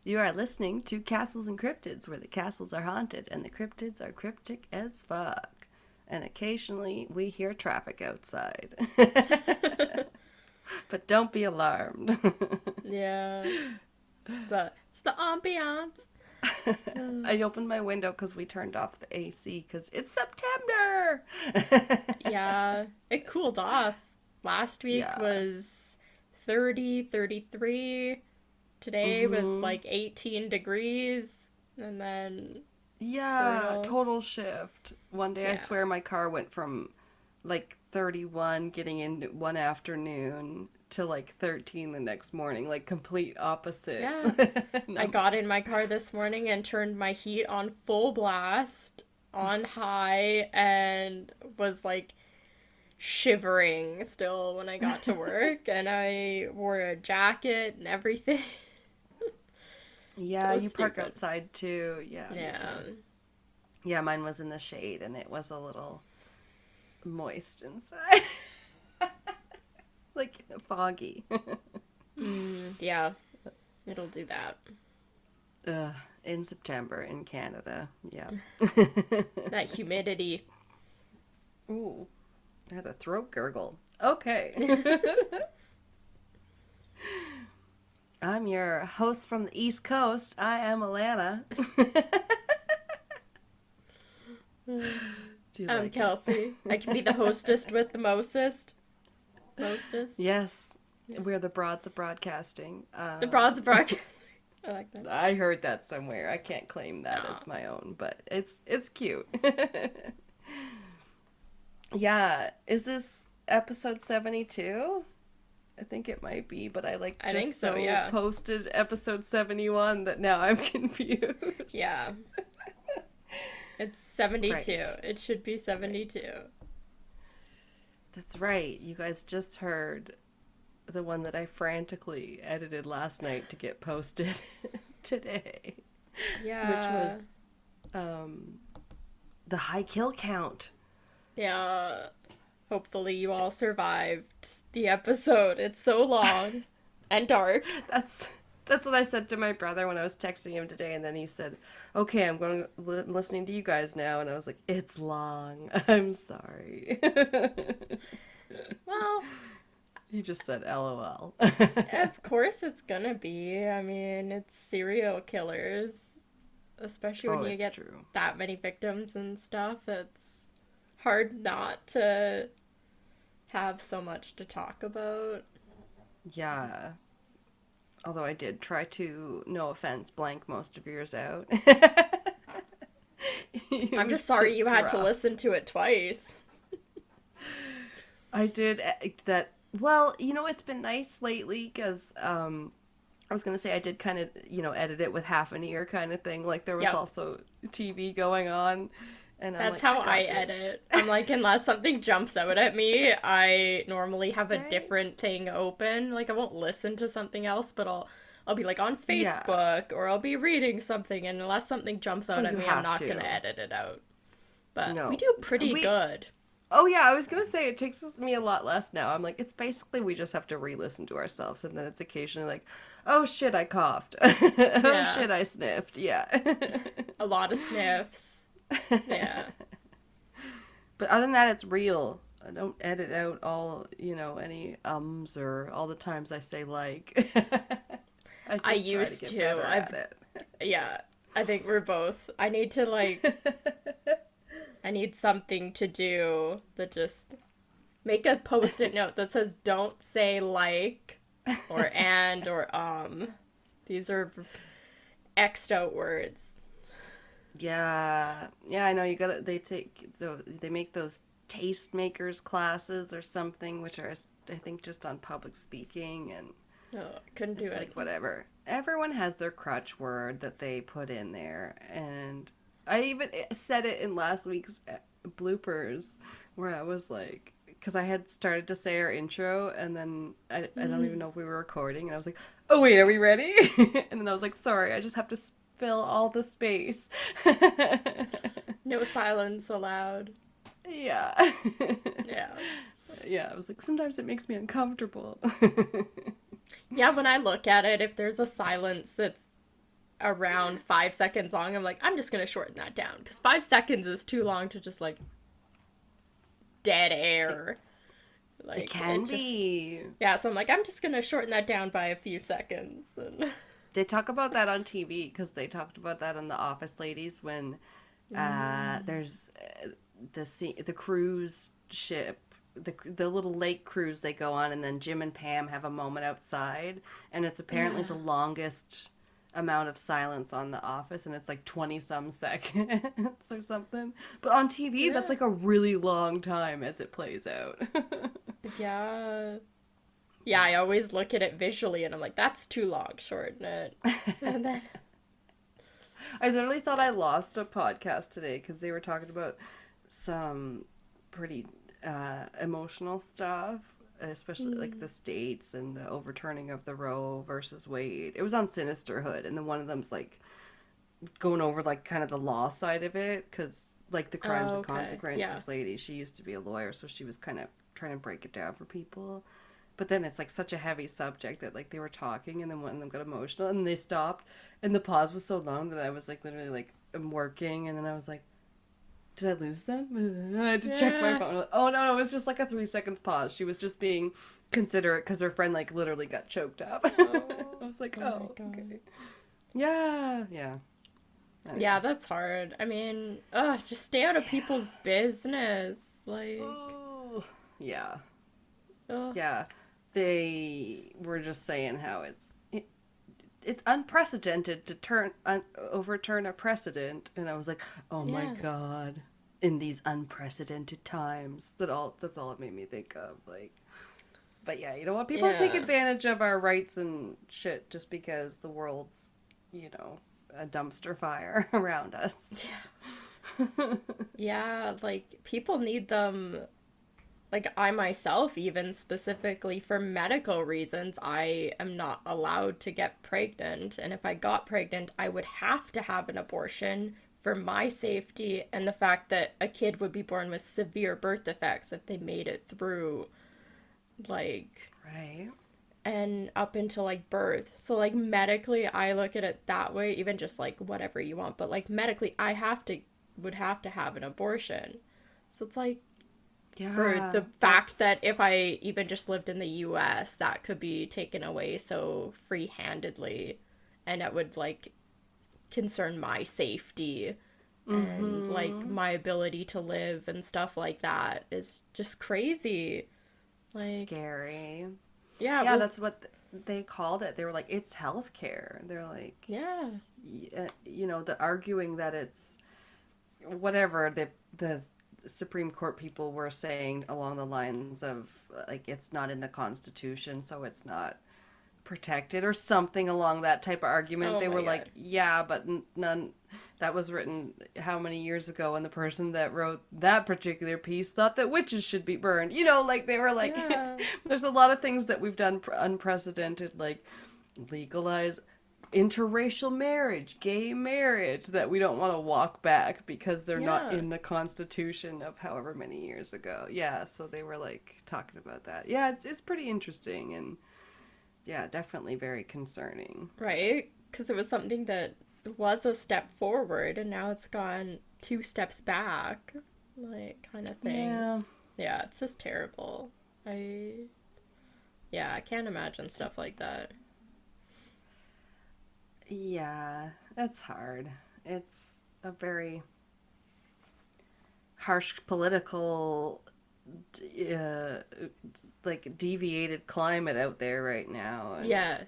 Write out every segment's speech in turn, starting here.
You are listening to Castles and Cryptids, where the castles are haunted and the cryptids are cryptic as fuck. And occasionally we hear traffic outside. But don't be alarmed. Yeah. It's the ambiance. I opened my window because we turned off the AC because it's September. Yeah. It cooled off. Last week Yeah. was 30, 33. Today was Mm-hmm. like 18 degrees. And then Yeah, brutal. total shift. One day I Yeah. swear my car went from like 31 getting in one afternoon to like 13 the next morning, like complete opposite. Yeah. And I I'm got in my car this morning and turned my heat on full blast, on high, and was like shivering still when I got to work. And I wore a jacket and everything. yeah, So you park stupid. outside too. Yeah, me Yeah. too. Yeah, mine was in the shade and it was a little moist inside. Like foggy. Yeah. It'll do that. In September in Canada. Yeah. That humidity. Ooh, I had a throat gurgle. Okay. I'm your host from the East Coast. I am Alanna. Do you I'm like it? Kelsey. I can be the hostess with the mostest. Mostest. Yes, we're the broads of broadcasting. The broads of broadcast. I like that. I heard that somewhere. I can't claim that Aw. as my own, but it's cute. Yeah, is this episode 72? I think it might be, but I like I think just so, so yeah. posted episode 71 that now I'm confused. Yeah. It's 72. Right. It should be 72. Right. That's right. You guys just heard the one that I frantically edited last night to get posted today, which Yeah. was um the high kill count. Yeah. Hopefully you all survived the episode. It's so long and dark. That's that's what I said to my brother when I was texting him today, and then he said, "Okay, I'm listening to you guys now," and I was like, "It's long. I'm sorry." Well, He just said, "LOL." of course it's gonna be. I mean, it's serial killers. Especially when Oh, you it's get true. that many victims and stuff. It's hard not to have so much to talk about. Yeah. Although I did try to, no offense, blank most of yours out. It I'm was just sorry you just had to rough. listen to it twice. I did that. Well, it's been nice lately because I was gonna say I did kind of edit it with half an ear kind of thing. Like there was Yep. also TV going on, and I'm That's like, I how I got this. edit. I'm like, unless something jumps out at me, I normally have a Right? different thing open. Like I won't listen to something else, but I'll be like on Yeah. Facebook or I'll be reading something, and unless something jumps Oh, out at you me, I'm have not gonna to. edit it out. But we No. do pretty We. good. Oh yeah, I was gonna say it takes me a lot less now. I'm like, it's basically we just have to re-listen to ourselves, and then it's occasionally like, oh shit, I coughed. Oh Yeah. shit, I sniffed. Yeah. A lot of sniffs. Yeah. But other than that, it's real. I don't edit out all, any ums or all the times I say like. I I just try to used get to. better I've at Yeah. I think we're both. I need to it. I need something to do that just make a post-it note that says don't say like or and or These are X'd out words. Yeah. Yeah, I know you gotta, they make those tastemakers classes or something, which are, I think, just on public speaking, and Oh, couldn't do it's it. like, whatever. Everyone has their crutch word that they put in there, and I even said it in last week's bloopers where I was like, because I had started to say our intro, and then I don't even know if we were recording, and I was like, oh wait, are we ready? And then I was like, sorry, I just have to fill all the space. No silence allowed. Yeah. Yeah. Yeah, I was like, sometimes it makes me uncomfortable. Yeah, when I look at it, if there's a silence that's around 5 seconds long, I'm like, I'm just gonna shorten that down because 5 seconds is too long to just like dead air. It Like can be. yeah, so I'm like, I'm just gonna shorten that down by a few seconds. And They talk about that on TV because they talked about that on The Office Ladies when there's the cruise ship, the little lake cruise they go on, and then Jim and Pam have a moment outside, and it's apparently yeah. the longest amount of silence on The Office, and it's like 20 some seconds or something. But on TV, Yeah. that's like a really long time as it plays out. Yeah. Yeah, I always look at it visually and I'm like, that's too long, shorten it. And then I literally thought I lost a podcast today because they were talking about some pretty emotional stuff, especially like the states and the overturning of the Roe versus Wade. It was on Sinisterhood, and then one of them's like going over like kind of the law side of it because like the crimes oh, and okay. Yeah. consequences lady, she used to be a lawyer, so she was kind of trying to break it down for people. But then it's like such a heavy subject that like they were talking and then one of them got emotional and they stopped and the pause was so long that I was like literally like I'm working and then I was like, did I lose them? And I had to check my Yeah. phone. Like, oh no, it was just like a 3 seconds pause. She was just being considerate because her friend like literally got choked up. Oh, I was like, oh my God. okay. Yeah, yeah. Anyway. Yeah, that's hard. I mean, just stay out of people's business. Like, Oh, yeah. ugh. Yeah. They were just saying how it's unprecedented to overturn a precedent, and I was like, oh my Yeah. god, in these unprecedented times. That's all it made me think of. Like, but yeah, you don't want people to take Yeah. advantage of our rights and shit just because the world's, a dumpster fire around us. Yeah, like, people need them. Like, I myself, even specifically for medical reasons, I am not allowed to get pregnant. And if I got pregnant, I would have to have an abortion for my safety and the fact that a kid would be born with severe birth defects if they made it through, like, Right. and up until like birth. So, like, medically, I look at it that way, even just like whatever you want. But, like, medically, would have to have an abortion. So it's like, for Yeah, the fact that if I even just lived in the US, that could be taken away so free-handedly, and it would like concern my safety and like mm-hmm. my ability to live and stuff like that is just crazy. Like, Scary. yeah, it Yeah, that's was, what they called it. They were like, it's healthcare. They're like, yeah, the arguing that it's whatever the Supreme Court people were saying along the lines of like it's not in the Constitution, so it's not protected or something along that type of argument. oh They my were like, God. yeah, but none. That was written how many years ago, and the person that wrote that particular piece thought that witches should be burned. Like they were like, Yeah, there's a lot of things that we've done unprecedented, like legalize interracial marriage, gay marriage, that we don't want to walk back because they're not yeah, in the Constitution of however many years ago. Yeah, so they were like talking about that. Yeah, it's pretty interesting and yeah, definitely very concerning. right? Because it was something that was a step forward, and now it's gone 2 steps back, like, kind of thing. Yeah. Yeah, it's just terrible. I Yeah, I can't imagine stuff like that. Yeah, it's hard. It's a very harsh political uh, like deviated climate out there right now, and Yes.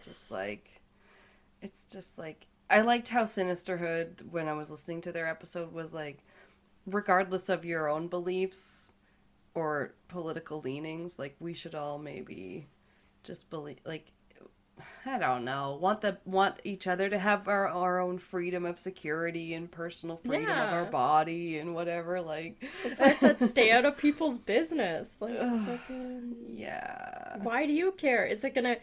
it's just like I liked how Sinisterhood, when I was listening to their episode, was like regardless of your own beliefs or political leanings, like we should all maybe just believe, like, I don't know, want each other to have our own freedom of security and personal freedom of our Yeah. body and whatever, like. That's why I said stay out of people's business. Like, fucking. Yeah. Why do you care? Is it gonna.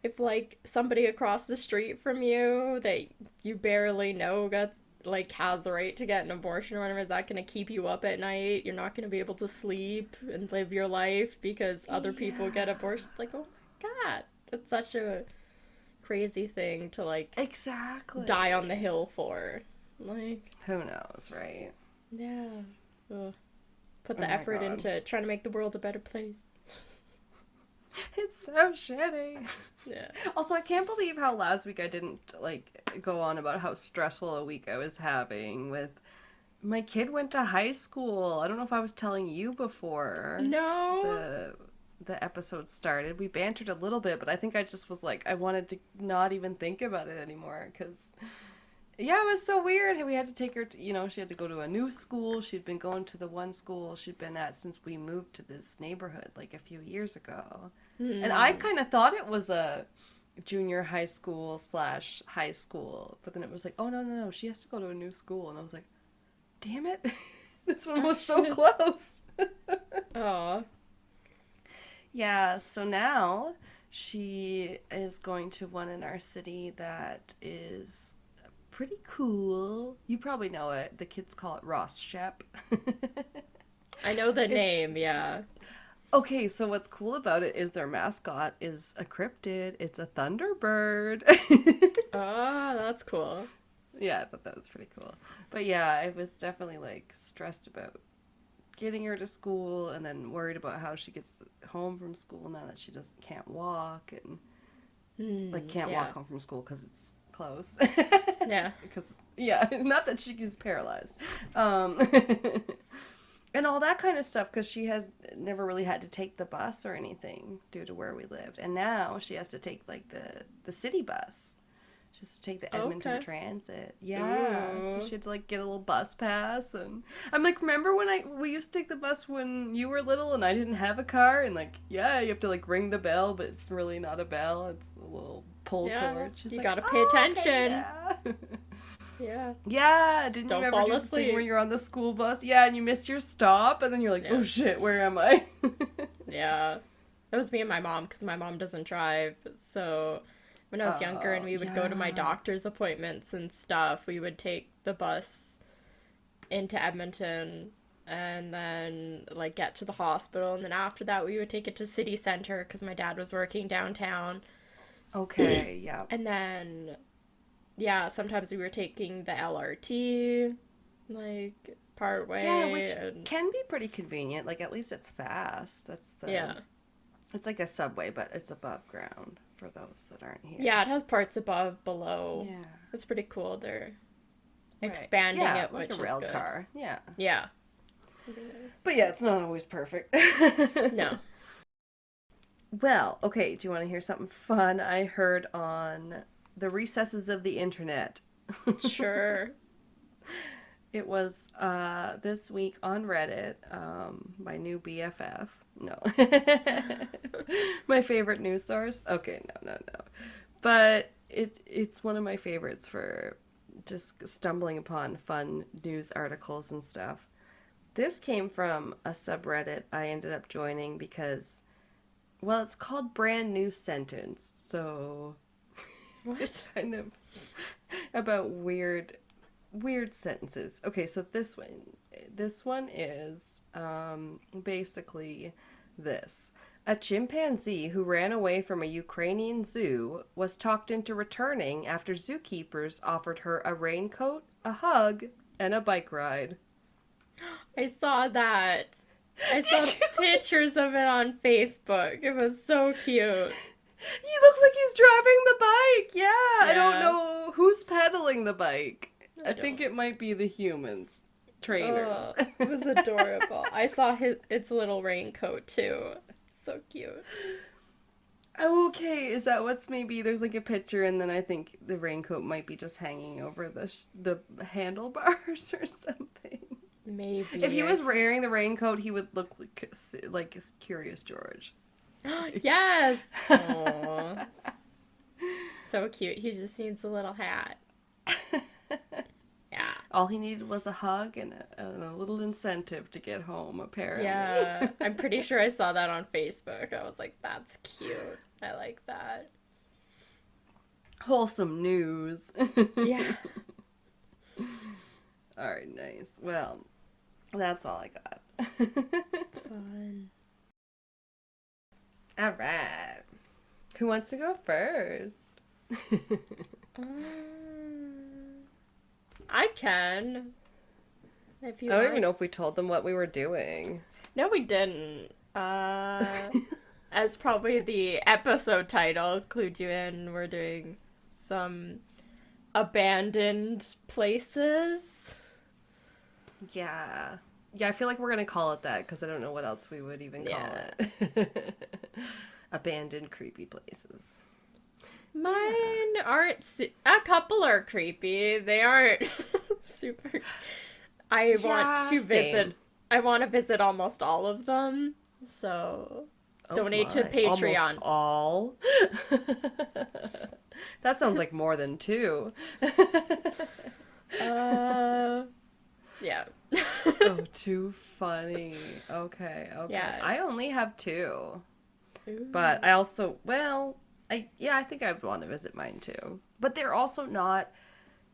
If, like, somebody across the street from you that you barely know got, like, has the right to get an abortion or whatever, is that gonna keep you up at night? You're not gonna be able to sleep and live your life because other people get Yeah. abortions? Like, oh my God. That's such a crazy thing to, like, Exactly. die on the hill for. Like, who knows, right? yeah. Ugh. Put Oh the my effort God. into trying to make the world a better place. It's so shitty. Yeah. Also, I can't believe how last week I didn't, like, go on about how stressful a week I was having with my kid went to high school. I don't know if I was telling you before No. the episode started. We bantered a little bit, but I think I just was like, I wanted to not even think about it anymore because, yeah, it was so weird. We had to take her to, she had to go to a new school. She'd been going to the one school she'd been at since we moved to this neighborhood like a few years ago. And I kind of thought it was a junior high school / high school, but then it was like, oh, no, she has to go to a new school. And I was like, damn it. This one was so close. Aw. Yeah, so now she is going to one in our city that is pretty cool. You probably know it. The kids call it Ross Shep. I know the name, yeah. Okay, so what's cool about it is their mascot is a cryptid. It's a thunderbird. Oh, that's cool. Yeah, I thought that was pretty cool. But yeah, I was definitely like stressed about getting her to school and then worried about how she gets home from school now that she can't walk and like can't yeah. walk home from school because it's close. Yeah. Because not that she's paralyzed. And all that kind of stuff because she has never really had to take the bus or anything due to where we lived. And now she has to take like the city bus. She has to take the Edmonton Transit. Yeah. Ooh. So she had to like get a little bus pass. And I'm like, remember when we used to take the bus when you were little and I didn't have a car? And like, yeah, you have to like ring the bell, but it's really not a bell. It's a little pull cord. She's you like, gotta pay attention. Okay, yeah. Yeah. Yeah, didn't Don't you ever fall do the asleep. thing where you're on the school bus? Yeah, and you miss your stop, and then you're like, oh shit, where am I? Yeah. That was me and my mom, because my mom doesn't drive. So when I was younger and we would go to my doctor's appointments and stuff, we would take the bus into Edmonton and then like get to the hospital. And then after that, we would take it to city center because my dad was working downtown. Okay, yeah. And then, yeah, sometimes we were taking the LRT, like, part way. Yeah, which can be pretty convenient. Like, at least it's fast. That's the... Yeah. It's like a subway, but it's above ground for those that aren't here. Yeah, it has parts above, below. Yeah. It's pretty cool. They're Right. expanding Yeah, it, like which a rail is good. car. Yeah. Yeah. But yeah, it's not always perfect. No. Well, okay, do you want to hear something fun I heard on the recesses of the internet? Sure. It was this week on Reddit, my new BFF. No. My favorite news source. Okay, no. But it's one of my favorites for just stumbling upon fun news articles and stuff. This came from a subreddit I ended up joining because, well, it's called Brand New Sentence. So it's kind of about weird sentences. Okay, so this one is basically this. A chimpanzee who ran away from a Ukrainian zoo was talked into returning after zookeepers offered her a raincoat, a hug, and a bike ride. I saw that. I saw pictures of it on Facebook. It was so cute. He looks like he's driving the bike. Yeah. I don't know who's pedaling the bike. I think it might be the humans. Trainers. Oh, it was adorable. I saw its little raincoat too. So cute. Okay, is that what's maybe there's like a picture and then I think the raincoat might be just hanging over the handlebars or something. Maybe. If he was wearing the raincoat, he would look like Curious George. Yes. Aww. So cute. He just needs a little hat. Yeah. All he needed was a hug and a little incentive to get home, apparently. Yeah. I'm pretty sure I saw that on Facebook. I was like, that's cute. I like that. Wholesome news. Yeah. All right, nice. Well, that's all I got. Fun. All right. Who wants to go first? I can. If I you don't want. even know if we told them what we were doing. No, we didn't. As probably the episode title clued you in, we're doing some abandoned places. Yeah. Yeah, I feel like we're going to call it that because I don't know what else we would even call it. Abandoned creepy places. Mine aren't. A couple are creepy. They aren't super. I want to visit. Same. I want to visit almost all of them. So Oh donate to my. Almost Patreon. all? That sounds like more than two. Yeah. Oh, too funny. Okay, okay. Yeah. I only have two. Ooh. But I also, well, I think I would want to visit mine too. But they're also not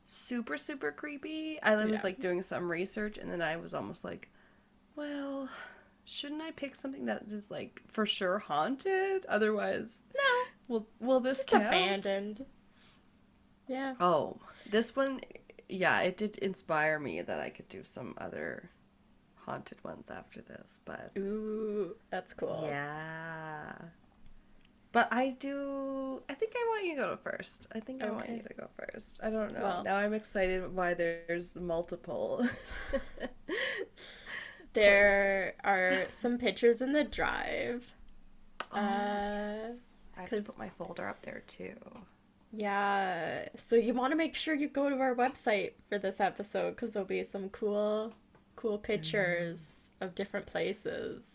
super, super creepy. I was like doing some research and then I was almost like, well, shouldn't I pick something that is like for sure haunted? Otherwise, No. will this Just count? abandoned. Yeah. Oh, this one, yeah, it did inspire me that I could do some other haunted ones after this, but Ooh, that's cool. yeah. But I think I want you to go first. I think I want you to go first. I don't know. Well, now I'm excited why there's multiple. there are some pictures in the drive. Yes. I have to 'cause- put my folder up there too. Yeah, so you want to make sure you go to our website for this episode because there'll be some cool pictures of different places.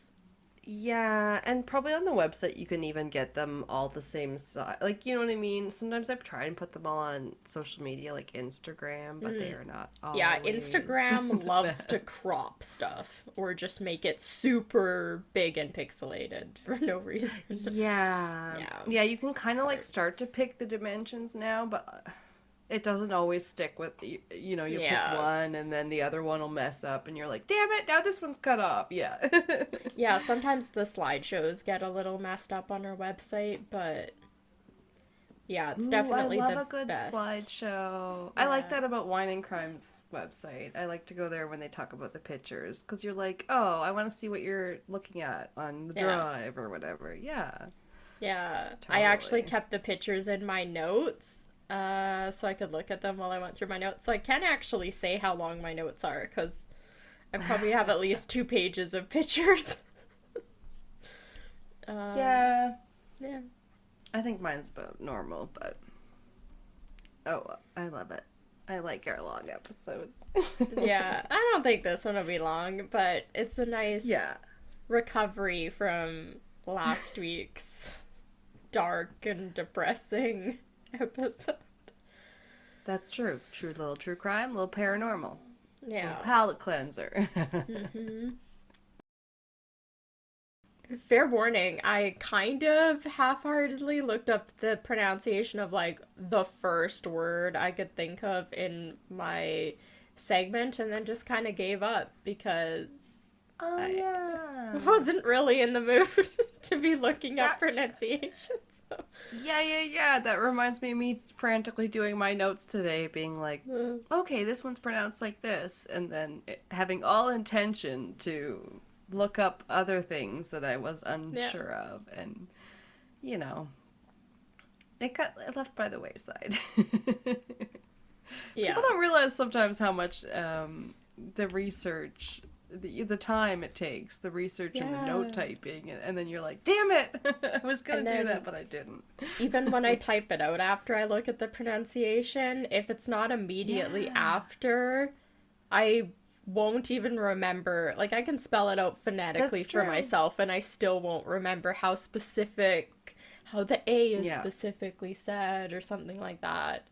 Yeah, and probably on the website you can even get them all the same size. Like, you know what I mean? Sometimes I try and put them all on social media like Instagram, but they are not always Yeah, Instagram loves to crop stuff or just make it super big and pixelated for no reason. Yeah. Yeah, you can kind of like start to pick the dimensions now, but it doesn't always stick with the, you know, you pick one and then the other one will mess up and you're like, damn it, now this one's cut off. Yeah. Yeah, sometimes the slideshows get a little messed up on our website, but yeah, it's definitely I love the a good best. slideshow. Yeah. I like that about Wine and Crime's website. I like to go there when they talk about the pictures because you're like, oh, I want to see what you're looking at on the drive or whatever. Yeah. Yeah. Totally. I actually kept the pictures in my notes so I could look at them while I went through my notes. So I can't actually say how long my notes are because I probably have at least 2 pages of pictures. Yeah. Yeah. I think mine's about normal, but oh, I love it. I like our long episodes. Yeah, I don't think this one will be long, but it's a nice recovery from last week's dark and depressing episode. That's true. Little true crime, little paranormal. Yeah. Little palate cleanser. Mm-hmm. Fair warning, I kind of half-heartedly looked up the pronunciation of, like, the first word I could think of in my segment and then just kind of gave up because I wasn't really in the mood to be looking up pronunciations. So. Yeah. That reminds me of me frantically doing my notes today, being like, okay, this one's pronounced like this, and then having all intention to look up other things that I was unsure of, and you know, it got left by the wayside. Yeah, people don't realize sometimes how much the research, the time it takes, the research and the note typing, and then you're like, damn it, I was gonna do that, but I didn't. Even when I type it out after I look at the pronunciation, if it's not immediately after, I won't even remember. Like, I can spell it out phonetically for myself and I still won't remember how the A is specifically said or something like that.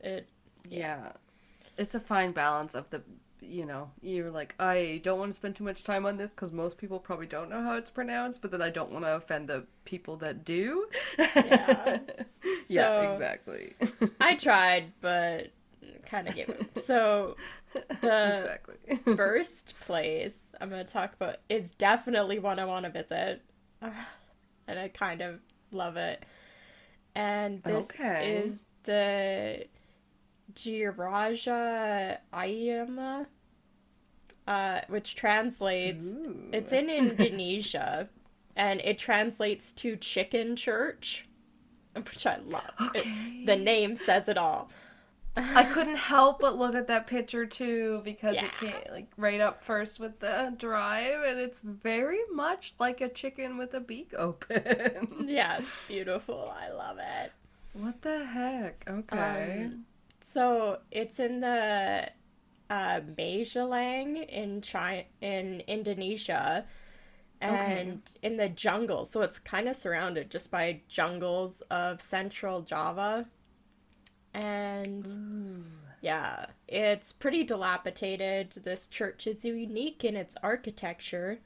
It's a fine balance of the, you know, you're like, I don't want to spend too much time on this because most people probably don't know how it's pronounced, but then I don't want to offend the people that do. Yeah, exactly. I tried, but kind of gave up. So the first place I'm going to talk about is definitely one I want to visit. And I kind of love it. And this is the Jiraja Ayama, which translates, Ooh. it's in Indonesia, and it translates to chicken church, which I love. Okay. The name says it all. I couldn't help but look at that picture too because Yeah. it came like right up first with the drive, and it's very much like a chicken with a beak open. Yeah, it's beautiful. I love it. What the heck? Okay. So it's in the Magelang in Indonesia, and in the jungle. So it's kind of surrounded just by jungles of central Java. And yeah, it's pretty dilapidated. This church is unique in its architecture.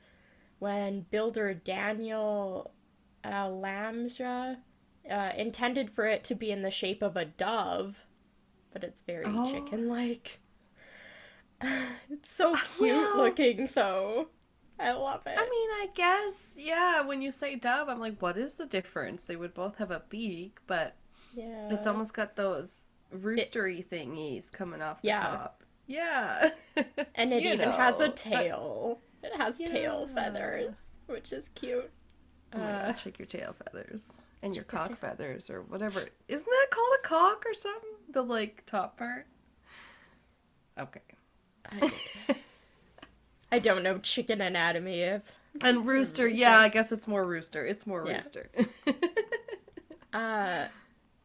When builder Daniel Alamja intended for it to be in the shape of a dove, but it's very chicken-like. It's so cute looking, though. I love it. I mean, I guess, yeah, when you say dove, I'm like, what is the difference? They would both have a beak, but Yeah. it's almost got those roostery thingies coming off the Yeah. top. Yeah. And it You even has a know, tail. It has tail Yeah. feathers, which is cute. Oh my God, shake your tail feathers. And your cock feathers or whatever. Isn't that called a cock or something? The, like, top part? Okay. I don't know chicken anatomy. And rooster, yeah, I guess it's more rooster. It's more Yeah. rooster.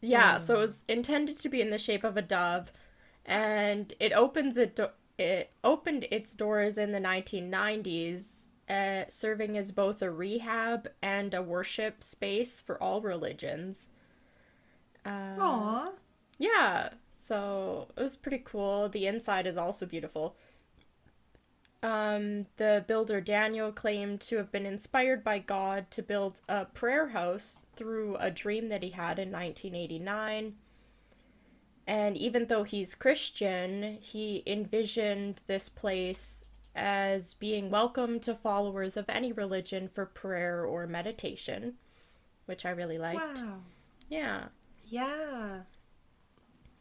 Yeah, so it was intended to be in the shape of a dove, and it opened its doors in the 1990s, serving as both a rehab and a worship space for all religions. Aww. Yeah, so it was pretty cool. The inside is also beautiful. The builder Daniel claimed to have been inspired by God to build a prayer house through a dream that he had in 1989. And even though he's Christian, he envisioned this place as being welcome to followers of any religion for prayer or meditation, which I really liked. Wow. Yeah. Yeah.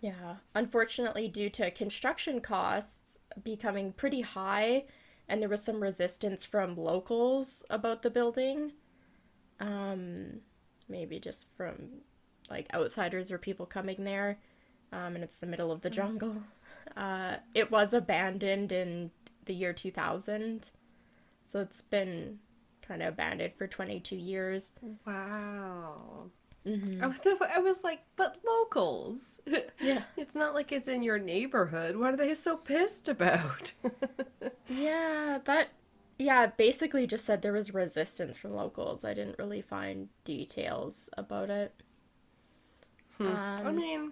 Yeah. Unfortunately, due to construction costs becoming pretty high, and there was some resistance from locals about the building, maybe just from like outsiders or people coming there, and it's the middle of the jungle. It was abandoned in the year 2000, so it's been kind of abandoned for 22 years. Wow. Mm-hmm. I was like, but locals. Yeah. It's not like it's in your neighborhood. What are they so pissed about? Yeah, basically just said there was resistance from locals. I didn't really find details about it. I mean,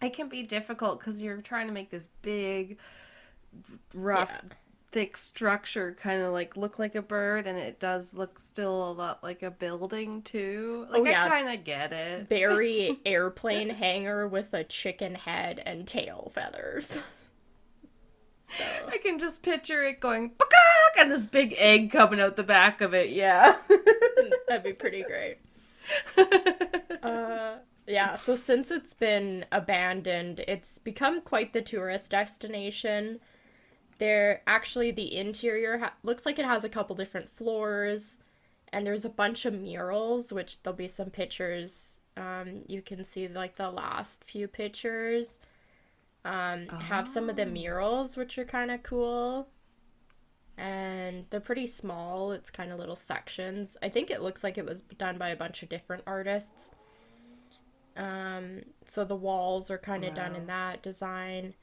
it can be difficult because you're trying to make this big, rough, thick structure kind of like look like a bird, and it does look still a lot like a building too. Like, I kind of get it. Very airplane hangar with a chicken head and tail feathers. So. I can just picture it going, "Pakak!" and this big egg coming out the back of it. Yeah. That'd be pretty great. Yeah, so since it's been abandoned, it's become quite the tourist destination. The interior looks like it has a couple different floors, and there's a bunch of murals, which there'll be some pictures. You can see like the last few pictures. Have some of the murals, which are kind of cool. And they're pretty small. It's kind of little sections. I think it looks like it was done by a bunch of different artists. So the walls are kind of done in that design,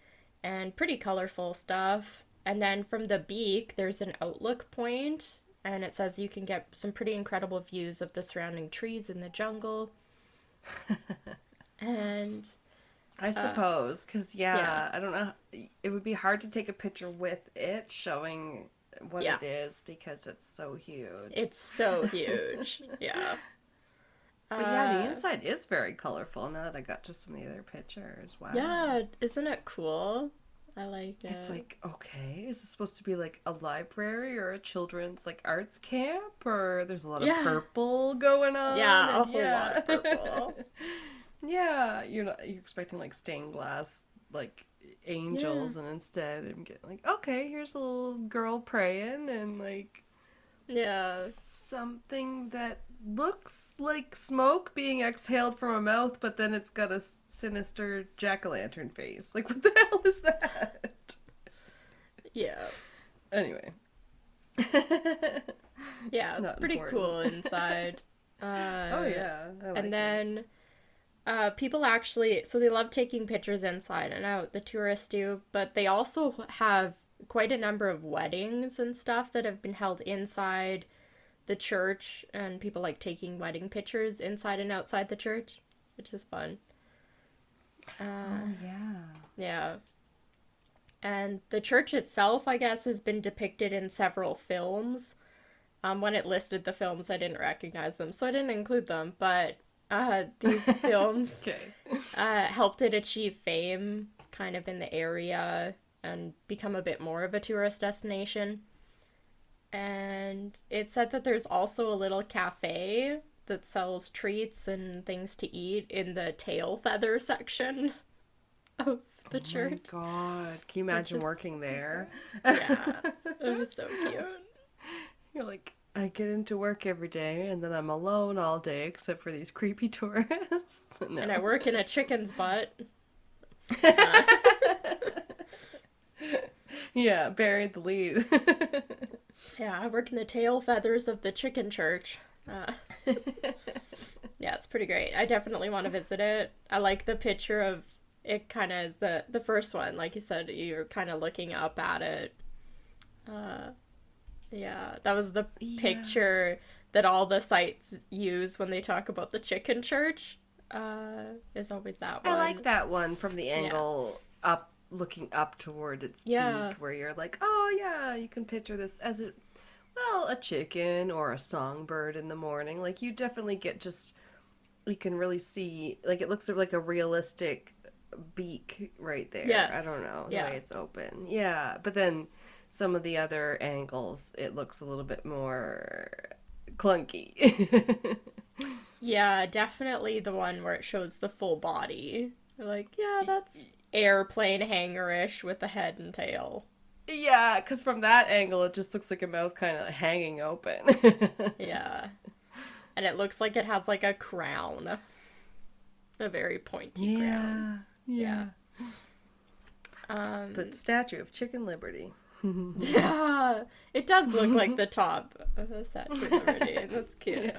and pretty colorful stuff. And then from the beak, there's an outlook point, and it says you can get some pretty incredible views of the surrounding trees in the jungle. And I suppose, because, I don't know. It would be hard to take a picture with it showing what it is because it's so huge. It's so huge. Yeah. But yeah, the inside is very colorful now that I got to some of the other pictures. Wow. Yeah, isn't it cool? I like it. It's like, okay, is this supposed to be like a library or a children's like arts camp? Or there's a lot of purple going on? Yeah, a whole lot of purple. Yeah, you're expecting like stained glass like Yeah. angels, and instead I'm getting like, okay, here's a little girl praying, and like Yeah. something that looks like smoke being exhaled from a mouth, but then it's got a sinister jack-o'-lantern face. Like, what the hell is that? Yeah. Anyway. Yeah, it's Not pretty important. cool inside. Oh yeah, I And like it. then people actually, so they love taking pictures inside and out, the tourists do, but they also have quite a number of weddings and stuff that have been held inside the church, and people like taking wedding pictures inside and outside the church, which is fun. Oh yeah. Yeah. And the church itself, I guess, has been depicted in several films. When it listed the films, I didn't recognize them, so I didn't include them. But these films Okay. helped it achieve fame kind of in the area and become a bit more of a tourist destination. And it said that there's also a little cafe that sells treats and things to eat in the tail feather section of the Oh my church, god. Can you which imagine is working there? yeah, it was so cute. You're like, I get into work every day and then I'm alone all day except for these creepy tourists. And I No. work in a chicken's butt. Uh, Yeah, buried the lead. yeah, I work in the tail feathers of the chicken church. Uh, yeah, it's pretty great. I definitely want to visit it. I like the picture of it. Kind of is the first one, like you said. You're kind of looking up at it. Uh, yeah, that was the Yeah. picture that all the sites use when they talk about the chicken church. Is always that I like one. that one from the Yeah. angle up, looking up toward its Yeah. beak, where you're like, oh yeah, you can picture this as a, well, a chicken or a songbird in the morning. Like, you definitely get just, you can really see, like, it looks like a realistic beak right there. I Yes. don't know, the Yeah. way it's open. Yeah, but then some of the other angles, it looks a little bit more clunky. Yeah, definitely the one where it shows the full body. You're like, yeah, that's airplane hanger-ish with the head and tail. Yeah, because from that angle, it just looks like a mouth kind of hanging open. Yeah. And it looks like it has like a crown. A very pointy crown. Yeah, Yeah. yeah. The Statue of Chicken Liberty. Yeah. It does look like the top of a Statue of Liberty. That's cute.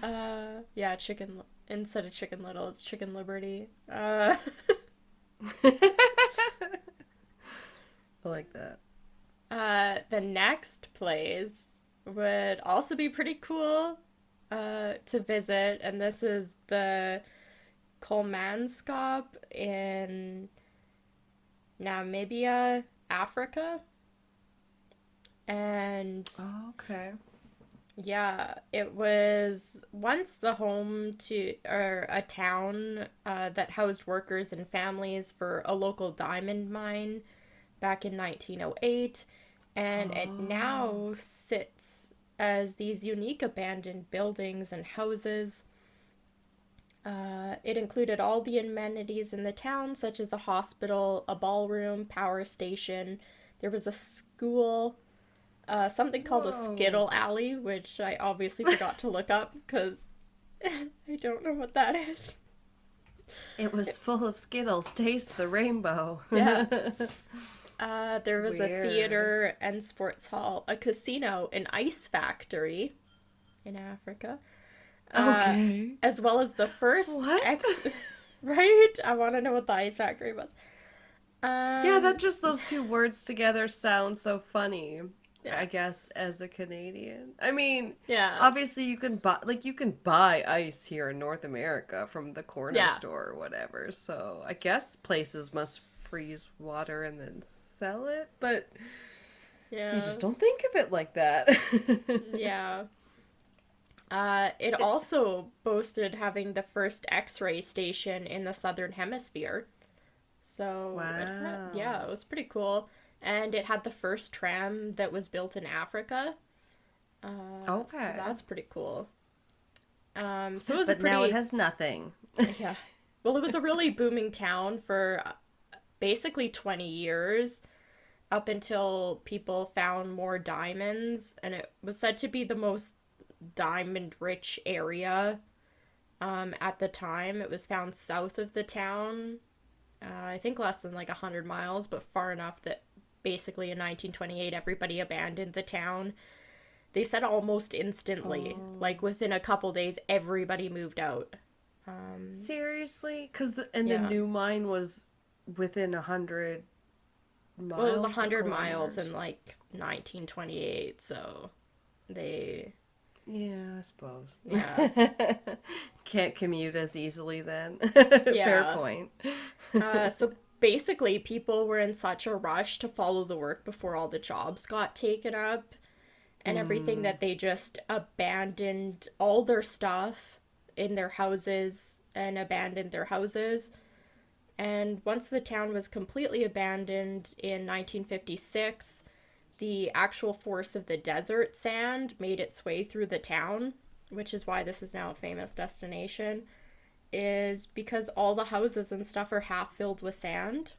Yeah. Yeah, chicken instead of Chicken Little, it's Chicken Liberty. I like that. The next place would also be pretty cool to visit, and this is the Kolmanskop in Namibia, Africa. And Okay. yeah, it was once the home to, or a town that housed workers and families for a local diamond mine back in 1908, and it Oh. now sits as these unique abandoned buildings and houses. It included all the amenities in the town, such as a hospital, a ballroom, power station. There was a school, something called a Whoa. Skittle Alley, which I obviously forgot to look up because I don't know what that is. It was full of Skittles. Taste the rainbow. Yeah. There was a Weird. theater and sports hall, a casino, an ice factory in Africa, uh, Okay. as well as the first What? Right? I want to know what the ice factory was. Yeah, Um, that just those two words together sound so funny. yeah, I guess as a Canadian. I mean, yeah, obviously you can buy ice here in North America from the corner yeah, store or whatever. So, I guess places must freeze water and then sell it, but you yeah, just don't think of it like that. yeah. It also boasted having the first X-ray station in the southern hemisphere. So it had, Wow. yeah, it was pretty cool. And it had the first tram that was built in Africa. So Okay. that's pretty cool. So it was a But now it pretty, has nothing. yeah. Well, it was a really booming town for basically 20 years up until people found more diamonds, and it was said to be the most diamond rich area at the time. It was found south of the town, I think less than like 100 miles, but far enough that basically in 1928 everybody abandoned the town. They said almost instantly, Oh. like within a couple days, everybody moved out. Seriously? Because the Yeah. new mine was within 100 Well, it was miles or 100 miles in kilometers. like 1928, so they, Yeah, I suppose. yeah. Can't commute as easily then. Fair Yeah. point. So basically, people were in such a rush to follow the work before all the jobs got taken up and everything Mm, that they just abandoned all their stuff in their houses and abandoned their houses. And once the town was completely abandoned in 1956, the actual force of the desert sand made its way through the town, which is why this is now a famous destination, is because all the houses and stuff are half filled with sand.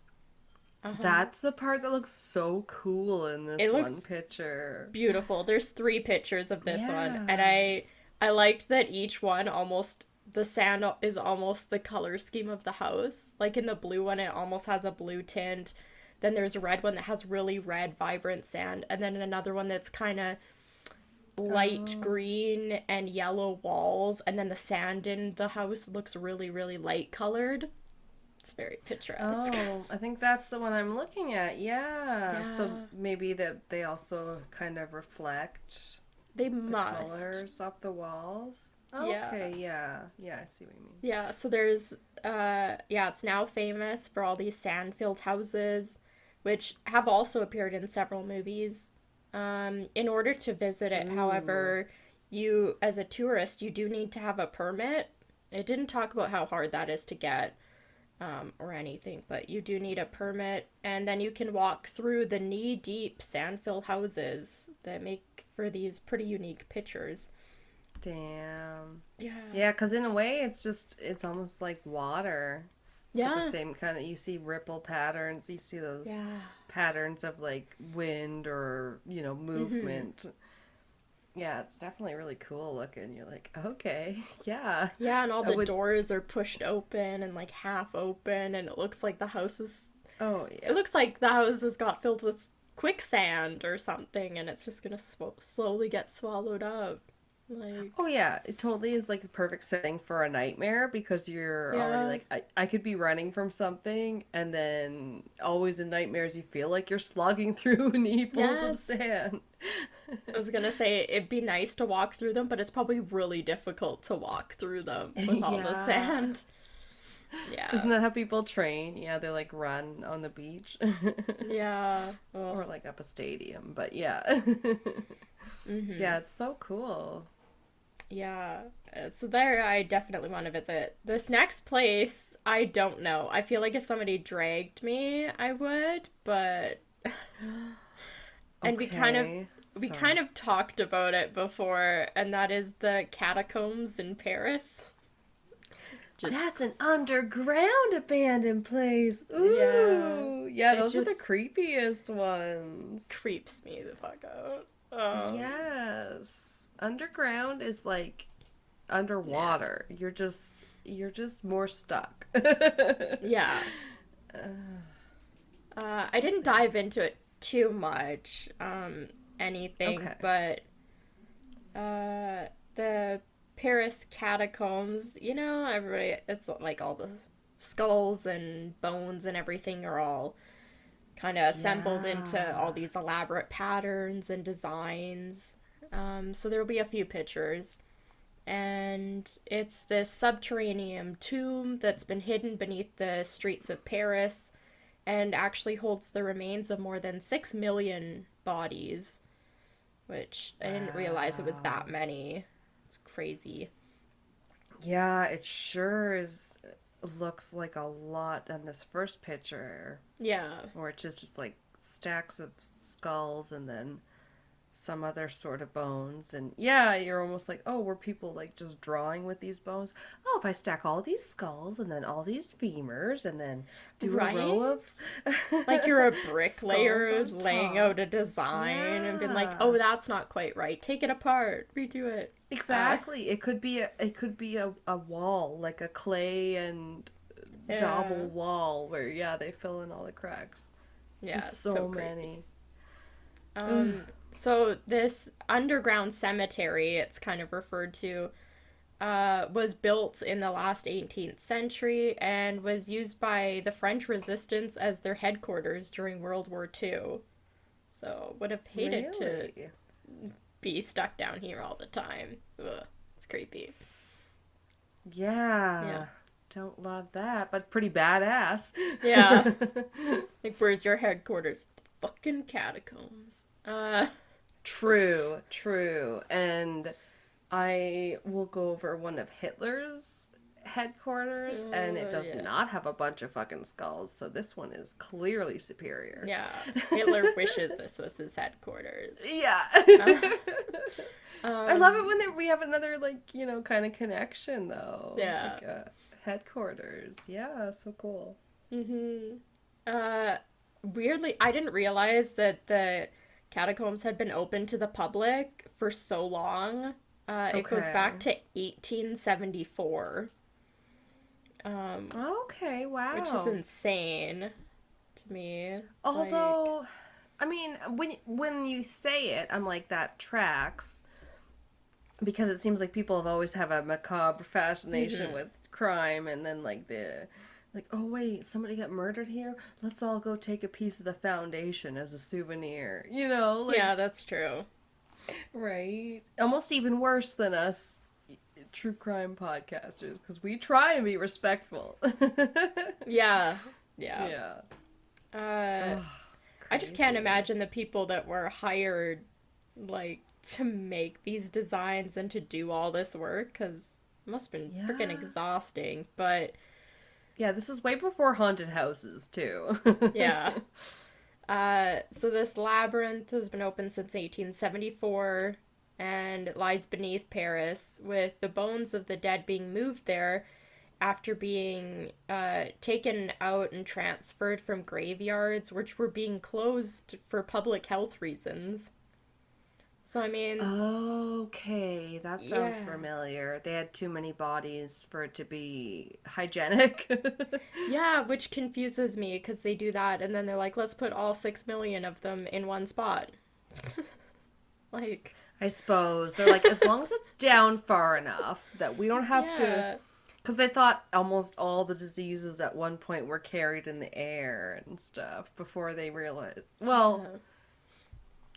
Uh-huh. that's the part that looks so cool in It this one looks picture. beautiful. There's three pictures of this one, and Yeah. I liked that each one almost the sand is almost the color scheme of the house. Like in the blue one, it almost has a blue tint. Then there's a red one that has really red, vibrant sand, and then another one that's kind of light Oh. green and yellow walls, and then the sand in the house looks really, really light colored. It's very picturesque. Oh, I think that's the one I'm looking at. Yeah. So Yeah, maybe that they also kind of reflect they the must. colors off the walls. Yeah. Okay, yeah. Yeah, I see what you mean. Yeah, so there's yeah, it's now famous for all these sand-filled houses, which have also appeared in several movies. In order to visit it, Ooh. however, you as a tourist, you do need to have a permit. It didn't talk about how hard that is to get, or anything, but you do need a permit, and then you can walk through the knee-deep sand-filled houses that make for these pretty unique pictures. Damn. Yeah. Yeah, because in a way, it's almost like water. It's got the Yeah. same kind of, you see ripple patterns, you see those Yeah. patterns of like wind or, Mhm. movement. Yeah, it's definitely really cool looking. You're like, okay, yeah. Yeah, and all I the would, doors are pushed open and like half open, and it looks like the house is. oh, It yeah. looks like the house has got filled with quicksand or something, and it's just gonna slowly get swallowed up. Like, Oh yeah, it totally is like the perfect setting for a nightmare because you're already yeah, like I could be running from something and then always in nightmares you feel like you're slogging through knee pools of yes. sand. I was gonna say it'd be nice to walk through them, but it's probably really difficult to walk through them with all the Yeah. sand. Isn't Yeah, that how people train? Yeah, they like run on the beach yeah. Oh, or like up a stadium, but yeah. mm-hmm. Yeah, it's so cool. Yeah. So there, I definitely want to visit. This next place, I don't know. I feel like if somebody dragged me, I would, but and Okay. we Sorry. kind of talked about it before, and that is the catacombs in Paris. Just That's an underground abandoned place. yeah, Ooh. Yeah, it those are the just creepiest ones. creeps me the fuck out. Yes. Underground is like Yeah, underwater. You're just more stuck. yeah. I didn't dive into it too much, anything, Okay. but the Paris catacombs, everybody, it's like all the skulls and bones and everything are all kind of assembled into all Yeah. these elaborate patterns and designs. So there will be a few pictures. And it's this subterranean tomb that's been hidden beneath the streets of Paris and actually holds the remains of more than 6 million bodies, which I didn't realize it was that Wow. many. It's crazy. Yeah, it sure is looks like a lot on this first picture, Yeah. where it's just like stacks of skulls and then some other sort of bones. And yeah, you're almost like, oh, were people like just drawing with these bones? Oh, if I stack all these skulls and then all these femurs and then do a row Right? of Like you're a skulls bricklayer on laying top. out a design and been like, Yeah. oh, that's not quite right. Take it apart, redo it. Uh, Exactly. It could be a wall, like a clay and yeah, dauble wall where yeah, they fill in all the cracks. yeah, Just it's so so creepy. many. Ugh. So this underground cemetery, it's kind of referred to, was built in the last 18th century and was used by the French resistance as their headquarters during World War II. So would have hated to Really? be stuck down here all the time. Ugh, it's creepy. Yeah. Yeah. Don't love that, but pretty badass. Yeah. Like, where's your headquarters? The fucking catacombs. True, true. And I will go over one of Hitler's headquarters, and it does Yeah. not have a bunch of fucking skulls, so this one is clearly superior. Yeah. Hitler wishes this was his headquarters. Yeah. Uh, I love it um, when we have another, like, kind of connection, though. yeah. Like, headquarters. Yeah, so cool. Mm-hmm. Uh, Weirdly, I didn't realize that the catacombs had been open to the public for so long. It goes Okay. back to 1874, Okay, which is wow. insane to me. Like, Although, I mean, when you say it, I'm like, that tracks because it seems like people have always have a macabre fascination hmm with crime, and then like, oh wait, somebody got murdered here. Let's all go take a piece of the foundation as a souvenir. yeah, that's true. Right? Almost even worse than us true crime podcasters because we try and be respectful. Yeah, yeah. Yeah. Uh, Oh, I just can't crazy. imagine the people that were hired, like, to make these designs and to do all this work, because it must have been freaking Yeah. exhausting. But Yeah, this is way before haunted houses, too. yeah. So this labyrinth has been open since 1874 and it lies beneath Paris, with the bones of the dead being moved there after being taken out and transferred from graveyards, which were being closed for public health reasons. So, I mean, Okay, that sounds yeah. familiar. They had too many bodies for it to be hygienic. Yeah, which confuses me because they do that and then they're like, let's put all 6 million of them in one spot. Like, I suppose. They're like, as long as it's down far enough that we don't have to. yeah. Because they thought almost all the diseases at one point were carried in the air and stuff before they realized. Well, Yeah.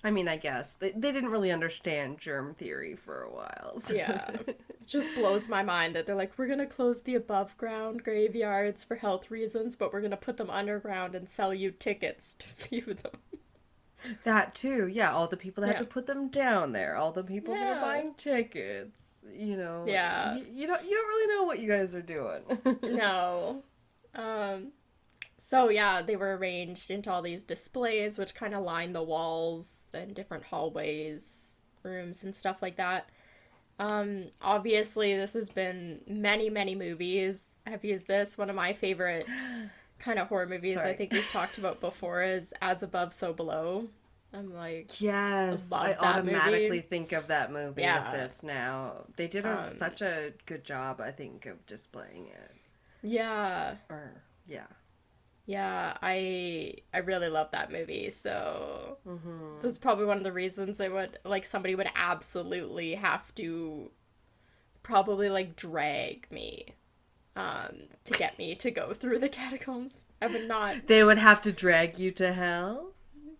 I mean, I guess. They didn't really understand germ theory for a while. So. Yeah. It just blows my mind that they're like, we're gonna close the above ground graveyards for health reasons, but we're gonna put them underground and sell you tickets to view them. That too, yeah. All the people that had Yeah. to put them down there, all the people that are Yeah. buying tickets. Yeah. You don't really know what you guys are doing. No. So yeah, they were arranged into all these displays, which kind of line the walls and different hallways, rooms, and stuff like that. Obviously, this has been many, many movies. I've used this. One of my favorite kind of horror movies I Sorry. think we've talked about before is As Above, So Below. I'm like, Yes, I love that automatically movie. think of that movie with Yeah. this now. They did Um, such a good job, I think, of displaying it. yeah. Or yeah. Yeah, I really love that movie. So Mm-hmm. that's probably one of the reasons I would like somebody would absolutely have to probably like drag me to get me to go through the catacombs. I would not. They would have to drag you to hell.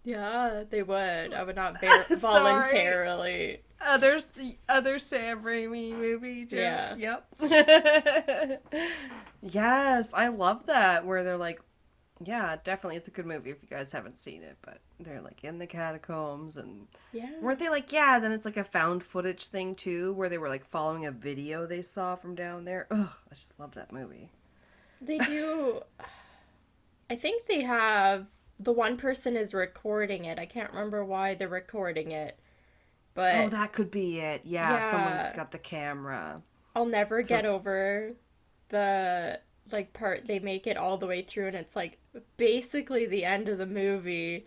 Yeah, they would. I would not Sorry. voluntarily. The other Sam Raimi movie, too. Yeah. Yep. Yes, I love that. Where they're like, yeah, definitely, it's a good movie if you guys haven't seen it. But they're like in the catacombs, and Yeah. weren't they like, yeah? Then it's like a found footage thing too, where they were like following a video they saw from down there. Ugh, I just love that movie. They do. I think they have the one person is recording it. I can't remember why they're recording it. Oh, But that could be it. Yeah, someone's yeah, got the camera. I'll never So get it's over the like part they make it all the way through and it's like basically the end of the movie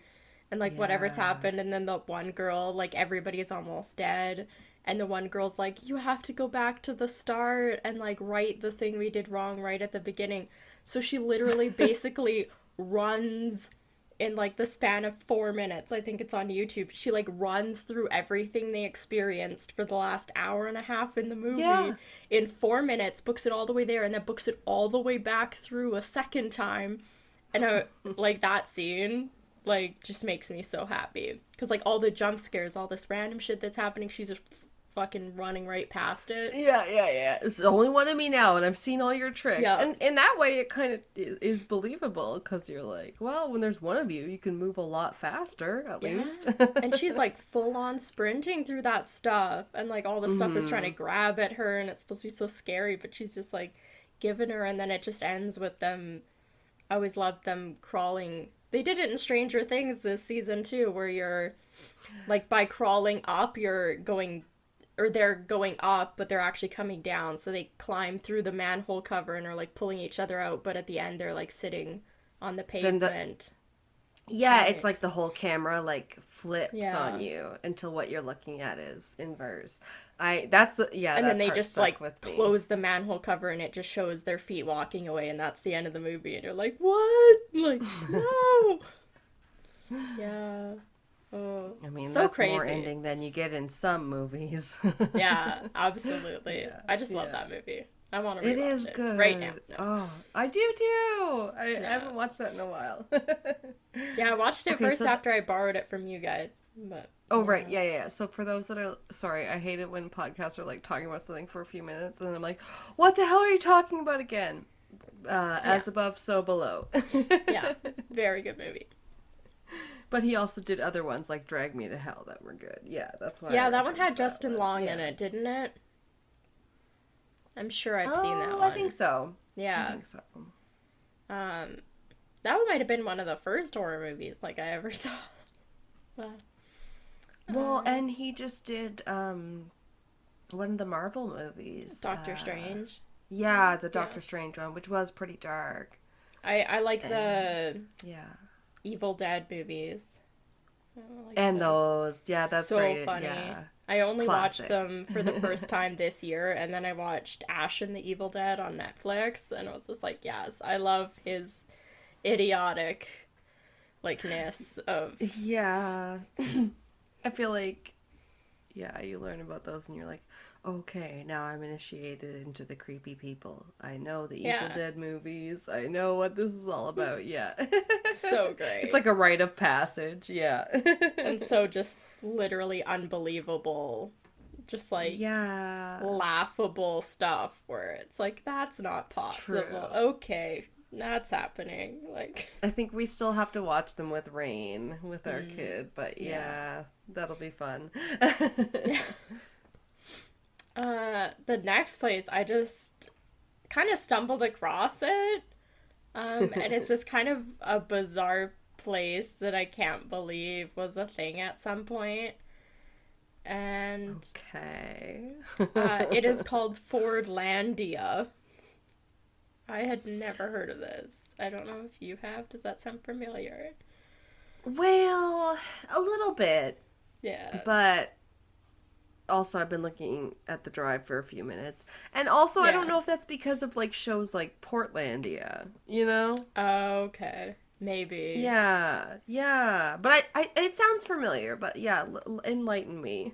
and like whatever's yeah. happened and then the one girl like everybody's almost dead and the one girl's like you have to go back to the start and like write the thing we did wrong right at the beginning. So she literally basically runs in like the span of 4 minutes. I think it's on YouTube. She like runs through everything they experienced for the last hour and a half in the movie Yeah. in 4 minutes, books it all the way there, and then books it all the way back through a second time. And like that scene, like just makes me so happy because like all the jump scares, all this random shit that's happening, she's just fucking running right past it. Yeah. It's the only one of me now, and I've seen all your tricks. Yeah, And in that way, it kind of is believable because you're like, well, when there's one of you, you can move a lot faster, at yeah. least. And she's like full on sprinting through that stuff, and like all the stuff is trying to grab at her, and it's supposed to be so scary, but she's just like giving her, and then it just ends with them. I always loved them crawling. They did it in Stranger Things this season too, where you're like by crawling up, you're going or they're going up, but they're actually coming down. So they climb through the manhole cover and are like pulling each other out, but at the end they're like sitting on the Then the pavement. Yeah, it's Right. like the whole camera like flips Yeah. on you until what you're looking at is inverse. I that's the yeah, And then that they part just stuck like with me. close the manhole cover and it just shows their feet walking away and that's the end of the movie and you're like, "What?" Like, "No." Yeah. Oh, I mean, so that's more crazy. ending than you get in some movies. Yeah, absolutely. Yeah, I just love yeah. that movie. I want to It rewatch is it good. right now. No. Oh, I do too. I Yeah. haven't watched that in a while. Yeah, I watched it Okay, first so after I borrowed it from you guys. But oh yeah. right, yeah. So for those that are sorry, I hate it when podcasts are like talking about something for a few minutes and then I'm like, what the hell are you talking about again? Yeah. As above, so below. Yeah. Very good movie. But he also did other ones like Drag Me to Hell that were good. Yeah, that's why. I Yeah, that one referenced had that Justin one. Long Yeah. in it, didn't it? I'm sure I've Oh, seen that one. I think so. I Yeah. think so. Um, that one might have been one of the first horror movies like I ever saw. But, Well, and he just did one of the Marvel movies. Doctor Strange. Yeah, the Doctor Yeah. Strange one, which was pretty dark. I like the Yeah. Evil Dead movies. I like And them. those, yeah, that's So right. funny. Yeah. I only Classic. watched them for the first time this year, and then I watched Ash and the Evil Dead on Netflix, and I was just like, yes, I love his idiotic likeness of Yeah. I feel like, yeah, you learn about those and you're like, okay, now I'm initiated into the creepy people. I know the Evil Yeah. Dead movies. I know what this is all about. Yeah. so great. It's like a rite of passage. Yeah. and so just literally unbelievable, just like Yeah. laughable stuff where it's like that's not possible. True. Okay, that's happening. Like I think we still have to watch them with Rain with our Mm, kid, but yeah. yeah, that'll be fun. The next place I just kind of stumbled across it. And it's just kind of a bizarre place that I can't believe was a thing at some point. And Okay. it is called Fordlandia. I had never heard of this. I don't know if you have. Does that sound familiar? Well, a little bit, Yeah. but also I've been looking at the drive for a few minutes. And also I don't Yeah. know if that's because of like shows like Portlandia, you know? Okay. Maybe. Yeah. But I it sounds familiar, but yeah, enlighten me.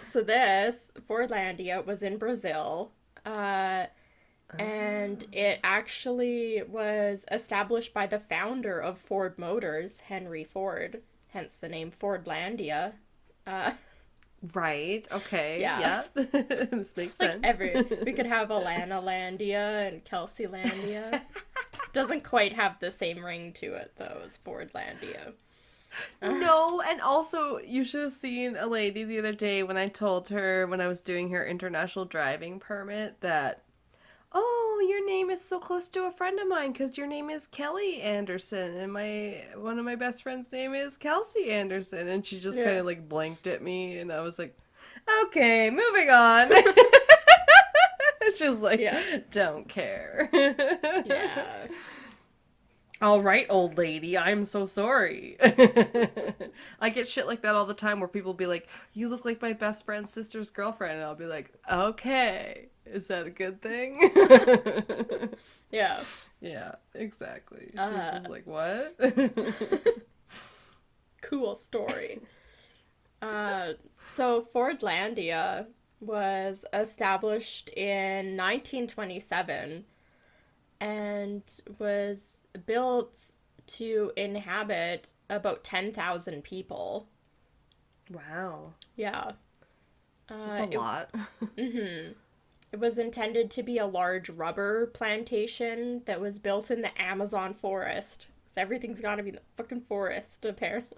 So this, Fordlandia, was in Brazil. And it actually was established by the founder of Ford Motors, Henry Ford, hence the name Fordlandia. Right. Okay. Yeah. This makes Like sense. we could have Alanna Landia and Kelsey Landia. Doesn't quite have the same ring to it though as Fordlandia. No, and also you should have seen a lady the other day when I told her when I was doing her international driving permit that, oh, oh, your name is so close to a friend of mine because your name is Kelly Anderson, and one of my best friend's name is Kelsey Anderson. And she just kind Yeah. of like blinked at me, and I was like, okay, moving on. She was like, Yeah. don't care. Yeah. All right, old lady, I'm so sorry. I get shit like that all the time where people be like, you look like my best friend's sister's girlfriend. And I'll be like, okay, is that a good thing? Yeah. Yeah, exactly. She was just like, what? Cool story. So Fordlandia was established in 1927 and was built to inhabit about 10,000 people. Wow. Yeah. That's a lot. It was intended to be a large rubber plantation that was built in the Amazon forest. Because everything's got to be in the fucking forest, apparently.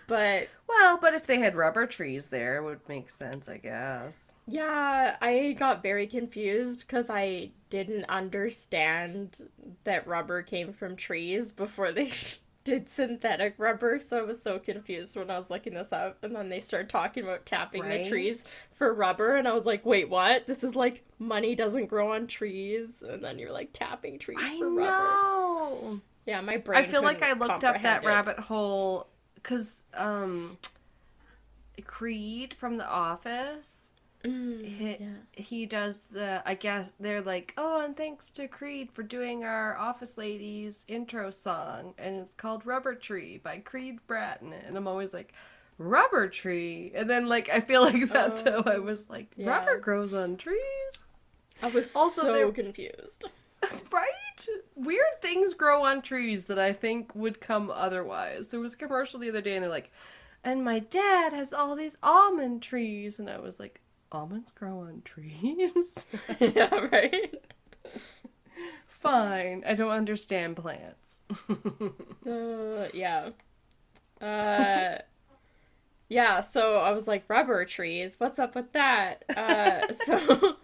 But Well, but if they had rubber trees there, it would make sense, I guess. yeah, I got very confused because I didn't understand that rubber came from trees before they did synthetic rubber, so I was so confused when I was looking this up. And then they started talking about tapping the trees for rubber, and I was like, wait, what? This is like money doesn't grow on trees, and then you're like tapping trees for rubber. know. Yeah, my brain. I feel like I looked up that comprehend it. rabbit hole because Creed from The Office, he does I guess they're like, oh, and thanks to Creed for doing our Office Ladies intro song, and it's called Rubber Tree by Creed Bratton, and I'm always like, Rubber Tree, and then like I feel like that's how I was like, yeah. rubber grows on trees? I was Also, so confused. Right? Weird things grow on trees that I think would come otherwise. There was a commercial the other day and they're like, and my dad has all these almond trees. And I was like, almonds grow on trees? Yeah, right? Fine. I don't understand plants. Yeah. Yeah, so I was like, rubber trees? What's up with that? So...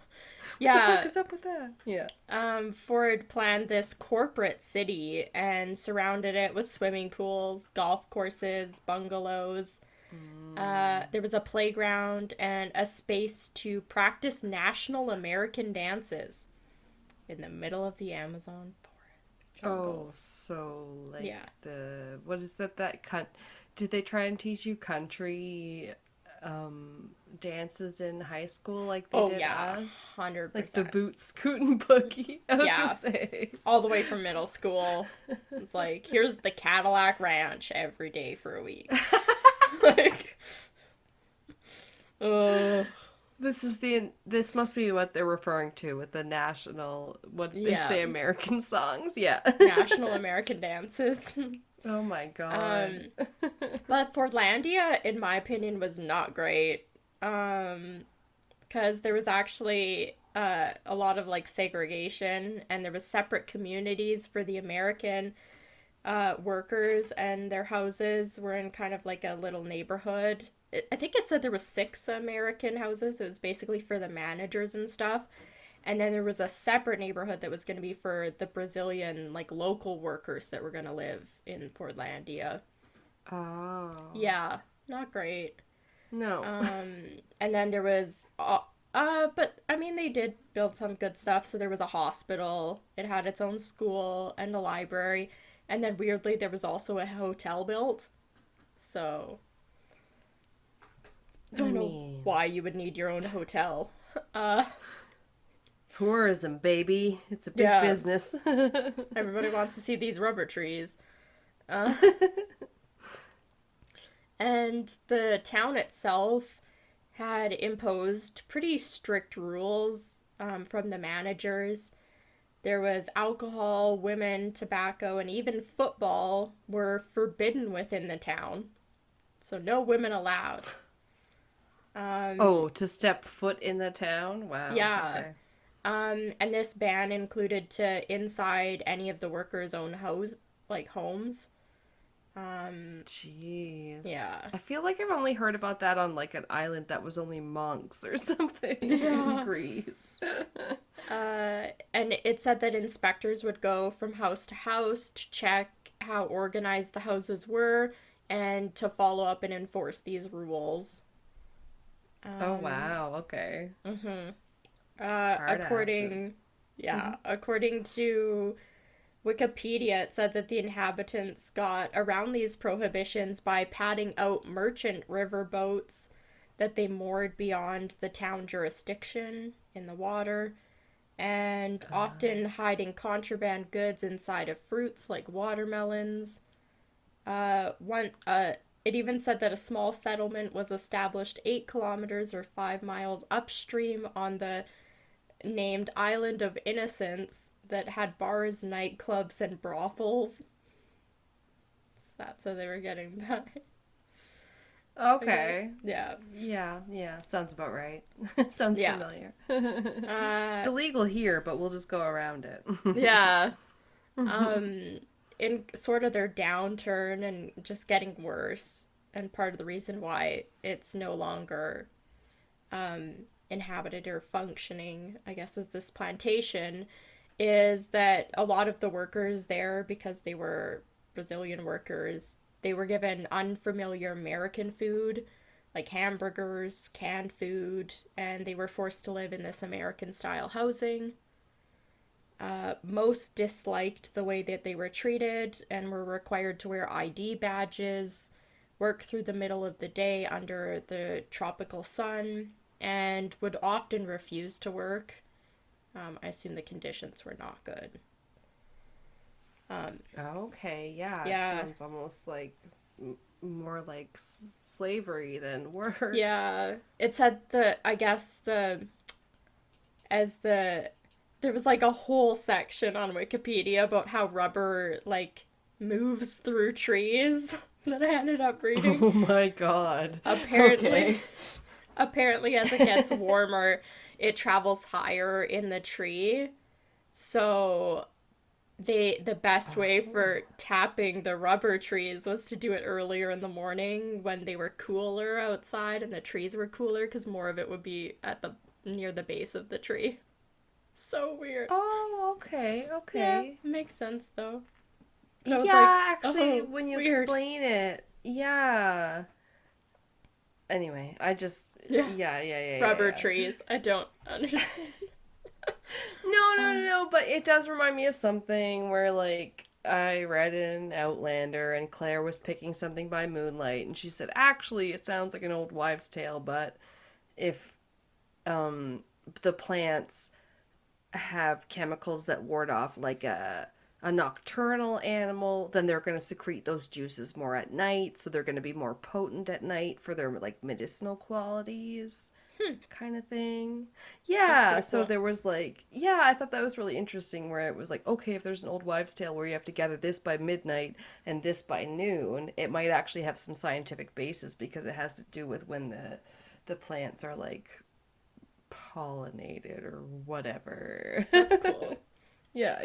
Yeah. What the fuck is up with that? Yeah. Ford planned this corporate city and surrounded it with swimming pools, golf courses, bungalows. There was a playground and a space to practice national American dances in the middle of the Amazon forest jungle. Oh, so like Yeah. what is that did they try and teach you country dances in high school like they did us? 100%. Like the boot scoot and boogie. I was Yeah. gonna say. All the way from middle school. It's like, here's the Cadillac Ranch every day for a week. Like, This must be what they're referring to with the national, what they Yeah. say, American songs. Yeah. national American dances. Oh my god. But Fordlandia, in my opinion, was not great. Because there was actually a lot of like segregation, and there was separate communities for the American workers, and their houses were in kind of like a little neighborhood. I think it said there was 6 American houses. It was basically for the managers and stuff. And then there was a separate neighborhood that was going to be for the Brazilian, like, local workers that were going to live in Fordlandia. Oh. Yeah, not great. No. And then there was, but, I mean, they did build some good stuff. So there was a hospital. It had its own school and a library. And then, weirdly, there was also a hotel built. So, don't know why you would need your own hotel. Tourism, baby. It's a big business. Everybody wants to see these rubber trees. And the town itself had imposed pretty strict rules from the managers. There was alcohol, women, tobacco, and even football were forbidden within the town. So no women allowed. To step foot in the town? Wow. Yeah. Okay. And this ban included to inside any of the workers' own homes. Jeez. Yeah. I feel like I've only heard about that on like an island that was only monks or something in Yeah. Greece. And it said that inspectors would go from house to house to check how organized the houses were and to follow up and enforce these rules. Oh Um, wow, okay. mhm. Hard asses. According to Wikipedia, it said that the inhabitants got around these prohibitions by padding out merchant river boats that they moored beyond the town jurisdiction in the water, and often hiding contraband goods inside of fruits like watermelons. One It even said that a small settlement was established 8 kilometers or 5 miles upstream on the named Island of Innocence that had bars, nightclubs, and brothels. So that's how they were getting by, I guess. Okay. Yeah. Yeah, sounds about right. Sounds Yeah. familiar. Uh, It's illegal here, but we'll just go around it. yeah. In sort of their downturn and just getting worse, and part of the reason why it's no longer inhabited or functioning, I guess, as this plantation, is that a lot of the workers there, because they were Brazilian workers, they were given unfamiliar American food, like hamburgers, canned food, and they were forced to live in this American style housing. Most disliked the way that they were treated and were required to wear ID badges, work through the middle of the day under the tropical sun, and would often refuse to work. I assume the conditions were not good. Okay, yeah, it Yeah, sounds almost like more like slavery than work. yeah. It said I guess as the, there was like a whole section on Wikipedia about how rubber like moves through trees that I ended up reading. Oh my God. Apparently, Okay. apparently as it gets warmer, it travels higher in the tree. So the best way for tapping the rubber trees was to do it earlier in the morning when they were cooler outside and the trees were cooler, because more of it would be at the near the base of the tree. So weird. Oh, okay, Yeah, okay. makes sense though. But I was like, Yeah, actually, oh, when you weird. explain it, yeah. Anyway, I just, Yeah, rubber yeah. trees. I don't understand. No, but it does remind me of something where, like, I read in Outlander and Claire was picking something by moonlight and she said, actually, it sounds like an old wives' tale, but if, um, the plants have chemicals that ward off like a nocturnal animal, then they're going to secrete those juices more at night, so they're going to be more potent at night for their like medicinal qualities kind of thing. That's Yeah, pretty so cool. there was like, yeah, I thought that was really interesting where it was like, okay, if there's an old wives' tale where you have to gather this by midnight and this by noon, it might actually have some scientific basis because it has to do with when the plants are like pollinated or whatever. That's cool. Yeah.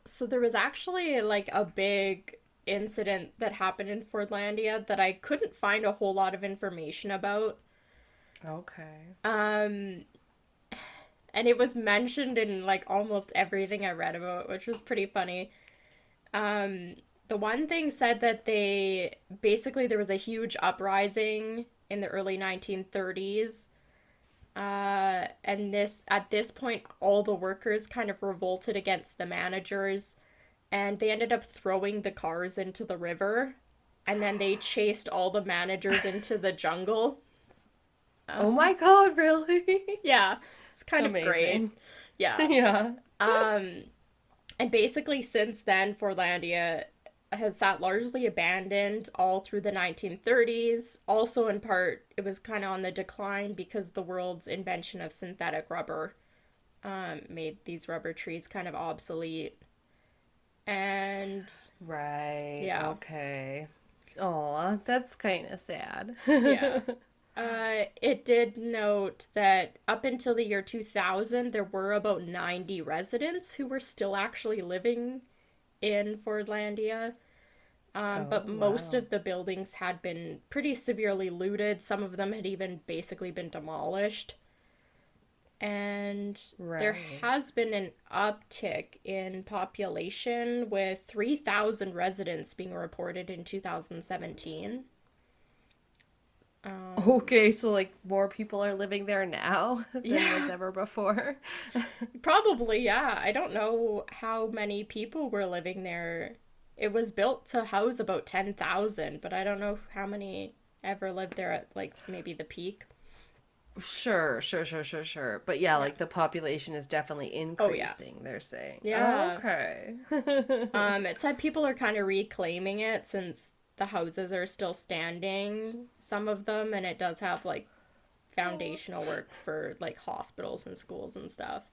So there was actually like a big incident that happened in Fordlandia that I couldn't find a whole lot of information about. Okay. Um, and it was mentioned in like almost everything I read about, which was pretty funny. Um, the one thing said that there was a huge uprising in the early 1930s. And at this point, all the workers kind of revolted against the managers, and they ended up throwing the cars into the river, and then they chased all the managers into the jungle. Oh Um, my God, really? yeah, it's kind of great. Amazing. Yeah. Yeah. Um, and basically, since then, Fordlandia has sat largely abandoned all through the 1930s. Also, in part, it was kind of on the decline because the world's invention of synthetic rubber made these rubber trees kind of obsolete. And Right. yeah, Okay. Aw, that's kind of sad. yeah. It did note that up until the year 2000, there were about 90 residents who were still actually living in Fordlandia. Oh, But most wow. of the buildings had been pretty severely looted. Some of them had even basically been demolished. And there Right. has been an uptick in population with 3,000 residents being reported in 2017. Okay, so like more people are living there now than was Yeah, ever before. probably, yeah. I don't know how many people were living there. It was built to house about 10,000, but I don't know how many ever lived there at like maybe the peak. Sure. But yeah, Yeah. like the population is definitely Oh, yeah. increasing, they're saying. Yeah. Okay. It said people are kind of reclaiming it since the houses are still standing, some of them, and it does have like foundational work for like hospitals and schools and stuff.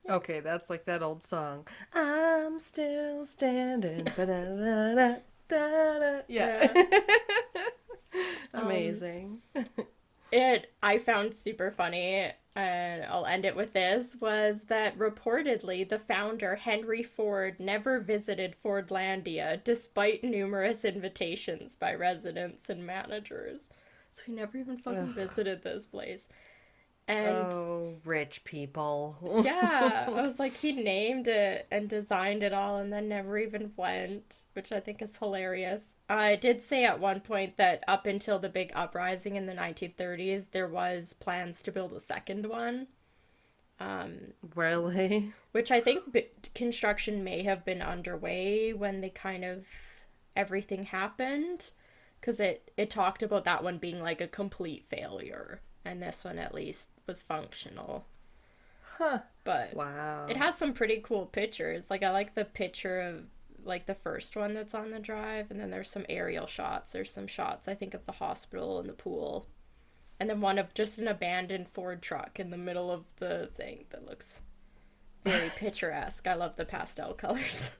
Okay, that's like that old song. I'm still standing. Ba-da-da-da-da-da. Yeah. Yeah. Um, Amazing. it I found super funny, and I'll end it with this, was that reportedly the founder, Henry Ford, never visited Fordlandia despite numerous invitations by residents and managers. So he never even fucking Ugh. visited this place. And Oh, rich people. yeah, I was like, he named it and designed it all and then never even went, which I think is hilarious. I did say at one point that up until the big uprising in the 1930s, there was plans to build a second one, Really? which I think construction may have been underway when they kind of everything happened, because it talked about that one being like a complete failure, and this one at least was functional. Huh. But it Wow. has some pretty cool pictures. Like I like the picture of like the first one that's on the drive, and then there's some aerial shots. There's some shots I think of the hospital and the pool. And then one of just an abandoned Ford truck in the middle of the thing that looks very picturesque. I love the pastel colors.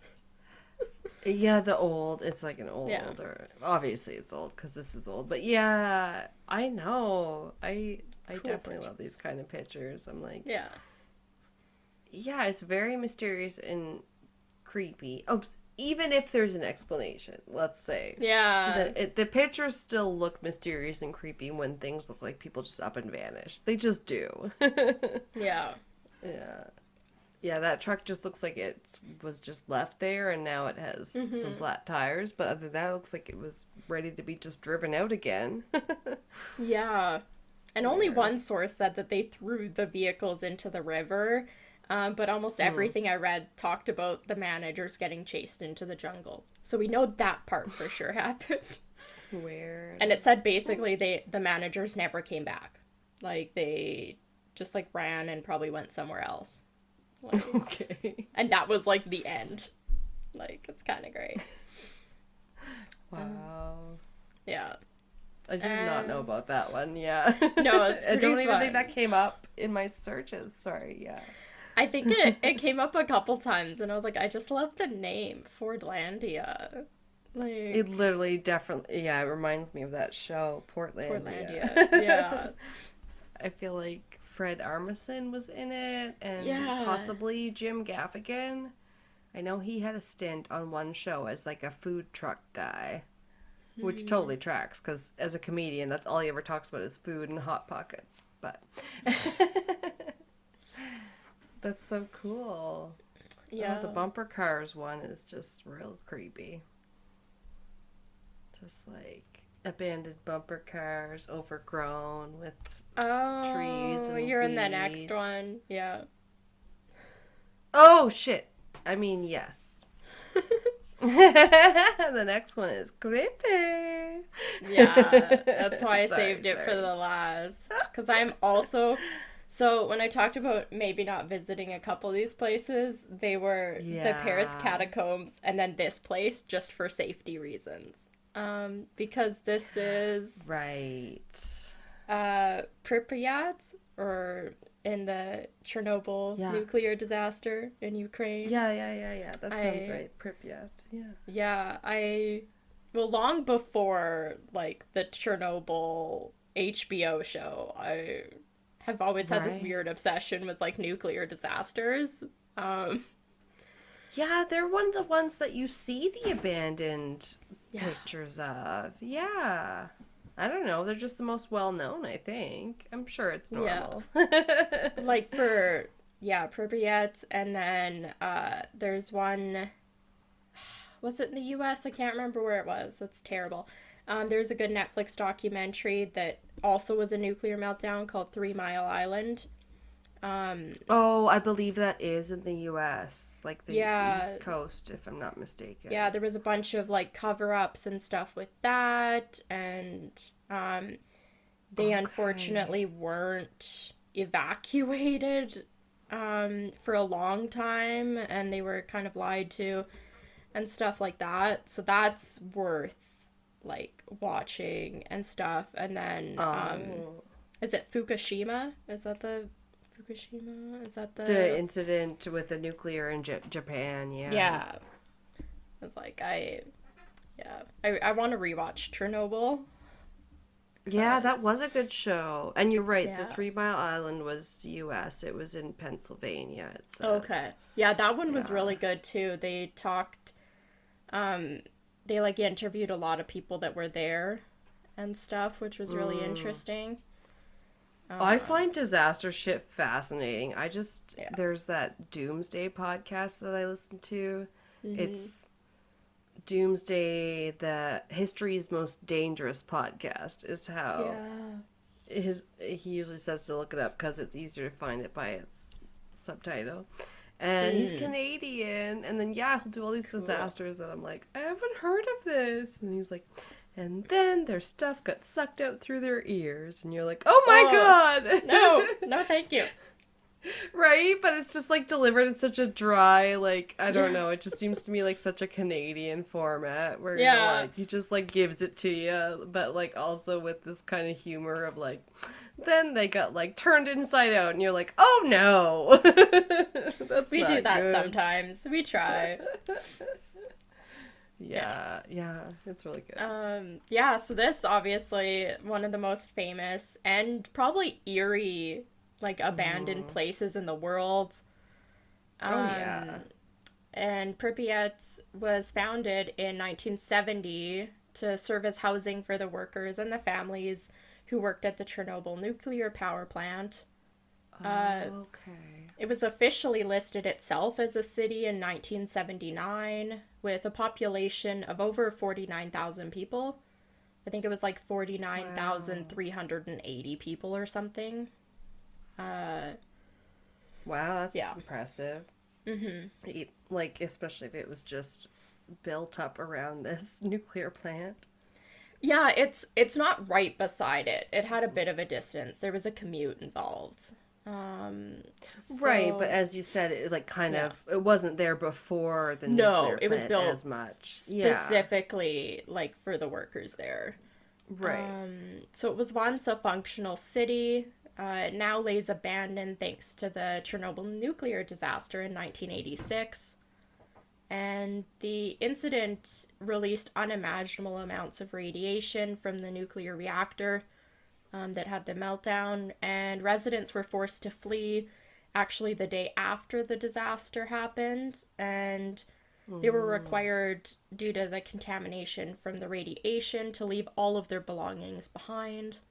Yeah, the old. It's like an Yeah. old, or obviously it's old because this is old. But yeah, I know. I Cool definitely love these pictures. kind of pictures. I'm like, Yeah. yeah, it's very mysterious and creepy. Oh, even if there's an explanation, let's say. Yeah. The pictures still look mysterious and creepy when things look like people just up and vanish. They just do. Yeah. Yeah. Yeah, that truck just looks like it was just left there and now it has some Mm-hmm. flat tires, but other than that, it looks like it was ready to be just driven out again. Yeah. And only Weird. one source said that they threw the vehicles into the river, but almost Hmm. everything I read talked about the managers getting chased into the jungle. So we know that part for sure happened. Weird. And it said basically the managers never came back. Like they just like ran and probably went somewhere else. Like, Okay. and that was like the end. Like it's kind of great. Wow. Yeah. I did not know Um, about that one. Yeah. no, it's I pretty don't even think fun. that came up in my searches. Sorry. Yeah. I think it came up a couple times, and I was like, I just love the name Fordlandia, It like literally definitely, yeah, it reminds me of that show, Portlandia. Portlandia. Yeah, I feel like Fred Armisen was in it and yeah. possibly Jim Gaffigan. I know he had a stint on one show as like a food truck guy, which Hmm. totally tracks because as a comedian, that's all he ever talks about is food and hot pockets. But that's so cool. Oh, the Yeah. bumper cars one is just real creepy. Just like abandoned bumper cars, overgrown with trees Oh, and you're in the next weeds. one. Yeah. Oh shit! I mean, yes. The next one is creepy. Yeah, that's why I Sorry, saved it for sorry. the last. Because I'm also. So, when I talked about maybe not visiting a couple of these places, they were the Paris Yeah. catacombs and then this place just for safety reasons. Because this is Right. Pripyat, or in the Chernobyl Yeah. nuclear disaster in Ukraine. Yeah. That sounds I right. Pripyat. Yeah. Yeah, well, long before like the Chernobyl HBO show, I have always had this Right. weird obsession with like nuclear disasters. Um Yeah, they're one of the ones that you see the abandoned Yeah. pictures of. Yeah. I don't know. They're just the most well known, I think. I'm sure it's Yeah. normal. Like for, yeah, Pripyat, and then there's one, was it in the US? I can't remember where it was. That's terrible. There's a good Netflix documentary that also was a nuclear meltdown called 3 Mile Island. Oh, I believe that is in the US, like the Yeah, East Coast, if I'm not mistaken. yeah, there was a bunch of like cover-ups and stuff with that, and they Okay. unfortunately weren't evacuated for a long time, and they were kind of lied to and stuff like that. So that's worth like watching and stuff. And then Oh. is it Fukushima? Is that the Fukushima? Is that The the incident with the nuclear in Japan, yeah. yeah. It's like I want to rewatch Chernobyl Yeah, that because was a good show. And you're right, the yeah. 3 Mile Island was US. It was in Pennsylvania, it says. Okay. Yeah, that one was Yeah. really good too. They talked they like interviewed a lot of people that were there and stuff, which was really Mm. interesting. I find disaster shit fascinating. Yeah. There's that Doomsday podcast that I listen to. Mhm. It's Doomsday, the history's most dangerous podcast, is how Yeah. he usually says to look it up because it's easier to find it by its subtitle. And he's Mm. Canadian, and then yeah, he'll do all these Cool. disasters, and I'm like, I haven't heard of this. And he's like, and then their stuff got sucked out through their ears, and you're like, oh my Oh, no. god, No, thank you. right? But it's just like delivered in such a dry, like I don't Yeah. know. It just seems to me like such a Canadian format where you're Yeah. like, he just like gives it to you, but like also with this kind of humor of like, then they got like turned inside out, and you're like, oh no, that's We do not that good. sometimes. We try. Yeah. Yeah, yeah, it's really good. Yeah, so this obviously one of the most famous and probably eerie like abandoned Mm. places in the world. Oh yeah. Um and Pripyat was founded in 1970 to serve as housing for the workers and the families who worked at the Chernobyl nuclear power plant. Uh, Okay. it was officially listed itself as a city in 1979 with a population of over 49,000 people. I think it was like Wow. 49,380 people or something. Uh, Wow, that's yeah. impressive. Mm-hmm. Like, especially if it was just built up around this nuclear plant. Yeah, it's not right beside it. It had Excuse a me. bit of a distance. There was a commute involved. Right, but So as you said, it like kind yeah. of it wasn't there before the No, nuclear it was plant built as much. Yeah. specifically like for the workers there. Right. So it was once a functional city. It now lays abandoned thanks to the Chernobyl nuclear disaster in 1986. And the incident released unimaginable amounts of radiation from the nuclear reactor that had the meltdown, and residents were forced to flee actually the day after the disaster happened, and they were Mm. required, due to the contamination from the radiation, to leave all of their belongings behind.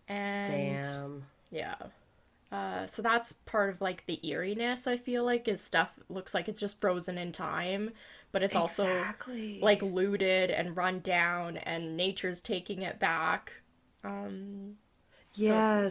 And Damn. yeah. So that's part of like the eeriness, I feel like, is stuff looks like it's just frozen in time, but it's also like Exactly. looted and run down and nature's taking it back. Um, so it's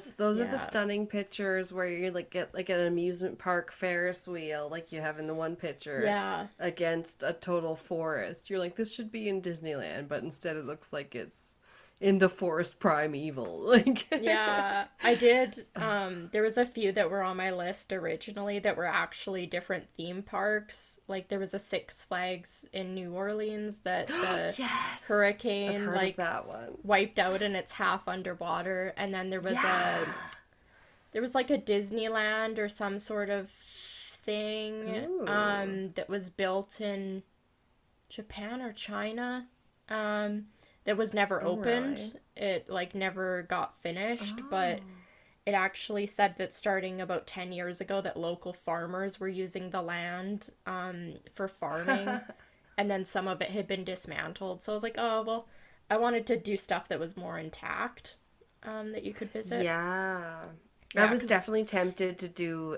Yes, those are the yeah. stunning pictures where you like get like an amusement park Ferris wheel, like you have in the one picture, Yeah. against a total forest. You're like, this should be in Disneyland, but instead it looks like it's in the forest primeval. Like, Yeah, I did. There was a few that were on my list originally that were actually different theme parks. Like there was a Six Flags in New Orleans that the yes, I've hurricane heard of like that one. wiped out and it's half underwater. And then Yeah. there was like a Disneyland or some sort of thing Ooh. that was built in Japan or China. That was never Oh, really? opened. It like never got finished, Oh. but it actually said that starting about 10 years ago that local farmers were using the land for farming, and then some of it had been dismantled. So I was like, oh, well, I wanted to do stuff that was more intact, that you could visit. Yeah. I Yeah, was because definitely tempted to do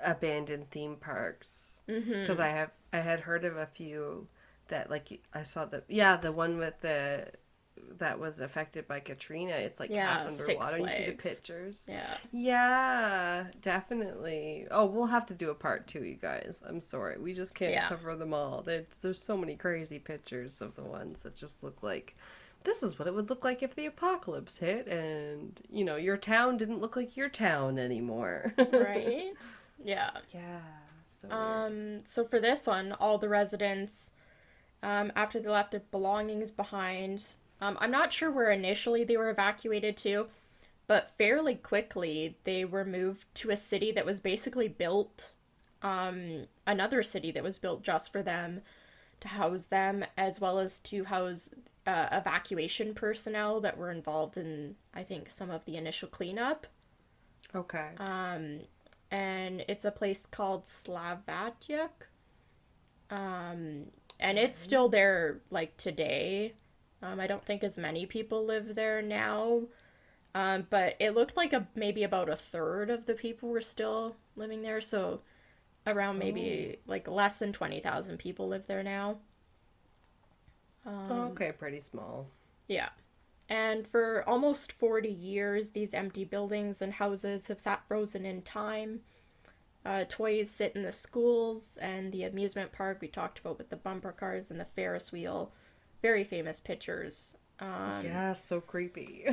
abandoned theme parks because I had heard of a few that like I saw the one with the that was affected by Katrina. It's like half yeah, Six underwater. You see the Flags. pictures. Yeah. Yeah, definitely. Oh, we'll have to do a part two, you guys. I'm sorry. We just can't Yeah. cover them all. There's so many crazy pictures of the ones that just look like this is what it would look like if the apocalypse hit and, your town didn't look like your town anymore. Right? Yeah. Yeah, so weird. So for this one, all the residents, after they left their belongings behind, I'm not sure where initially they were evacuated to, but fairly quickly they were moved to a city that was basically built, another city that was built just for them to house them, as well as to house evacuation personnel that were involved in, I think, some of the initial cleanup. Okay. And it's a place called Slavatyuk. And it's still there, like, today. I don't think as many people live there now. But it looked like maybe about a third of the people were still living there. So around maybe, like, less than 20,000 people live there now. Okay, pretty small. Yeah. And for almost 40 years, these empty buildings and houses have sat frozen in time. Toys sit in the schools and the amusement park we talked about with the bumper cars and the Ferris wheel. Very famous pictures. Yeah, so creepy.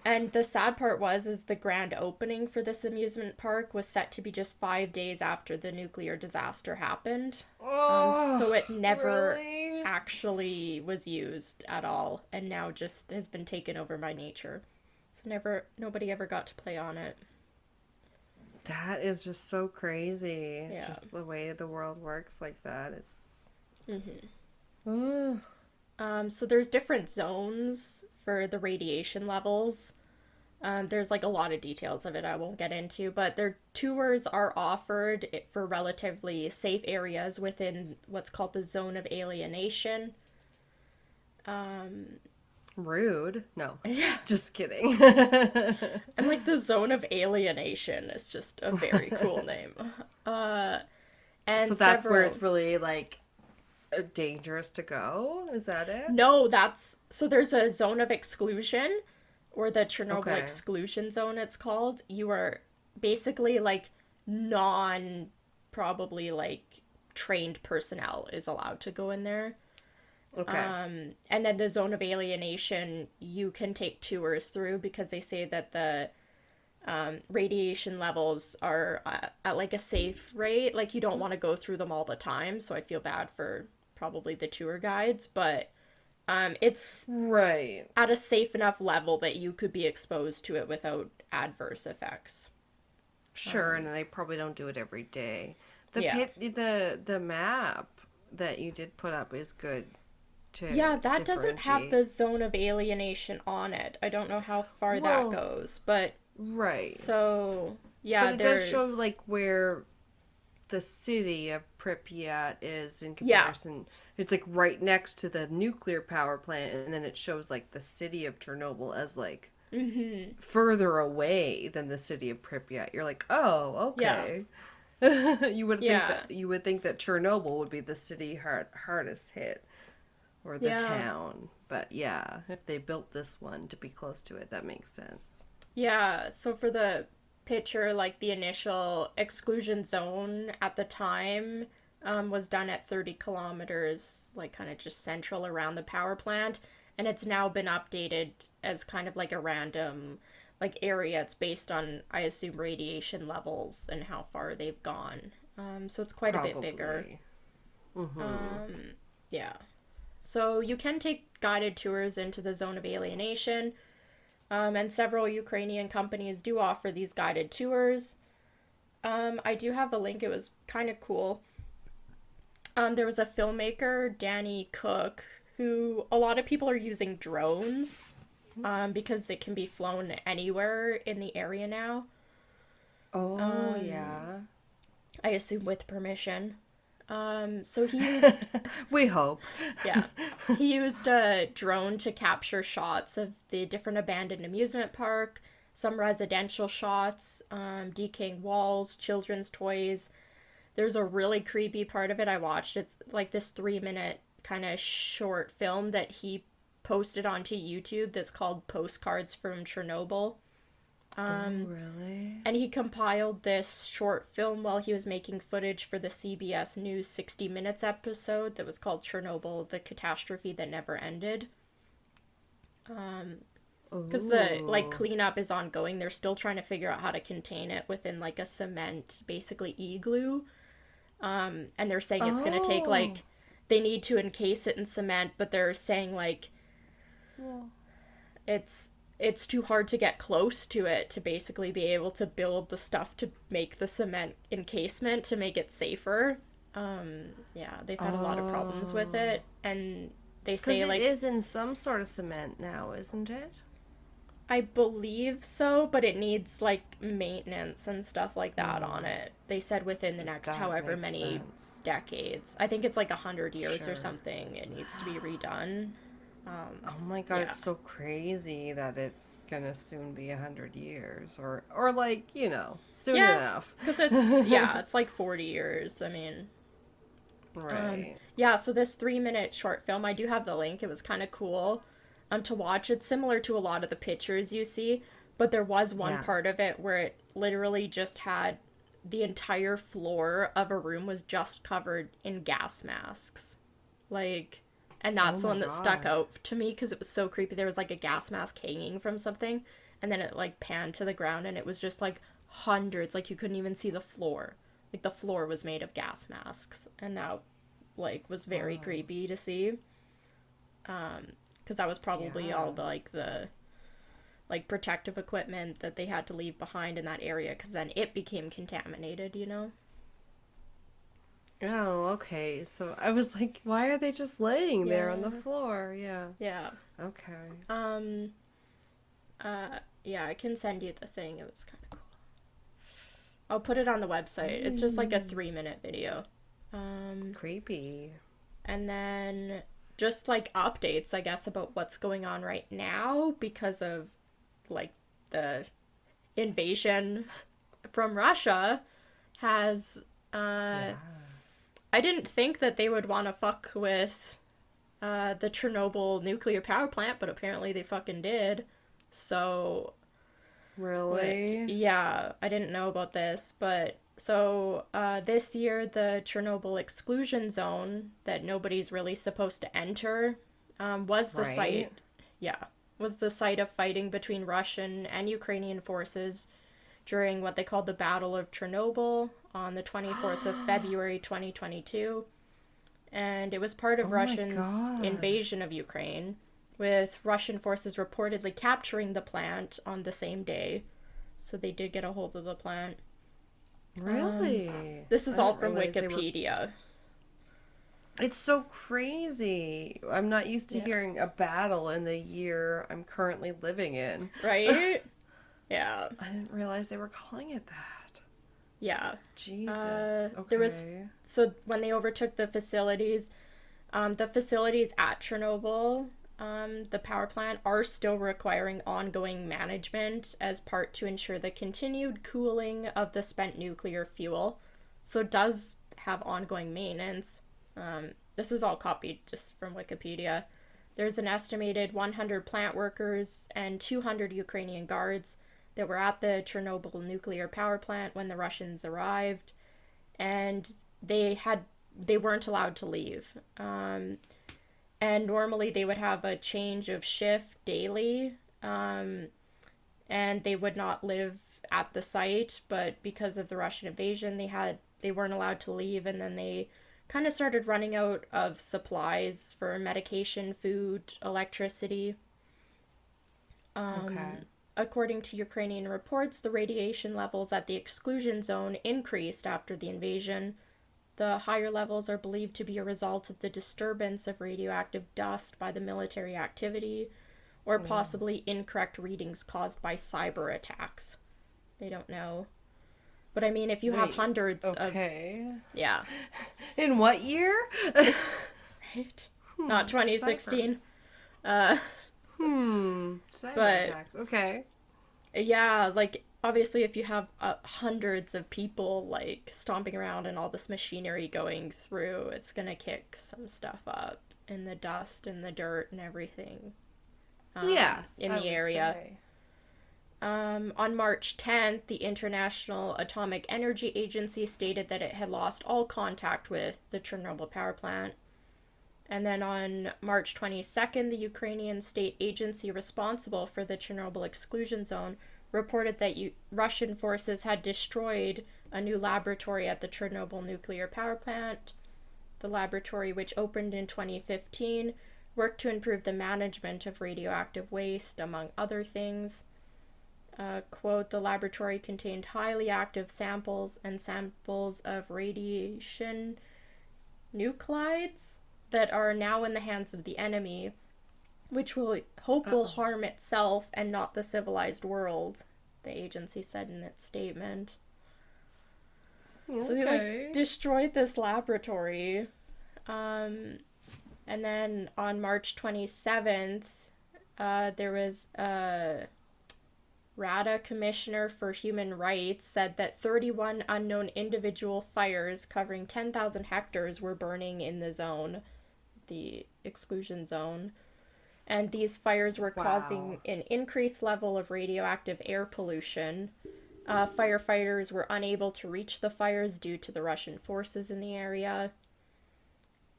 And the sad part is the grand opening for this amusement park was set to be just 5 days after the nuclear disaster happened. Oh, So it never really? actually was used at all, and now just has been taken over by nature. So nobody ever got to play on it. That is just so crazy. Yeah. Just the way the world works like that. It's. So there's different zones for the radiation levels. There's like a lot of details of it I won't get into, but their tours are offered for relatively safe areas within what's called the zone of alienation. Rude. No. Yeah. Just kidding. And like the zone of alienation is just a very cool name. And So that's where it's really like dangerous to go? Is that it? No, so there's a zone of exclusion, or the Chernobyl Okay. exclusion zone it's called. You are basically like probably like trained personnel is allowed to go in there. Okay. And then the zone of alienation you can take tours through because they say that the radiation levels are at like a safe rate. Like you don't want to go through them all the time, so I feel bad for probably the tour guides, but it's Right. at a safe enough level that you could be exposed to it without adverse effects. Sure, and they probably don't do it every day. The Yeah. the map that you did put up is good to Yeah, that doesn't have the differentiate. zone of alienation on it. I don't know how far Well, that goes, but right. so yeah, But it does show like where the city of Pripyat is in Yeah. comparison. It's like right next to the nuclear power plant, and then it shows like the city of Chernobyl as like further away than the city of Pripyat. You're like, oh, Yeah. okay. You would think that Chernobyl would be the city hardest hit or the Yeah. town. But yeah, if they built this one to be close to it, that makes sense. Yeah, so for the picture, like the initial exclusion zone at the time was done at 30 kilometers, like kind of just central around the power plant. And it's now been updated as kind of like a random like area. It's based on, I assume, radiation levels and how far they've gone. So it's quite a bit bigger. Yeah. So you can take guided tours into the zone of alienation. And several Ukrainian companies do offer these guided tours. I do have a link. It was kind of cool. There was a filmmaker, Danny Cook, who a lot of people are using drones because it can be flown anywhere in the area now. Oh, yeah. I assume with permission. So he used, We hope. yeah, he used a drone to capture shots of the different abandoned amusement park, some residential shots, decaying walls, children's toys. There's a really creepy part of it I watched. It's like this 3-minute kind of short film that he posted onto YouTube that's called Postcards from Chernobyl. Oh, really? And he compiled this short film while he was making footage for the CBS News 60 Minutes episode that was called Chernobyl, the Catastrophe That Never Ended. Because the cleanup is ongoing. They're still trying to figure out how to contain it within like a cement, basically igloo. And they're saying it's going to take like, they need to encase it in cement, but they're saying like, it's too hard to get close to it to basically be able to build the stuff to make the cement encasement to make it safer. Yeah, they've had a lot of problems with it, and they say like it is in some sort of cement now, isn't it? I believe so, but it needs like maintenance and stuff like that on it. They said within the next however many decades. I think it's like 100 years or something. It needs to be redone. Oh my god, it's so crazy that it's gonna soon be 100 years, or like, you know, soon enough. Because it's it's like 40 years. I mean, right. So this 3-minute short film, I do have the link. It was kind of cool to watch. It's similar to a lot of the pictures you see, but there was one part of it where it literally just had the entire floor of a room was just covered in gas masks, like. And that's the one that stuck out to me because it was so creepy. There was like a gas mask hanging from something, and then it like panned to the ground, and it was just like hundreds. Like you couldn't even see the floor. Like the floor was made of gas masks, and that like was very creepy to see. Because that was probably all the protective equipment that they had to leave behind in that area. Because then it became contaminated, you know. Oh, okay. So I was like, why are they just laying there on the floor? Yeah. Yeah. Okay. Yeah, I can send you the thing. It was kind of cool. I'll put it on the website. It's just like a 3-minute video. Creepy. And then just like updates, I guess, about what's going on right now because of like the invasion from Russia has I didn't think that they would want to fuck with the Chernobyl nuclear power plant, but apparently they fucking did. So... Really? Yeah, I didn't know about this, but... So, this year, the Chernobyl exclusion zone that nobody's really supposed to enter was the site... Yeah, was the site of fighting between Russian and Ukrainian forces during what they called the Battle of Chernobyl on the 24th of February 2022. And it was part of Russia's invasion of Ukraine, with Russian forces reportedly capturing the plant on the same day. So they did get a hold of the plant. Really? This is all from Wikipedia. It's so crazy. I'm not used to hearing a battle in the year I'm currently living in. Right? Yeah. I didn't realize they were calling it that. Yeah. Jesus. Okay. There was, so when they overtook the facilities at Chernobyl, the power plant, are still requiring ongoing management as part to ensure the continued cooling of the spent nuclear fuel. So it does have ongoing maintenance. This is all copied just from Wikipedia. There's an estimated 100 plant workers and 200 Ukrainian guards that were at the Chernobyl nuclear power plant when the Russians arrived, and they weren't allowed to leave. And normally they would have a change of shift daily, and they would not live at the site, but because of the Russian invasion, they weren't allowed to leave, and then they kind of started running out of supplies for medication, food, electricity. According to Ukrainian reports, the radiation levels at the exclusion zone increased after the invasion. The higher levels are believed to be a result of the disturbance of radioactive dust by the military activity, or possibly incorrect readings caused by cyber attacks. They don't know. But I mean, if you have Wait, hundreds of... okay. Yeah. In what year? Right? Not 2016. Cyber But attacks. Okay. yeah, like obviously if you have hundreds of people like stomping around and all this machinery going through, it's gonna kick some stuff up in the dust and the dirt and everything. Yeah, in I the would area. say. On March 10th, the International Atomic Energy Agency stated that it had lost all contact with the Chernobyl power plant. And then on March 22nd, the Ukrainian state agency responsible for the Chernobyl exclusion zone reported that Russian forces had destroyed a new laboratory at the Chernobyl nuclear power plant. The laboratory, which opened in 2015, worked to improve the management of radioactive waste, among other things. Quote, the laboratory contained highly active samples and samples of radiation nuclides that are now in the hands of the enemy, which will harm itself and not the civilized world, the agency said in its statement. Okay. So they destroyed this laboratory. And then on March 27th, there was a RADA commissioner for human rights said that 31 unknown individual fires covering 10,000 hectares were burning in the zone, the exclusion zone. And these fires were causing an increased level of radioactive air pollution. Firefighters were unable to reach the fires due to the Russian forces in the area.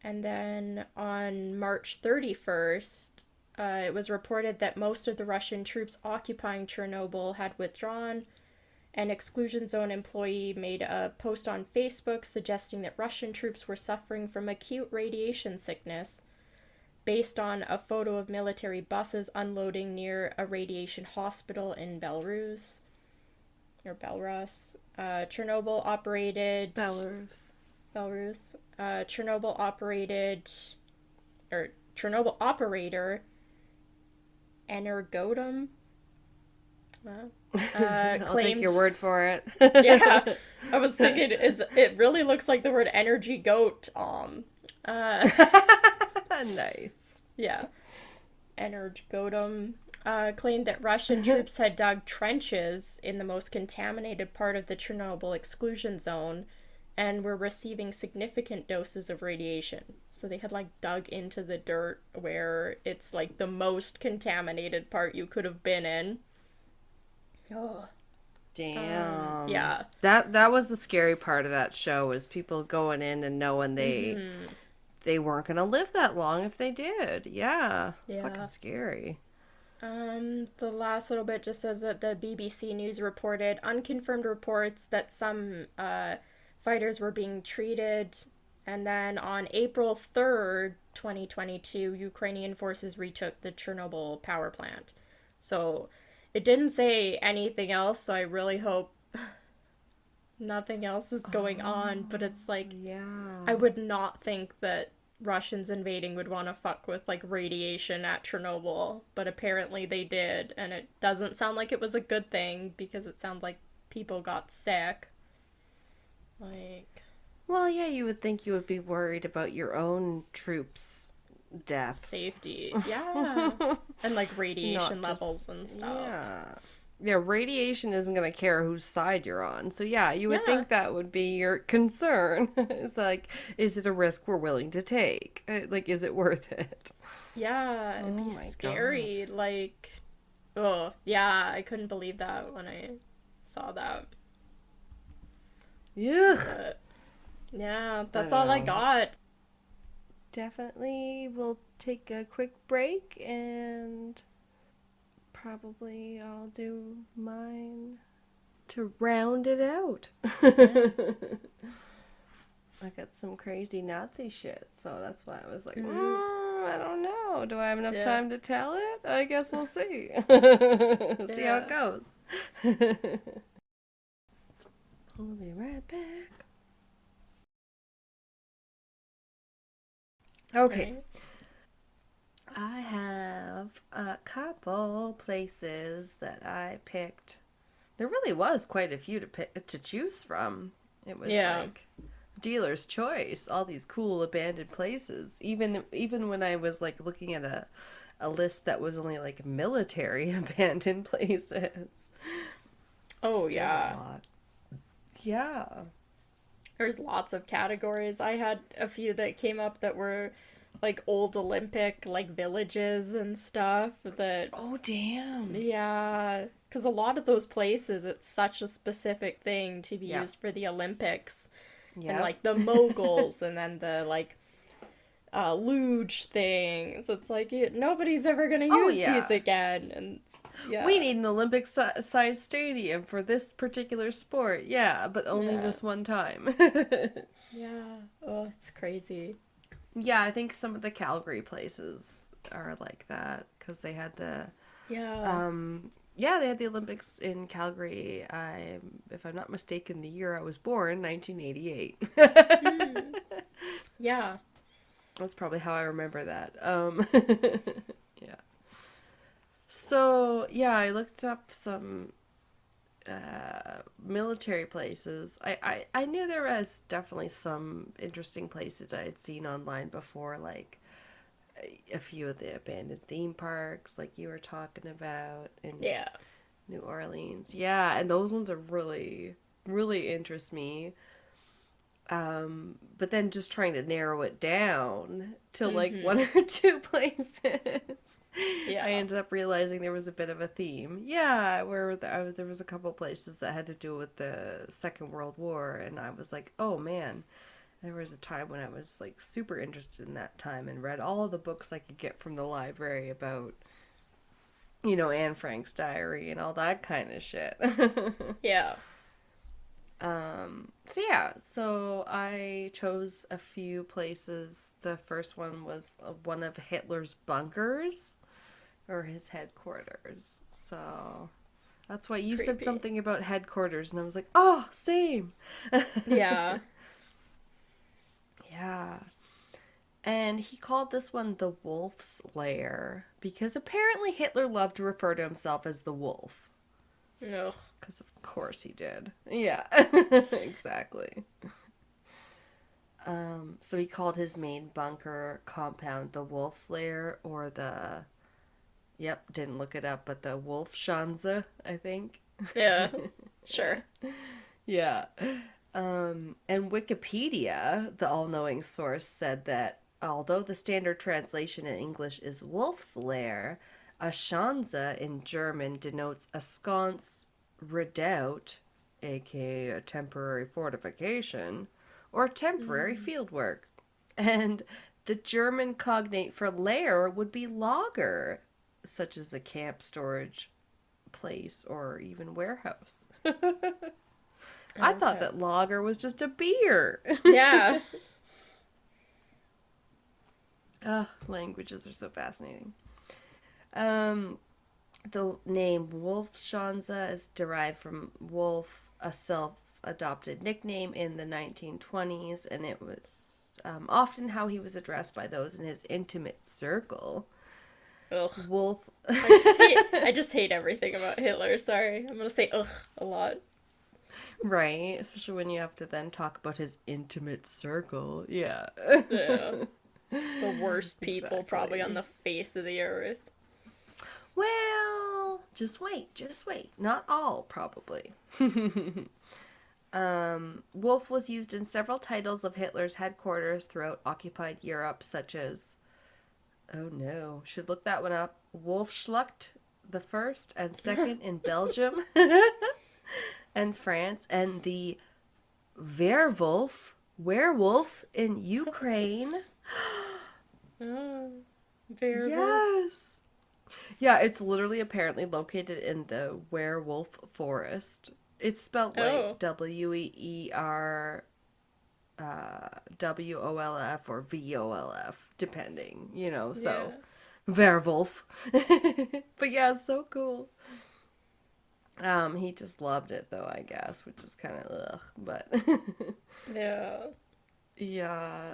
And then on March 31st, it was reported that most of the Russian troops occupying Chernobyl had withdrawn. An exclusion zone employee made a post on Facebook suggesting that Russian troops were suffering from acute radiation sickness based on a photo of military buses unloading near a radiation hospital in Belarus. Chernobyl operated... Belarus. Chernobyl operator Energodom I'll take your word for it. Yeah, I was thinking, it really looks like the word energy goat. Nice. Yeah. Energodom claimed that Russian troops had dug trenches in the most contaminated part of the Chernobyl exclusion zone and were receiving significant doses of radiation. So they had like dug into the dirt where it's like the most contaminated part you could have been in. Oh. Damn. Yeah. That was the scary part of that show, was people going in and knowing they weren't gonna live that long if they did. Yeah. Fucking scary. The last little bit just says that the BBC News reported unconfirmed reports that some fighters were being treated, and then on April 3rd, 2022, Ukrainian forces retook the Chernobyl power plant. So it didn't say anything else, so I really hope nothing else is going on, but it's like, I would not think that Russians invading would want to fuck with like radiation at Chernobyl, but apparently they did, and it doesn't sound like it was a good thing because it sounded like people got sick. Like, well, yeah, you would think you would be worried about your own troops' deaths. Safety. Yeah. And like radiation levels and stuff. Yeah, radiation isn't going to care whose side you're on. So yeah, you would think that would be your concern. It's like, is it a risk we're willing to take? Like, is it worth it? Yeah, it'd be scary. God. Like, oh, yeah, I couldn't believe that when I saw that. Yeah. Yeah, that's all I got. Definitely we'll take a quick break and probably I'll do mine to round it out. I got some crazy Nazi shit, so that's why I was like, I don't know. Do I have enough time to tell it? I guess we'll see. See how it goes. We'll be right back. Okay. I have a couple places that I picked. There really was quite a few to choose from. It was Yeah. like dealer's choice. All these cool abandoned places. Even when I was like looking at a list that was only like military abandoned places. Oh, Still a yeah. lot. Yeah. There's lots of categories. I had a few that came up that were like old Olympic, like villages and stuff that, Oh damn. yeah. Because a lot of those places, it's such a specific thing to be Yeah. used for the Olympics. And Yep. like the moguls and then the like luge things. It's like nobody's ever gonna Oh use these yeah. again. And We yeah, need an Olympic size stadium for this particular sport. Yeah, but only yeah, this one time. yeah. Oh, it's crazy. Yeah, I think some of the Calgary places are like that because they had the Yeah, um yeah, they had the Olympics in Calgary. I if I'm not mistaken, the year I was born, 1988. mm. Yeah. That's probably how I remember that. Yeah. So, yeah, I looked up some military places. I knew there was definitely some interesting places I had seen online before, like a few of the abandoned theme parks, like you were talking about in Yeah. New Orleans. Yeah, and those ones are really, really interest me. But then just trying to narrow it down to like one Mm-hmm. or two places, I Yeah. ended up realizing there was a bit of a theme. Yeah, where there was a couple places that had to do with the Second World War, and I was like, oh man, there was a time when I was like super interested in that time and read all of the books I could get from the library about, Anne Frank's diary and all that kind of shit. Yeah. So I chose a few places. The first one was one of Hitler's bunkers or his headquarters. So that's why you said Creepy. something about headquarters, and I was like, oh, same. Yeah. Yeah. And he called this one the Wolf's Lair because apparently Hitler loved to refer to himself as the wolf. Ugh. Because of course he did. Yeah, exactly. So he called his main bunker compound the Wolf's Lair or yep, didn't look it up, but the Wolf Schanze, I think. Yeah. Sure. Yeah. And Wikipedia, the all knowing source, said that although the standard translation in English is Wolf's Lair, a Schanze in German denotes a sconce, redoubt, aka a temporary fortification, or temporary Mm. fieldwork. And the German cognate for lair would be lager, such as a camp storage place or even warehouse. I thought Okay. that lager was just a beer. Yeah. Languages are so fascinating. Um, the name Wolfschanze is derived from Wolf, a self-adopted nickname in the 1920s, and it was often how he was addressed by those in his intimate circle. Ugh. Wolf. I just hate everything about Hitler. Sorry. I'm gonna say ugh a lot. Right, especially when you have to then talk about his intimate circle. Yeah. Yeah. The worst people probably on Exactly. the face of the earth. Well, just wait, just wait. Not all, probably. Wolf was used in several titles of Hitler's headquarters throughout occupied Europe, such as, oh no, should look that one up. Wolfschlucht, the first and second in Belgium and France, and the werewolf in Ukraine. Oh, variable. Yes. Yeah, it's literally apparently located in the werewolf forest. It's spelled Oh, like WERWOLF or VOLF, depending, yeah. so werewolf. But yeah, it's so cool. He just loved it though, I guess, which is kind of ugh, but Yeah. Yeah,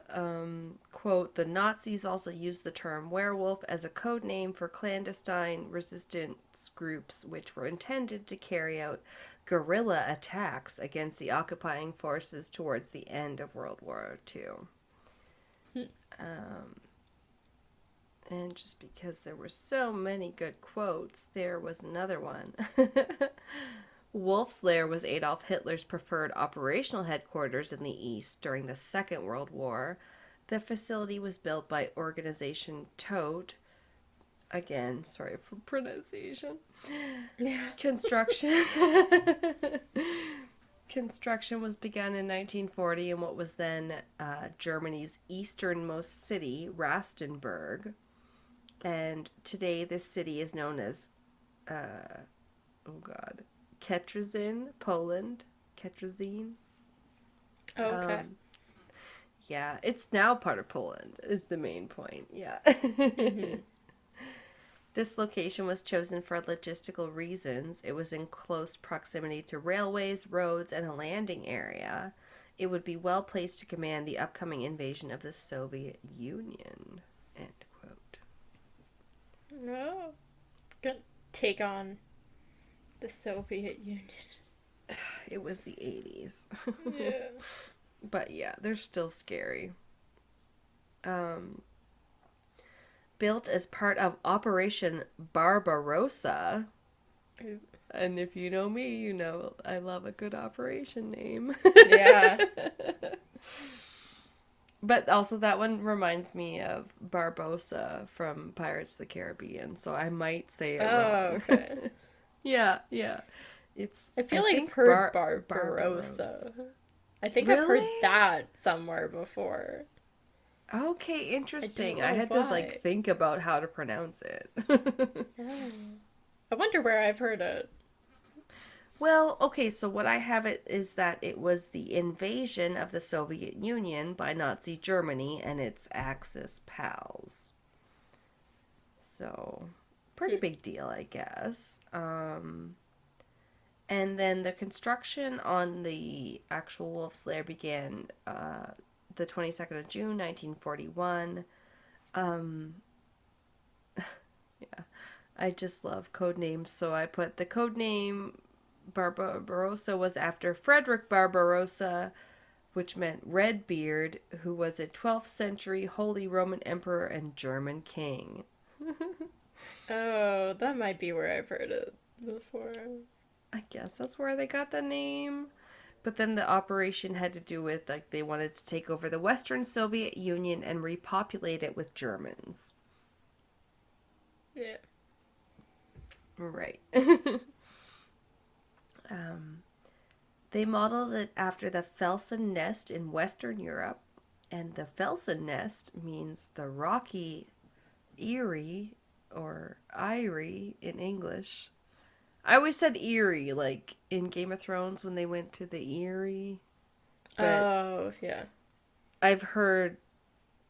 quote, the Nazis also used the term werewolf as a code name for clandestine resistance groups which were intended to carry out guerrilla attacks against the occupying forces towards the end of World War II. Um, and just because there were so many good quotes, there was another one. Wolf's Lair was Adolf Hitler's preferred operational headquarters in the East during the Second World War. The facility was built by Organization Todt. Again, sorry for pronunciation. Yeah. Construction. Construction was begun in 1940 in what was then Germany's easternmost city, Rastenburg. And today this city is known as, oh god, Kętrzyn, Poland. Kętrzyn. Okay. Yeah, it's now part of Poland, is the main point. Yeah. This location was chosen for logistical reasons. It was in close proximity to railways, roads, and a landing area. It would be well placed to command the upcoming invasion of the Soviet Union. End quote. No. Gonna take on the Soviet Union. It was the 80s. Yeah. But yeah, they're still scary. Built as part of Operation Barbarossa. Ooh. And if you know me, you know I love a good operation name. Yeah. But also that one reminds me of Barbossa from Pirates of the Caribbean, so I might say it wrong. Okay. Yeah. It's I feel like I've think heard Barbarossa. I think I've heard Really? that somewhere before. Okay, interesting. I I don't had know to why. think about how to pronounce it. Oh. I wonder where I've heard it. Well, okay, so what I have it is that it was the invasion of the Soviet Union by Nazi Germany and its Axis pals. So, pretty big deal, I guess. And then the construction on the actual Wolf's Lair began the 22nd of June, 1941. Yeah, I just love code names, so I put the code name Barbarossa was after Frederick Barbarossa, which meant Redbeard, who was a 12th century Holy Roman Emperor and German king. Oh, that might be where I've heard it before. I guess that's where they got the name. But then the operation had to do with, like, they wanted to take over the Western Soviet Union and repopulate it with Germans. Yeah. Right. They modeled it after the Felsen nest in Western Europe. And the Felsen nest means the rocky eyrie, or eyrie in English. I always said eerie, like in Game of Thrones when they went to the Eyrie. But Oh, yeah. I've heard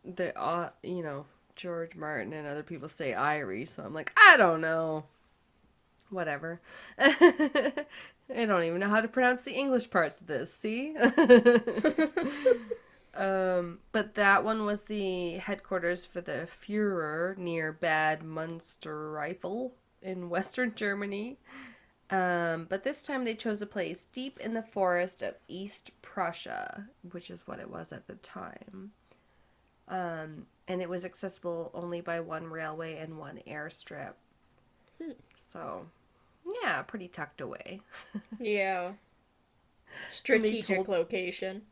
the, George Martin and other people say Eyrie, so I'm like, I don't know. Whatever. I don't even know how to pronounce the English parts of this, see? But that one was the headquarters for the Führer near Bad Münstereifel in Western Germany. But this time they chose a place deep in the forest of East Prussia, which is what it was at the time. And it was accessible only by one railway and one airstrip. So, yeah, pretty tucked away. Yeah. Strategic location.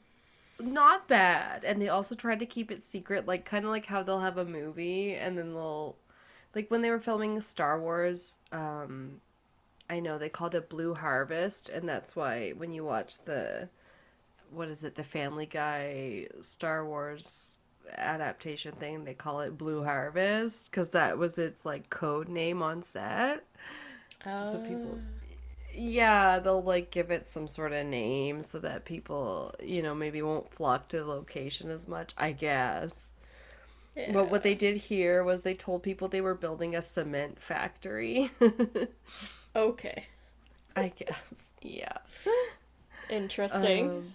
Not bad. And they also tried to keep it secret, like kind of like how they'll have a movie and then they'll, like when they were filming Star Wars, I know they called it Blue Harvest, and that's why when you watch the, what is it, the Family Guy Star Wars adaptation thing, they call it Blue Harvest because that was its like code name on set. So people, yeah, they'll like give it some sort of name so that people, maybe won't flock to the location as much, I guess. Yeah. But what they did here was they told people they were building a cement factory. Okay. I guess, yeah. Interesting.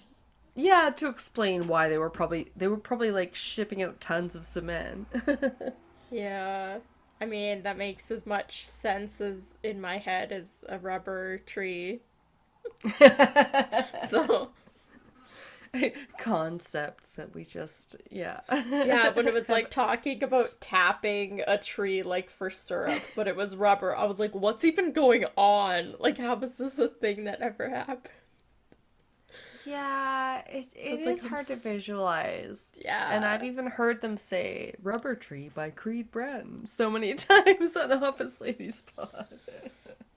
Yeah, to explain why they were probably like shipping out tons of cement. Yeah. I mean, that makes as much sense as in my head as a rubber tree. So, Concepts that we just, yeah. yeah, when it was Have. like talking about tapping a tree like for syrup, but it was rubber, I was like, what's even going on? Like, how was this a thing that ever happened? Yeah, I it was like, is hard to visualize. And I've yeah. even heard them say Rubber Tree by Creed Bratton so many times on Office Ladies Pod.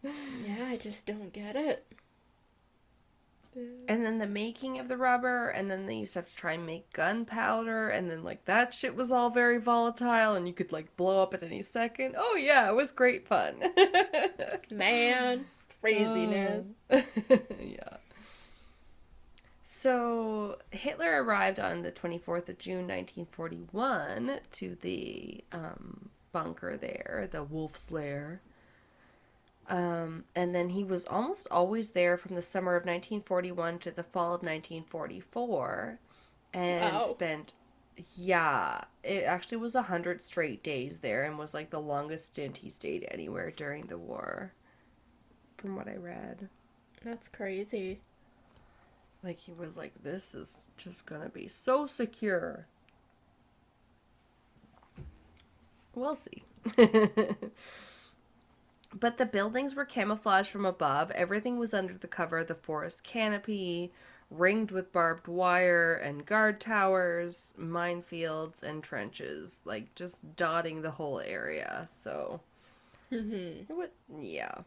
Yeah, I just don't get it. And then the making of the rubber, and then they used to have to try and make gunpowder, and then like that shit was all very volatile, and you could like blow up at any second. Oh yeah, it was great fun. Man, craziness. Oh. Yeah. So Hitler arrived on the 24th of June, 1941, to the bunker there, the Wolf's Lair. And then he was almost always there from the summer of 1941 to the fall of 1944 and Wow. spent, yeah, it actually was 100 straight days there and was like the longest stint he stayed anywhere during the war, from what I read. That's crazy. Like, he was like, this is just gonna be so secure. We'll see. But the buildings were camouflaged from above. Everything was under the cover of the forest canopy, ringed with barbed wire and guard towers, minefields, and trenches, like just dotting the whole area. So, Mm-hmm. it would, yeah.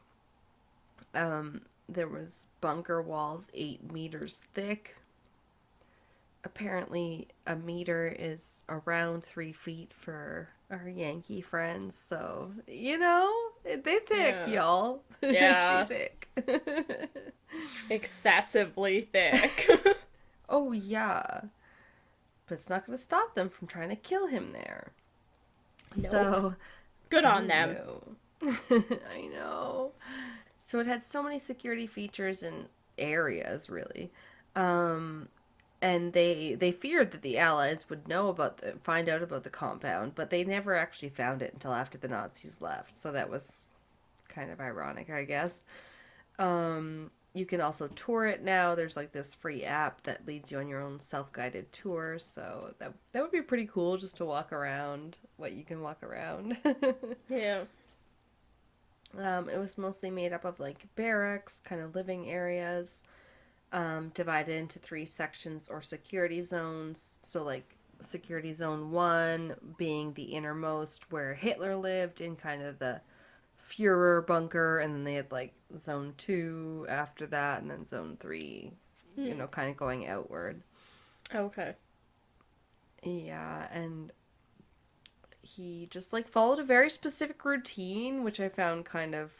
There was bunker walls 8 meters thick. Apparently, a meter is around 3 feet for our Yankee friends. So, they thick, Yeah. y'all. She Yeah. thick. Excessively thick. Oh, yeah. But it's not going to stop them from trying to kill him there. Nope. So, Good oh on them. no. I know. So it had so many security features and areas, really. Um, and they feared that the Allies would find out about the compound, but they never actually found it until after the Nazis left. So that was kind of ironic, I guess. You can also tour it now. There's like this free app that leads you on your own self-guided tour, so that would be pretty cool just to walk around what you can walk around. Yeah. It was mostly made up of like barracks, kind of living areas, divided into 3 sections or security zones. So, like, Security Zone 1 being the innermost where Hitler lived in kind of the Fuhrer bunker, and then they had like Zone 2 after that, and then Zone 3, Hmm. kind of going outward. Okay. Yeah, and he just like followed a very specific routine, which I found kind of,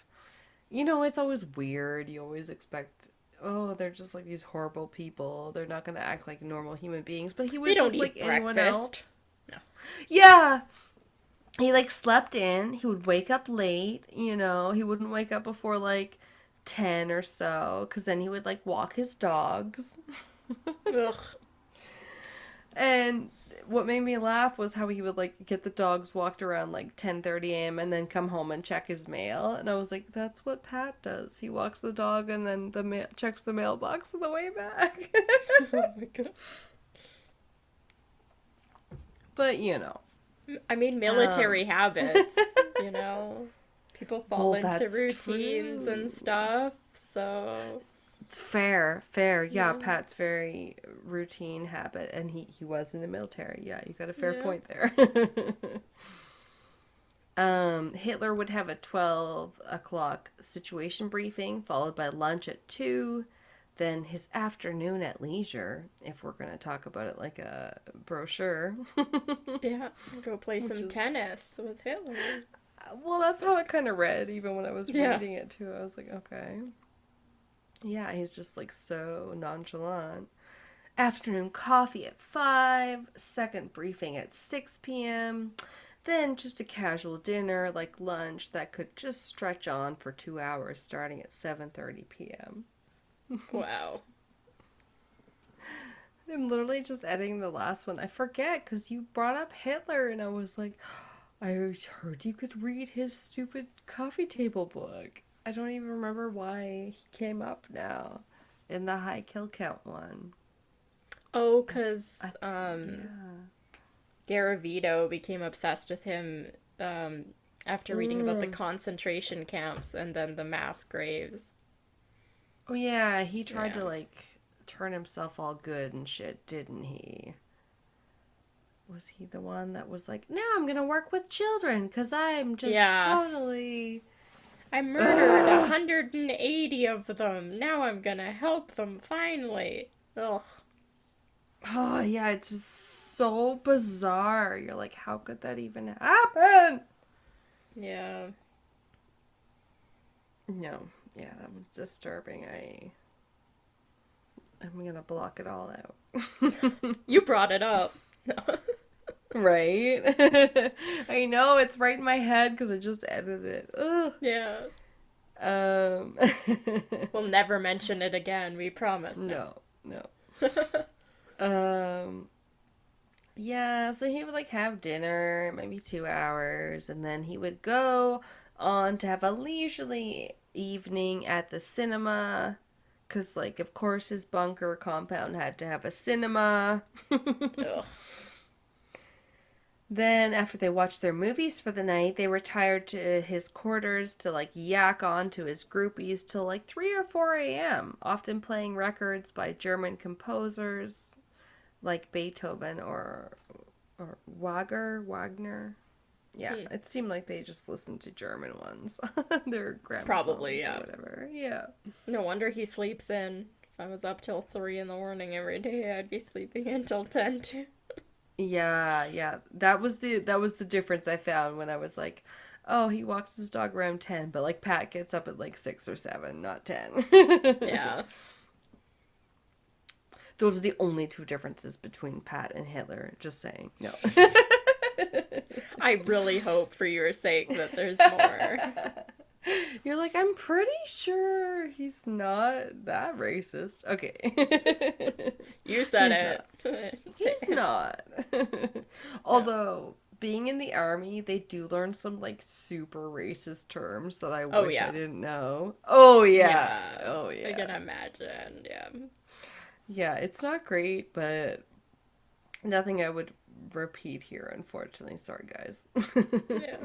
it's always weird. You always expect, oh, they're just like these horrible people. They're not gonna act like normal human beings. But he They was don't just like eat anyone breakfast. else. No. Yeah. He like slept in. He would wake up late, He wouldn't wake up before like 10 or so, because then he would like walk his dogs. Ugh. And what made me laugh was how he would like get the dogs walked around like 10:30 a.m. and then come home and check his mail. And I was like, that's what Pat does. He walks the dog and then checks the mailbox on the way back. Oh my god. But I mean, military habits, you know? People fall well, into that's routines and true. stuff, so. Fair. Yeah, Yeah. Pat's very routine habit, and he was in the military. Yeah, you got a fair Yeah. point there. Hitler would have a 12 o'clock situation briefing, followed by lunch at 2, then his afternoon at leisure, if we're going to talk about it like a brochure. Yeah. Go play Which some is, tennis with Hitler. well, that's how it kind of read, even when I was Yeah. reading it too. I was like, okay. Yeah, he's just like so nonchalant. Afternoon coffee at 5, second briefing at 6 p.m., then just a casual dinner like lunch that could just stretch on for 2 hours starting at 7:30 p.m. Wow. I'm literally just editing the last one. I forget because you brought up Hitler, and I was like, I heard you could read his stupid coffee table book. I don't even remember why he came up now in the high kill count one. Oh, because Yeah. Garavito became obsessed with him after reading about the Mm. concentration camps and then the mass graves. Oh yeah, he tried Yeah. to like turn himself all good and shit, didn't he? Was he the one that was like, now I'm gonna work with children because I'm just Yeah. totally. I murdered Ugh. 180 of them. Now I'm gonna help them finally. Ugh. Oh yeah, it's just so bizarre. You're like, how could that even happen? Yeah. No, yeah, that was disturbing. I'm gonna block it all out. You brought it up. Right? I know it's right in my head because I just edited it. Ugh. Yeah. Um. We'll never mention it again, we promise now. No, no. Um. Yeah, so he would like have dinner, maybe 2 hours, and then he would go on to have a leisurely evening at the cinema. Because, like, of course, his bunker compound had to have a cinema. Ugh. Then, after they watched their movies for the night, they retired to his quarters to, like, yak on to his groupies till, like, 3 or 4 a.m., often playing records by German composers like Beethoven or Wagner. Yeah, it seemed like they just listened to German ones. Their Probably, gramophones or yeah. whatever. Yeah. No wonder he sleeps in. If I was up till 3 in the morning every day, I'd be sleeping until 10 too. Yeah, yeah. That was the difference I found when I was like, oh, he walks his dog around 10, but like Pat gets up at like 6 or 7, not 10. Yeah. Those are the only two differences between Pat and Hitler, just saying. No. I really hope for your sake that there's more. You're like, I'm pretty sure he's not that racist. Okay. You said He's it. He's not. Although, being in the army, they do learn some like super racist terms that I Oh, wish yeah. I didn't know. Oh yeah. Yeah. Oh I can yeah. imagine, yeah. Yeah, it's not great, but nothing I would repeat here, unfortunately. Sorry, guys. Yeah.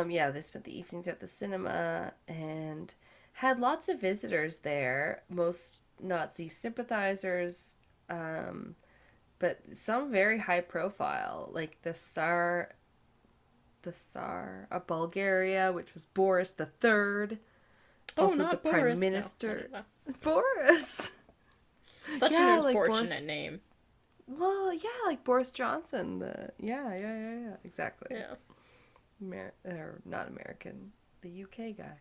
Yeah, they spent the evenings at the cinema and had lots of visitors there, most Nazi sympathizers, but some very high profile, like the Tsar of Bulgaria, which was Boris the Third, Oh, also the not Prime Boris. Minister. No. Boris! Such Yeah, an like unfortunate Boris. name. Well, yeah, like Boris Johnson. Yeah, exactly. Yeah. Or not American, the UK guy.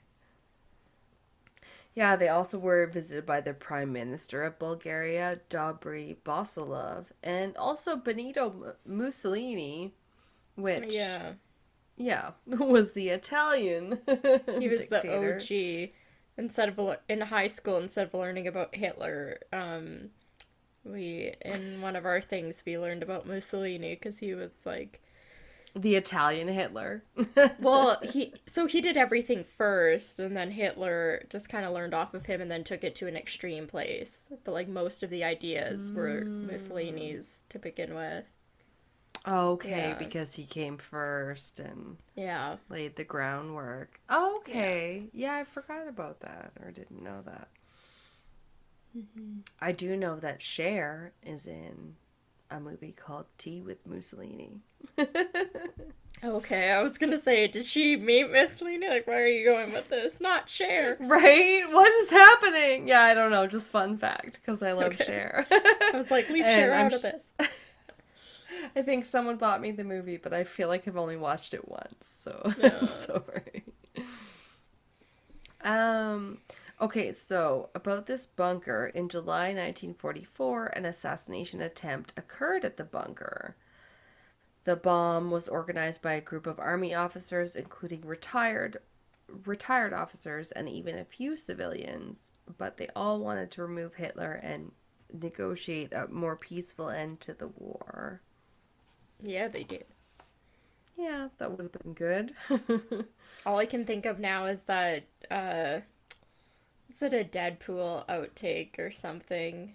Yeah, they also were visited by the Prime Minister of Bulgaria, Dobry Bosilov, and also Benito Mussolini, which, Yeah. yeah, was the Italian He was the dictator. OG. In high school, instead of learning about Hitler, we in one of our things we learned about Mussolini because he was like, The Italian Hitler. well, he did everything first, and then Hitler just kind of learned off of him, and then took it to an extreme place. But like most of the ideas were Mussolini's to begin with. Okay, Yeah, because he came first and yeah, laid the groundwork. Okay. Yeah, I forgot about that or didn't know that. I do know that Cher is in a movie called Tea with Mussolini. Okay, I was gonna say, did she meet Mussolini? Like, where are you going with this? Not Cher. Right? What is happening? Yeah, I don't know. Just fun fact because I love Okay. Cher. I was like, leave And Cher I'm out of this. I think someone bought me the movie, but I feel like I've only watched it once, so I'm No. sorry. Okay, so about this bunker, in July 1944, an assassination attempt occurred at the bunker. The bomb was organized by a group of army officers, including retired officers and even a few civilians, but they all wanted to remove Hitler and negotiate a more peaceful end to the war. Yeah, they did. Yeah, that would have been good. All I can think of now is that, is it a Deadpool outtake or something?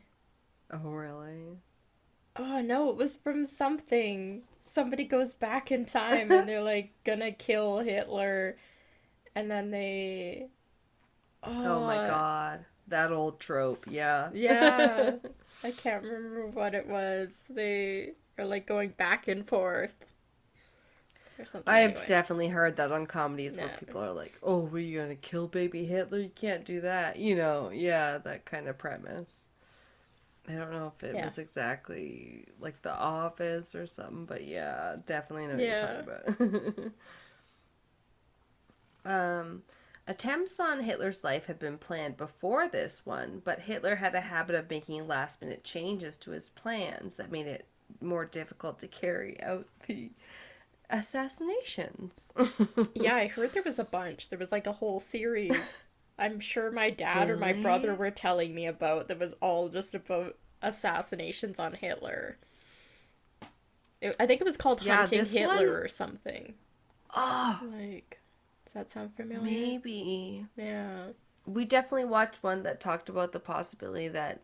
Oh, really? Oh no, it was from something. Somebody goes back in time and they're like gonna kill Hitler, and then they. Oh my Oh, god. That old trope, yeah. yeah. I can't remember what it was. They are like going back and forth or something I've anyway. definitely heard that on comedies where No. people are like, oh, were you gonna kill baby Hitler? You can't do that. Yeah, that kind of premise. I don't know if it Yeah. was exactly like The Office or something, but yeah, definitely know what you're Yeah. talking about. um, Attempts on Hitler's life had been planned before this one, but Hitler had a habit of making last minute changes to his plans that made it more difficult to carry out the assassinations. Yeah, I heard there was a bunch. There was like a whole series. I'm sure my dad or my brother Really? were telling me about that was all just about assassinations on Hitler. I think it was called Yeah, Hunting this one. Hitler or something. Oh, Like, does that sound familiar? maybe. Yeah. We definitely watched one that talked about the possibility that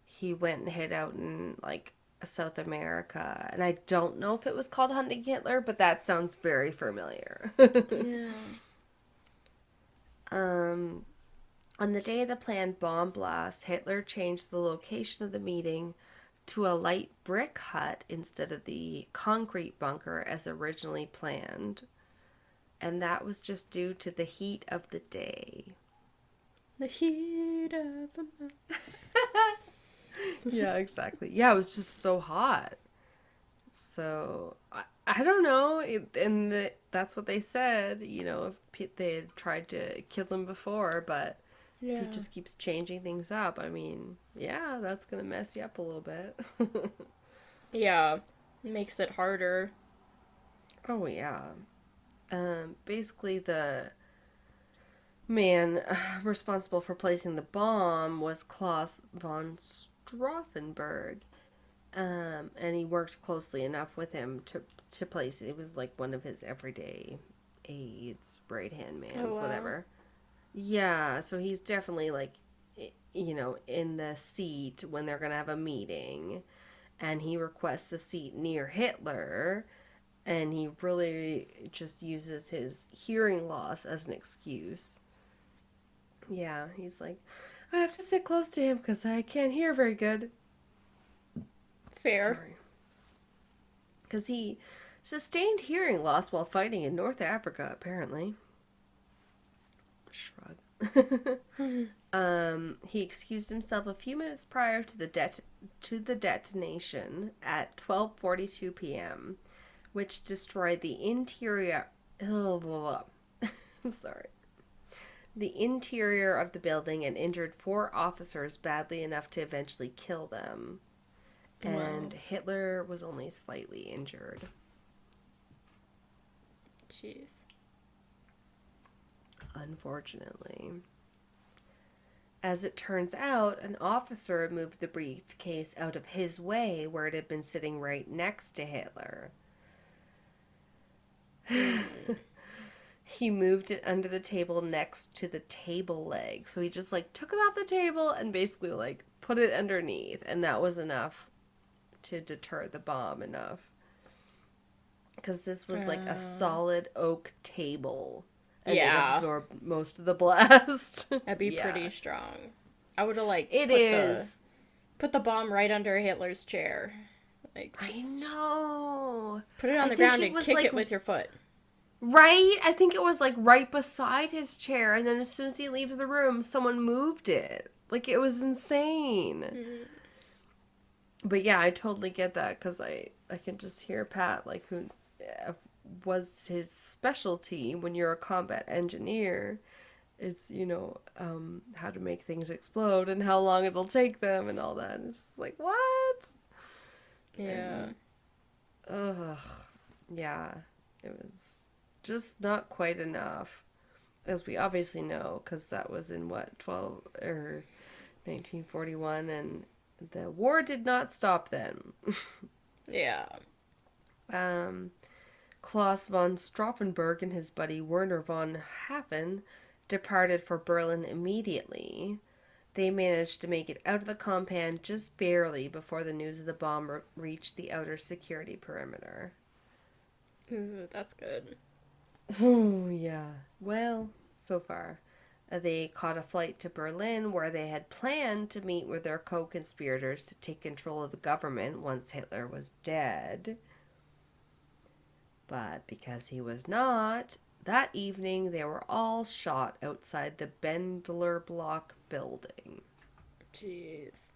he went and hid out in like South America. And I don't know if it was called Hunting Hitler, but that sounds very familiar. Yeah. um, on the day of the planned bomb blast, Hitler changed the location of the meeting to a light brick hut instead of the concrete bunker as originally planned. And that was just due to the heat of the day. The heat of the month. Yeah, exactly. Yeah, it was just so hot. So I don't know, that's what they said. If they had tried to kill him before, but if he Yeah. just keeps changing things up, I mean, yeah, that's gonna mess you up a little bit. Yeah. Makes it harder. Oh yeah. Basically the man responsible for placing the bomb was Klaus von Stauffenberg. And he worked closely enough with him to place it. It was like one of his everyday aides, right hand Oh, man's, wow. whatever. Yeah, so he's definitely like, in the seat when they're gonna have a meeting, and he requests a seat near Hitler, and he really just uses his hearing loss as an excuse. Yeah, he's like, I have to sit close to him because I can't hear very good. Fair. Sorry. Because he sustained hearing loss while fighting in North Africa, apparently. Shrug. He excused himself a few minutes prior to the detonation at 12:42 p.m., which destroyed the interior. I'm sorry. The interior of the building and injured 4 officers badly enough to eventually kill them. Wow. And Hitler was only slightly injured. Jeez. Unfortunately. As it turns out, an officer moved the briefcase out of his way where it had been sitting right next to Hitler. He moved it under the table next to the table leg. So he just like took it off the table and basically like put it underneath, and that was enough to deter the bomb enough. Because this was like a Uh, solid oak table, and it yeah. absorbed most of the blast. That'd be Yeah. pretty strong. I would have like It is. put the bomb right under Hitler's chair. Like I just know. put it on I the think ground it and was kick like it with your foot. right. I think it was like right beside his chair, and then as soon as he leaves the room, someone moved it. Like it was insane. Mm. But yeah, I totally get that because I can just hear Pat like who was his specialty when you're a combat engineer is how to make things explode and how long it'll take them and all that. And it's like what? Yeah. And ugh, yeah, it was just not quite enough, as we obviously know, because that was in what 12 or 1941, and the war did not stop them. Yeah. Klaus von Stauffenberg and his buddy Werner von Hafen departed for Berlin immediately. They managed to make it out of the compound just barely before the news of the bomb reached the outer security perimeter. Ooh, that's good. Oh, yeah. Well, so far. They caught a flight to Berlin where they had planned to meet with their co-conspirators to take control of the government once Hitler was dead. But because he was not, that evening they were all shot outside the Bendler Block building. Jeez.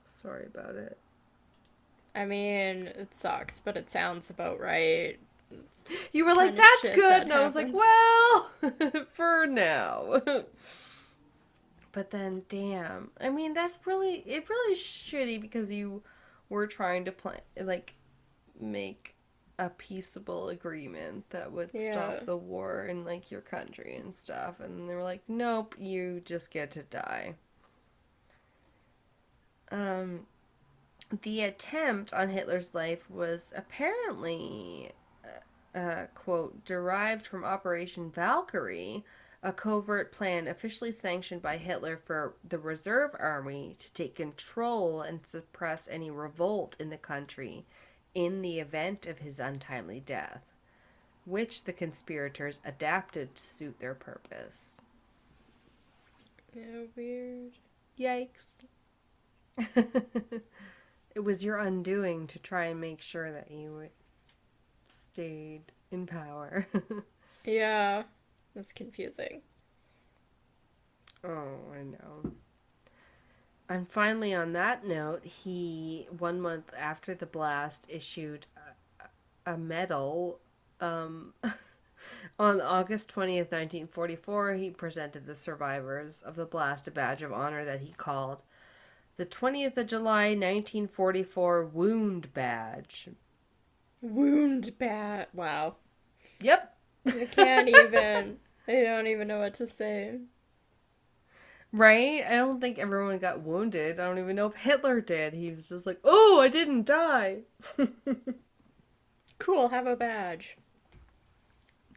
Sorry about it. I mean, it sucks, but it sounds about right. It's You were like, kind of that's shit good. that And I was like, happens. well, for now. But then, damn. I mean, that's really, it really shitty because you were trying to make a peaceable agreement that would Yeah. stop the war in, like, your country and stuff. And they were like, nope, you just get to die. The attempt on Hitler's life was apparently, quote, derived from Operation Valkyrie, a covert plan officially sanctioned by Hitler for the reserve army to take control and suppress any revolt in the country in the event of his untimely death, which the conspirators adapted to suit their purpose. Yeah, weird. Yikes. It was your undoing to try and make sure that you stayed in power. Yeah, that's confusing. Oh, I know. And finally, on that note, he, 1 month after the blast, issued a medal. On August 20th, 1944, he presented the survivors of the blast a badge of honor that he called the 20th of July, 1944 Wound Badge. Wound bat. Wow. Yep. I can't even. I don't even know what to say. Right? I don't think everyone got wounded. I don't even know if Hitler did. He was just like, oh, I didn't die. Cool, have a badge.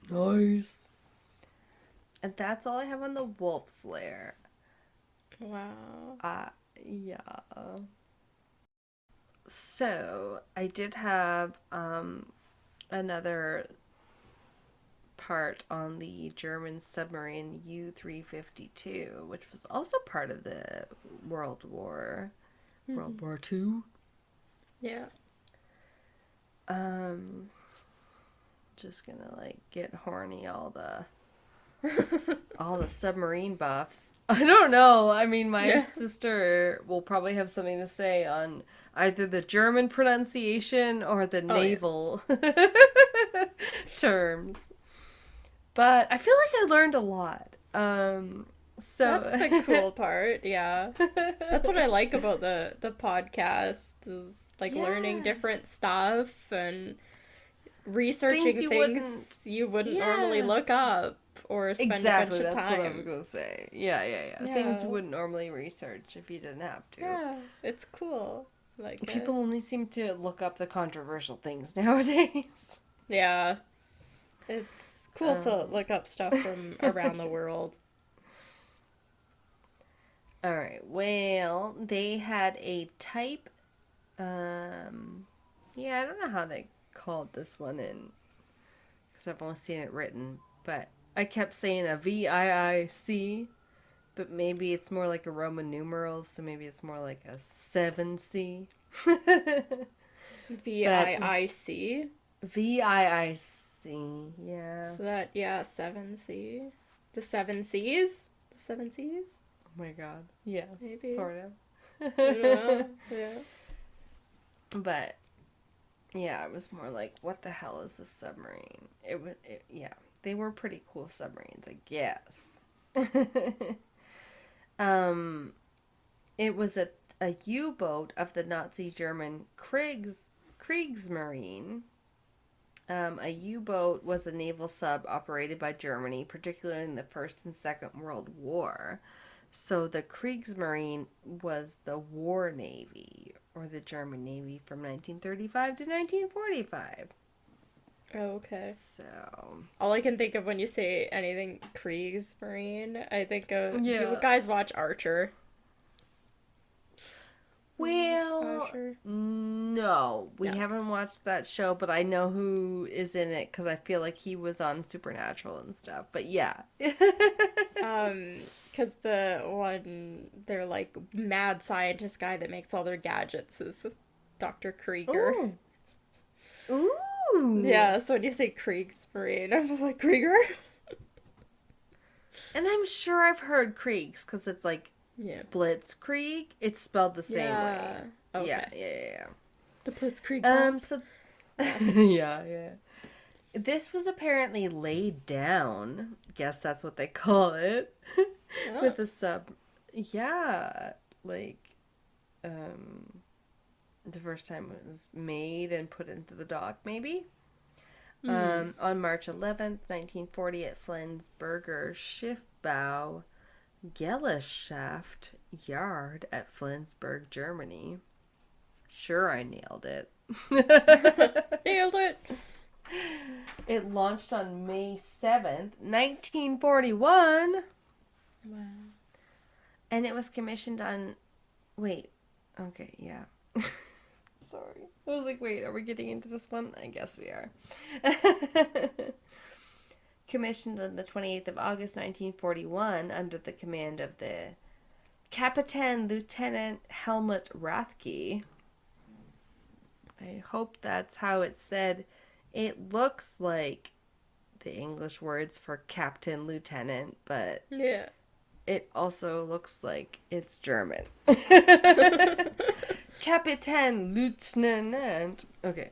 Nice. And that's all I have on the Wolf's Lair. Wow. Yeah. So, I did have another part on the German submarine U-352, which was also part of the World War. World War II. Yeah. Just gonna get horny all the submarine buffs. I don't know. I mean, my sister will probably have something to say on either the German pronunciation or the naval terms. But I feel like I learned a lot. So That's the cool part, yeah. That's what I like about the podcast is learning different stuff and researching things you wouldn't normally look up or spend a bunch of time. That's what I was gonna say. Yeah. Things you wouldn't normally research if you didn't have to. Yeah, it's cool. People only seem to look up the controversial things nowadays. Yeah. It's cool to look up stuff from around the world. Alright, well, they had a type, I don't know how they called this one in, because I've only seen it written, but I kept saying a VIIC, but maybe it's more like a Roman numeral, so maybe it's more like a 7C. VIIC? VIIC, yeah. So that, 7C. The 7 C's? The 7 C's? Oh my god. Yeah, maybe. Sort of. I don't know. Yeah. But yeah, it was more like, what the hell is a submarine? Yeah, they were pretty cool submarines, I guess. It was a U-boat of the Nazi German Kriegsmarine. A U-boat was a naval sub operated by Germany, particularly in the First and Second World War. So the Kriegsmarine was the war navy, or the German navy from 1935 to 1945. Oh, okay. So, All I can think of when you say anything Kriegsmarine, I think of. Do you yeah. guys watch Archer? You watch Well, Archer? no, we No. haven't watched that show, but I know who is in it because I feel like he was on Supernatural and stuff. But yeah. Because the one, they're like mad scientist guy that makes all their gadgets is Dr. Krieger. Ooh. Ooh. Yeah, so when you say Kriegsmarine, I'm like, Krieger? And I'm sure I've heard Kriegs because it's like Yeah. Blitzkrieg. It's spelled the same way. Yeah. Yeah, Okay. yeah, The Blitzkrieg yeah. bomb. So yeah, yeah. This was apparently laid down. Guess that's what they call it. Oh. With a sub. Yeah, like the first time it was made and put into the dock, maybe. On March 11th, 1940, at Flensburger Schiffbau Gesellschaft Yard at Flensburg, Germany. Sure, I nailed it. Nailed it! It launched on May 7th, 1941. Wow. And it was commissioned on. Wait. Okay, yeah. Sorry. I was like, wait, are we getting into this one? I guess we are. Commissioned on the 28th of August, 1941, under the command of the Captain Lieutenant Helmut Rathke. I hope that's how it's said. It looks like the English words for captain, lieutenant, but Yeah. it also looks like it's German. Captain, Lieutenant. Okay.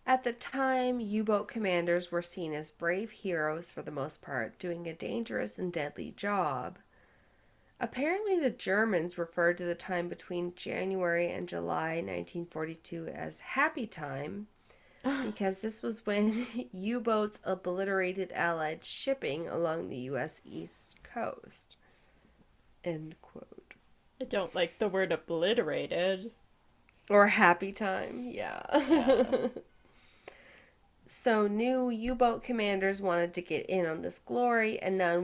At the time, U-boat commanders were seen as brave heroes for the most part, doing a dangerous and deadly job. Apparently, the Germans referred to the time between January and July 1942 as Happy Time because this was when U-boats obliterated Allied shipping along the U.S. East Coast. End quote. I don't like the word obliterated. Or Happy Time, yeah. So new U-boat commanders wanted to get in on this glory, and none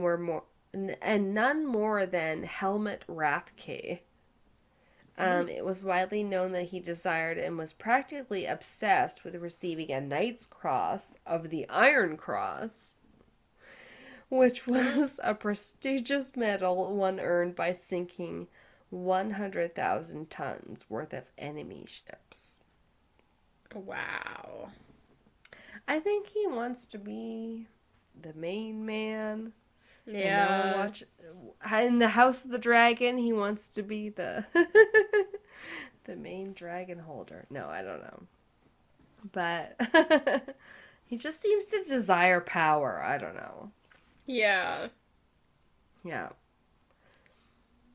more than Helmut Rathke. It was widely known that he desired and was practically obsessed with receiving a Knight's Cross of the Iron Cross, which was a prestigious medal one earned by sinking 100,000 tons worth of enemy ships. Wow. I think he wants to be the main man. Yeah. In the House of the Dragon, he wants to be the the main dragon holder. No, I don't know. But he just seems to desire power. I don't know. Yeah. Yeah.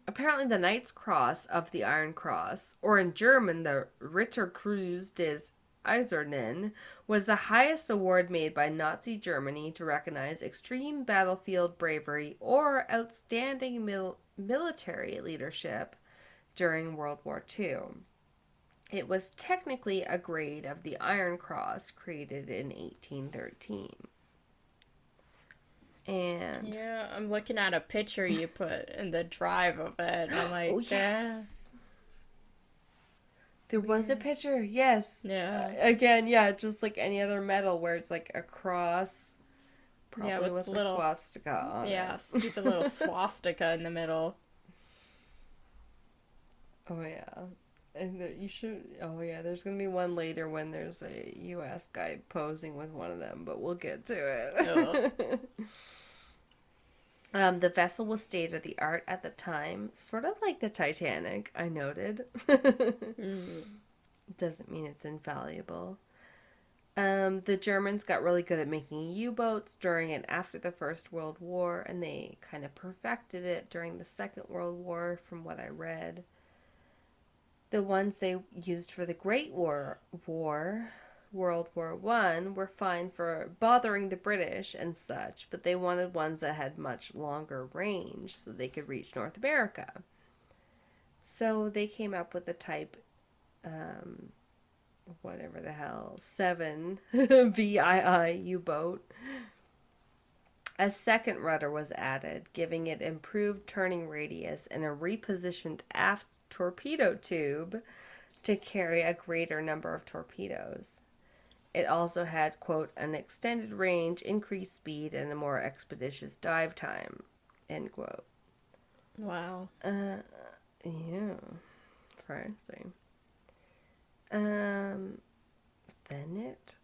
Apparently the Knight's Cross of the Iron Cross, or in German the Ritterkreuz des Eisernen, was the highest award made by Nazi Germany to recognize extreme battlefield bravery or outstanding military leadership during World War II. It was technically a grade of the Iron Cross created in 1813. And Yeah, I'm looking at a picture you put in the drive of it, and I'm like, oh, yes. There was a picture, yes. Yeah. Again, yeah, just like any other medal where it's like a cross, probably with with little- a swastika on Yeah, it. stupid little swastika in the middle. Oh, yeah. And you should, oh, yeah, there's going to be one later when there's a U.S. guy posing with one of them, but we'll get to it. The vessel was state of the art at the time, sort of like the Titanic, I noted. Doesn't mean it's infallible. The Germans got really good at making U-boats during and after the First World War, and they kind of perfected it during the Second World War, from what I read. The ones they used for the Great War World War One were fine for bothering the British and such, but they wanted ones that had much longer range so they could reach North America. So they came up with the type, whatever the hell, 7 VII U-boat. A second rudder was added, giving it improved turning radius and a repositioned aft torpedo tube to carry a greater number of torpedoes. It also had, quote, an extended range, increased speed, and a more expeditious dive time, end quote. Wow. Yeah. Fancy. Then it,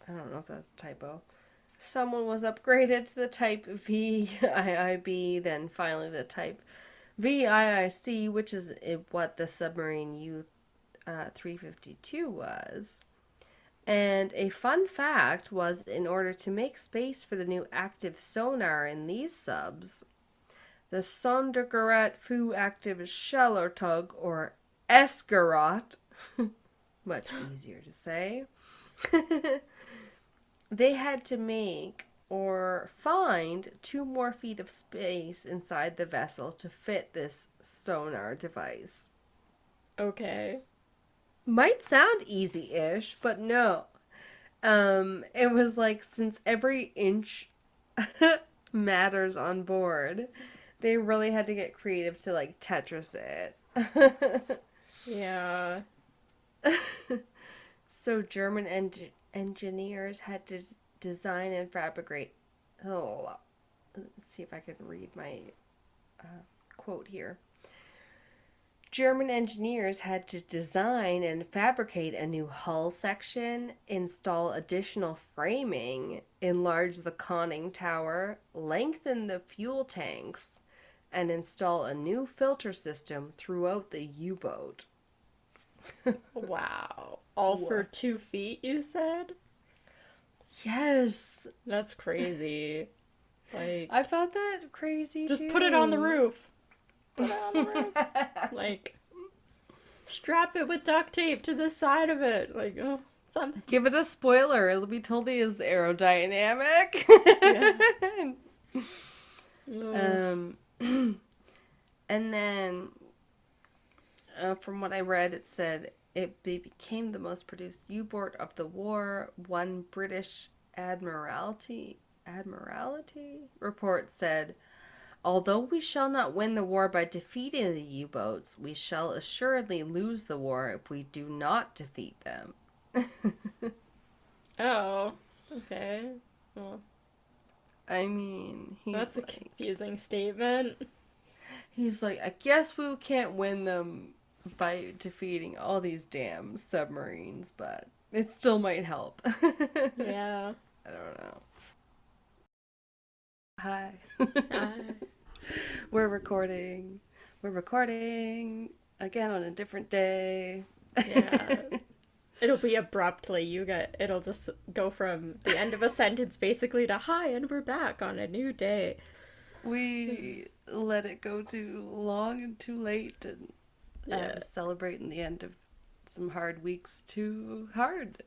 I don't know if that's a typo. Someone was upgraded to the type VIIB, then finally the type VIIC, which is what the submarine U-352 was. And a fun fact was, in order to make space for the new active sonar in these subs, the Sondergerät für active Schellertug, or Esgerot, much easier to say, they had to make or find 2 more feet of space inside the vessel to fit this sonar device. Okay. Might sound easy-ish, but no. It was like, since every inch matters on board, they really had to get creative to like Tetris it. Yeah. So German engineers had to design and fabricate. Oh, let's see if I can read my quote here. German engineers had to design and fabricate a new hull section, install additional framing, enlarge the conning tower, lengthen the fuel tanks, and install a new filter system throughout the U-boat. Wow. All for 2 feet, you said? Yes. That's crazy. Like, I found that crazy just too. put it on the roof. Put it on the roof. Like, strap it with duct tape to the side of it. Like, oh, something. Give it a spoiler. It'll be totally as aerodynamic. Yeah. And then, from what I read, it said it became the most produced U-boat of the war. One British Admiralty report said, although we shall not win the war by defeating the U-boats, we shall assuredly lose the war if we do not defeat them. Oh, okay. Well, I mean, that's a confusing statement. He's like, I guess we can't win them by defeating all these damn submarines, but it still might help. Yeah. I don't know. Hi. Hi. We're recording. We're recording again on a different day. Yeah. It'll be abruptly. It'll just go from the end of a sentence basically to hi, and we're back on a new day. We let it go too long and too late, and celebrating the end of some hard weeks too hard.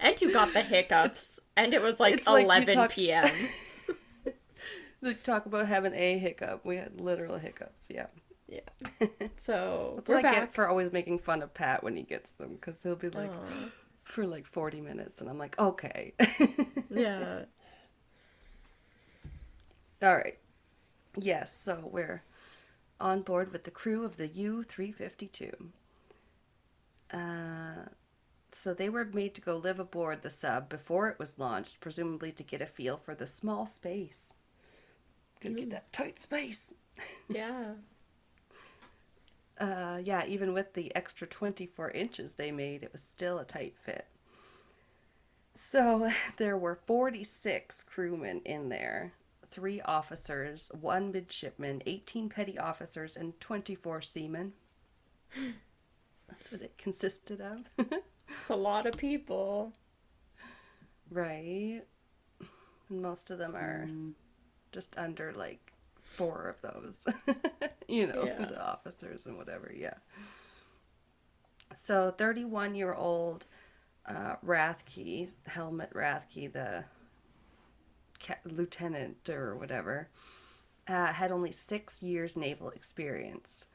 And you got the hiccups, and it was like 11 p.m. They talk about having a hiccup. We had literal hiccups, yeah. Yeah. So, that's we're what I back. get for always making fun of Pat when he gets them, because he'll be like, for like 40 minutes, and I'm like, okay. Yeah. All right. Yes, so we're on board with the crew of the U-352. So they were made to go live aboard the sub before it was launched, presumably to get a feel for the small space. Gonna get that tight space. Yeah. Yeah, even with the extra 24 inches they made, it was still a tight fit. So there were 46 crewmen in there. 3 officers, 1 midshipman, 18 petty officers, and 24 seamen. That's what it consisted of. It's a lot of people. Right. Most of them are just under like 4 of those. You know, the officers and whatever, yeah. So 31-year-old Rathke, Helmut Rathke, the lieutenant or whatever, had only 6 years naval experience.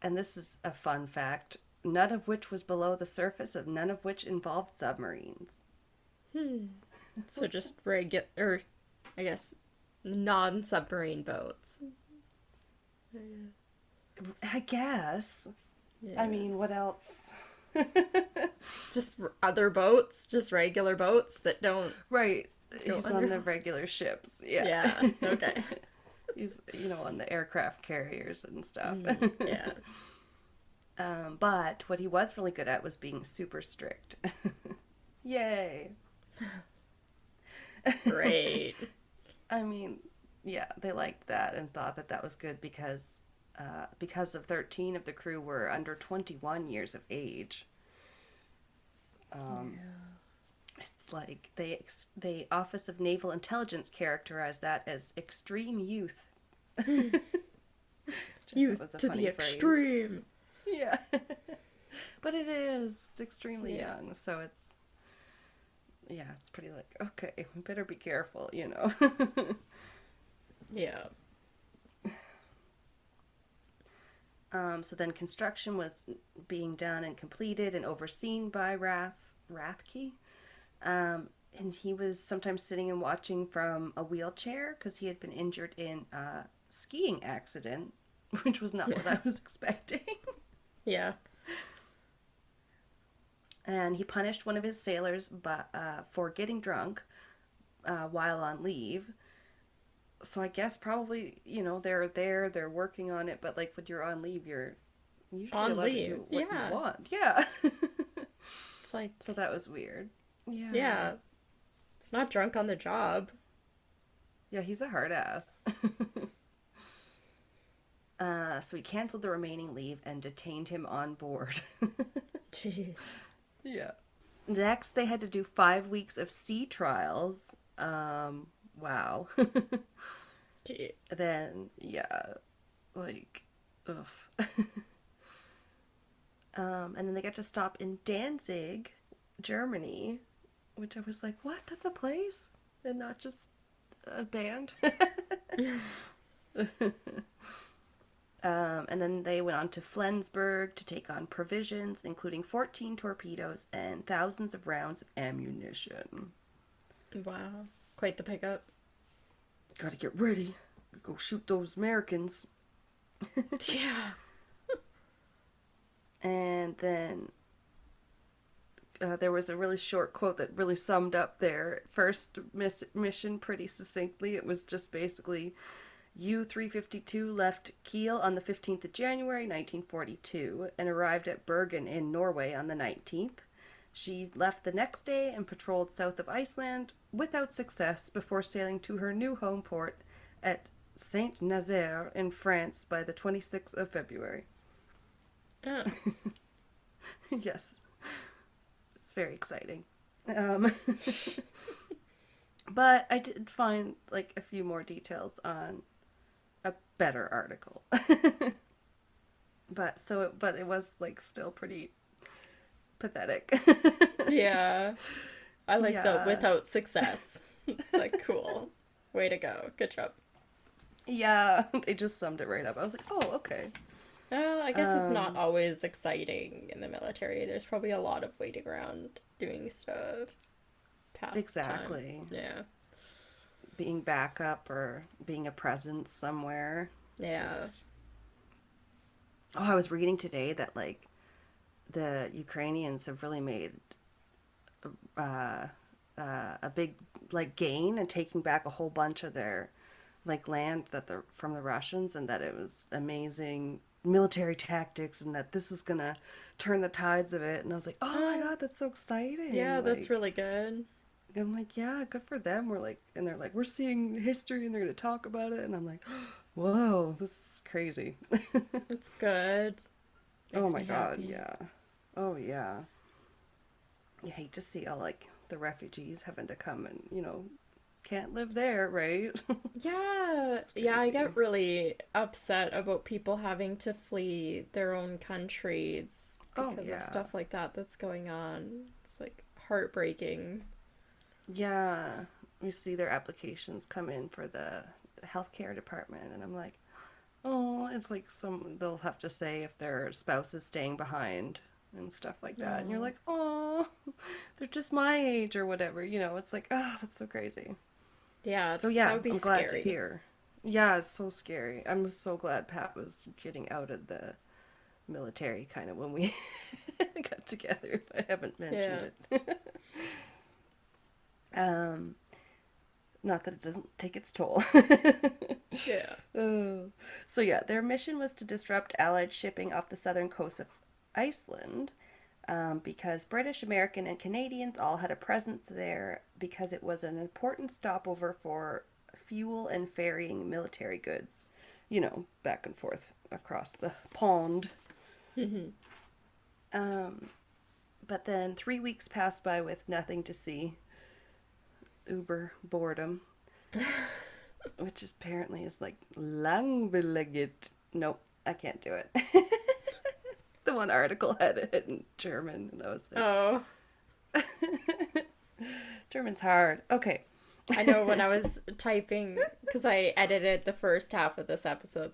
And this is a fun fact, none of which was below the surface, of none of which involved submarines. So just regular, or I guess non-submarine boats. I guess. Yeah. I mean, what else? Just other boats, just regular boats that don't Right. go He's under. on the regular ships. Yeah. Yeah. Okay. He's, on the aircraft carriers and stuff. Yeah. But what he was really good at was being super strict. Yay. Great. I mean, yeah, they liked that and thought that that was good because of 13 of the crew were under 21 years of age. It's like the Office of Naval Intelligence characterized that as extreme youth. Youth to the extreme. Yeah. But it is. It's extremely Yeah. young, so it's pretty like, okay, we better be careful, Yeah. So then construction was being done and completed and overseen by Rathke. And he was sometimes sitting and watching from a wheelchair because he had been injured in a skiing accident, which was not what I was expecting. Yeah. And he punished one of his sailors for getting drunk while on leave. So I guess probably, they're working on it, but like when you're on leave, you're usually On allowed leave, to do what yeah. you want. Yeah. It's like, So that was weird. Yeah. yeah. It's not drunk on the job. Yeah, he's a hard ass. So he canceled the remaining leave and detained him on board. Jeez. Yeah. Next, they had to do 5 weeks of sea trials. Wow. Gee. Then, yeah, like, ugh. And then they got to stop in Danzig, Germany, which I was like, what? That's a place? And not just a band? And then they went on to Flensburg to take on provisions, including 14 torpedoes and thousands of rounds of ammunition. Wow. Quite the pickup. Gotta get ready. Go shoot those Americans. Yeah. And then there was a really short quote that really summed up their first mission pretty succinctly. It was just basically, U-352 left Kiel on the 15th of January, 1942, and arrived at Bergen in Norway on the 19th. She left the next day and patrolled south of Iceland without success before sailing to her new home port at Saint-Nazaire in France by the 26th of February. Oh. Yes. It's very exciting. But I did find like a few more details on a better article. But it was like still pretty pathetic. Yeah. I like the Yeah. without success. It's like, cool. Way to go. Good job. Yeah, they just summed it right up. I was like, oh, okay. I guess it's not always exciting in the military. There's probably a lot of waiting around doing stuff past Exactly. time. Yeah. Being backup or being a presence somewhere. Yeah. Oh, I was reading today that like the Ukrainians have really made a big like gain in taking back a whole bunch of their like land that they're from the Russians, and that it was amazing military tactics, and that this is gonna turn the tides of it. And I was like, oh my god, that's so exciting. Yeah, like, that's really good. I'm like, yeah, good for them. We're like, and they're like, we're seeing history, and they're gonna talk about it, and I'm like, whoa, this is crazy. It's good. Oh Makes my me god, happy. yeah. Oh yeah. You hate to see all like the refugees having to come and, can't live there, right? Yeah, yeah, I crazy. get really upset about people having to flee their own countries. Oh, because of yeah. stuff like that that's going on. It's like heartbreaking. Yeah. We see their applications come in for the healthcare department, and I'm like, oh, it's like they'll have to say if their spouse is staying behind and stuff like that. And you're No. like, oh, they're just my age or whatever. It's like, oh, that's so crazy. Yeah, So that yeah, would be I'm glad to scary. hear. Yeah, it's so scary. I'm so glad Pat was getting out of the military kind of when we got together, if I haven't mentioned Yeah. it. um, Not that it doesn't take its toll. Yeah. Oh. So yeah, their mission was to disrupt Allied shipping off the southern coast of Iceland, because British, American, and Canadians all had a presence there because it was an important stopover for fuel and ferrying military goods, back and forth across the pond. Um, but then 3 weeks passed by with nothing to see. Uber boredom, which apparently is like langweilig. Nope, I can't do it. The one article had it in German, and I was like, Oh, German's hard. Okay. I know when I was typing, because I edited the first half of this episode,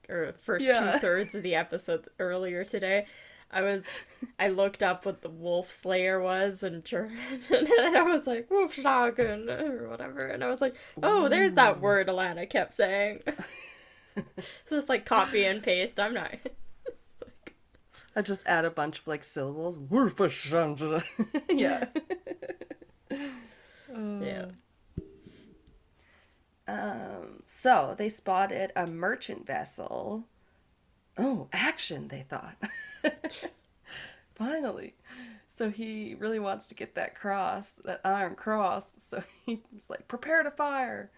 or first Yeah. 2/3 of the episode earlier today. I looked up what the wolf slayer was in German, and then I was like, Wolfschlagen, or whatever, and I was like, oh, there's that Ooh. word Alanna kept saying. So it's like copy and paste. I'm not. I just add a bunch of like syllables. Wolfschlagen. Yeah. Yeah. So they spotted a merchant vessel. Oh, action, they thought. Finally. So he really wants to get that iron cross. So he's like, prepare to fire.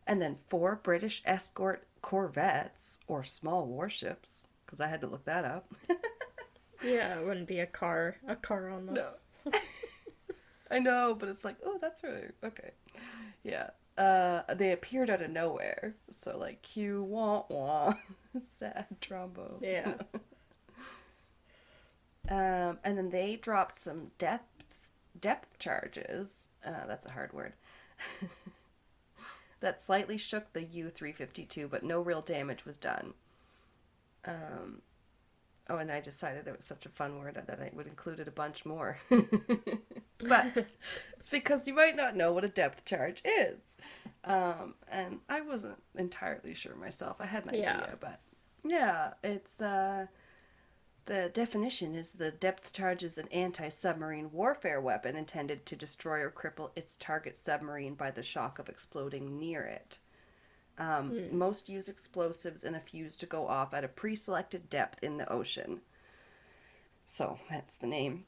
And then 4 British escort corvettes, or small warships, because I had to look that up. Yeah, it wouldn't be a car on the. No. I know, but it's like, oh, that's really okay. Yeah. They appeared out of nowhere. So like cue wah wah. Sad trombone. Yeah. And then they dropped some depth charges. That's a hard word. That slightly shook the U-352, but no real damage was done. Oh, and I decided that was such a fun word that I would included a bunch more. But it's because you might not know what a depth charge is. And I wasn't entirely sure myself. I had an idea, but yeah, it's the definition is the depth charge is an anti-submarine warfare weapon intended to destroy or cripple its target submarine by the shock of exploding near it. Most use explosives and a fuse to go off at a pre-selected depth in the ocean. So that's the name.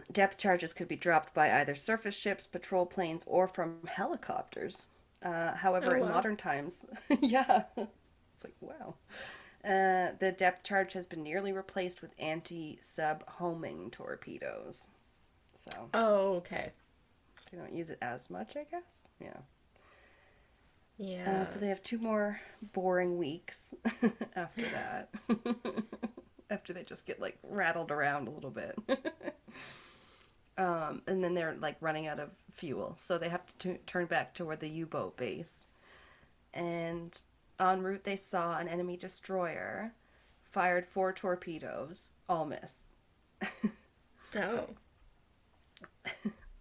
Depth charges could be dropped by either surface ships, patrol planes, or from helicopters. However, in modern times, yeah, it's like, wow. The depth charge has been nearly replaced with anti-sub homing torpedoes. So. Oh, okay. They don't use it as much, I guess. Yeah. Yeah. So they have 2 more boring weeks after that. After they just get like rattled around a little bit. And then they're like running out of fuel. So they have to turn back toward the U-boat base. And en route they saw an enemy destroyer, fired 4 torpedoes, all miss. Oh.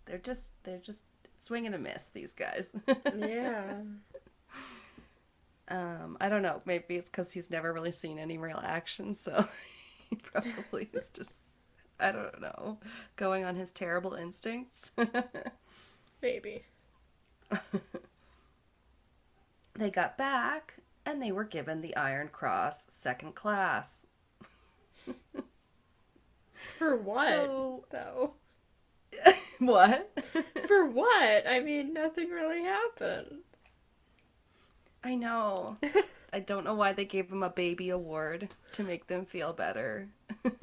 They're just swing and a miss, these guys. Yeah. I don't know. Maybe it's because he's never really seen any real action, so he probably is just, I don't know, going on his terrible instincts. Maybe. They got back, and they were given the Iron Cross second class. For what, So, though? what? For what? I mean, nothing really happened. I know. I don't know why they gave him a baby award to make them feel better.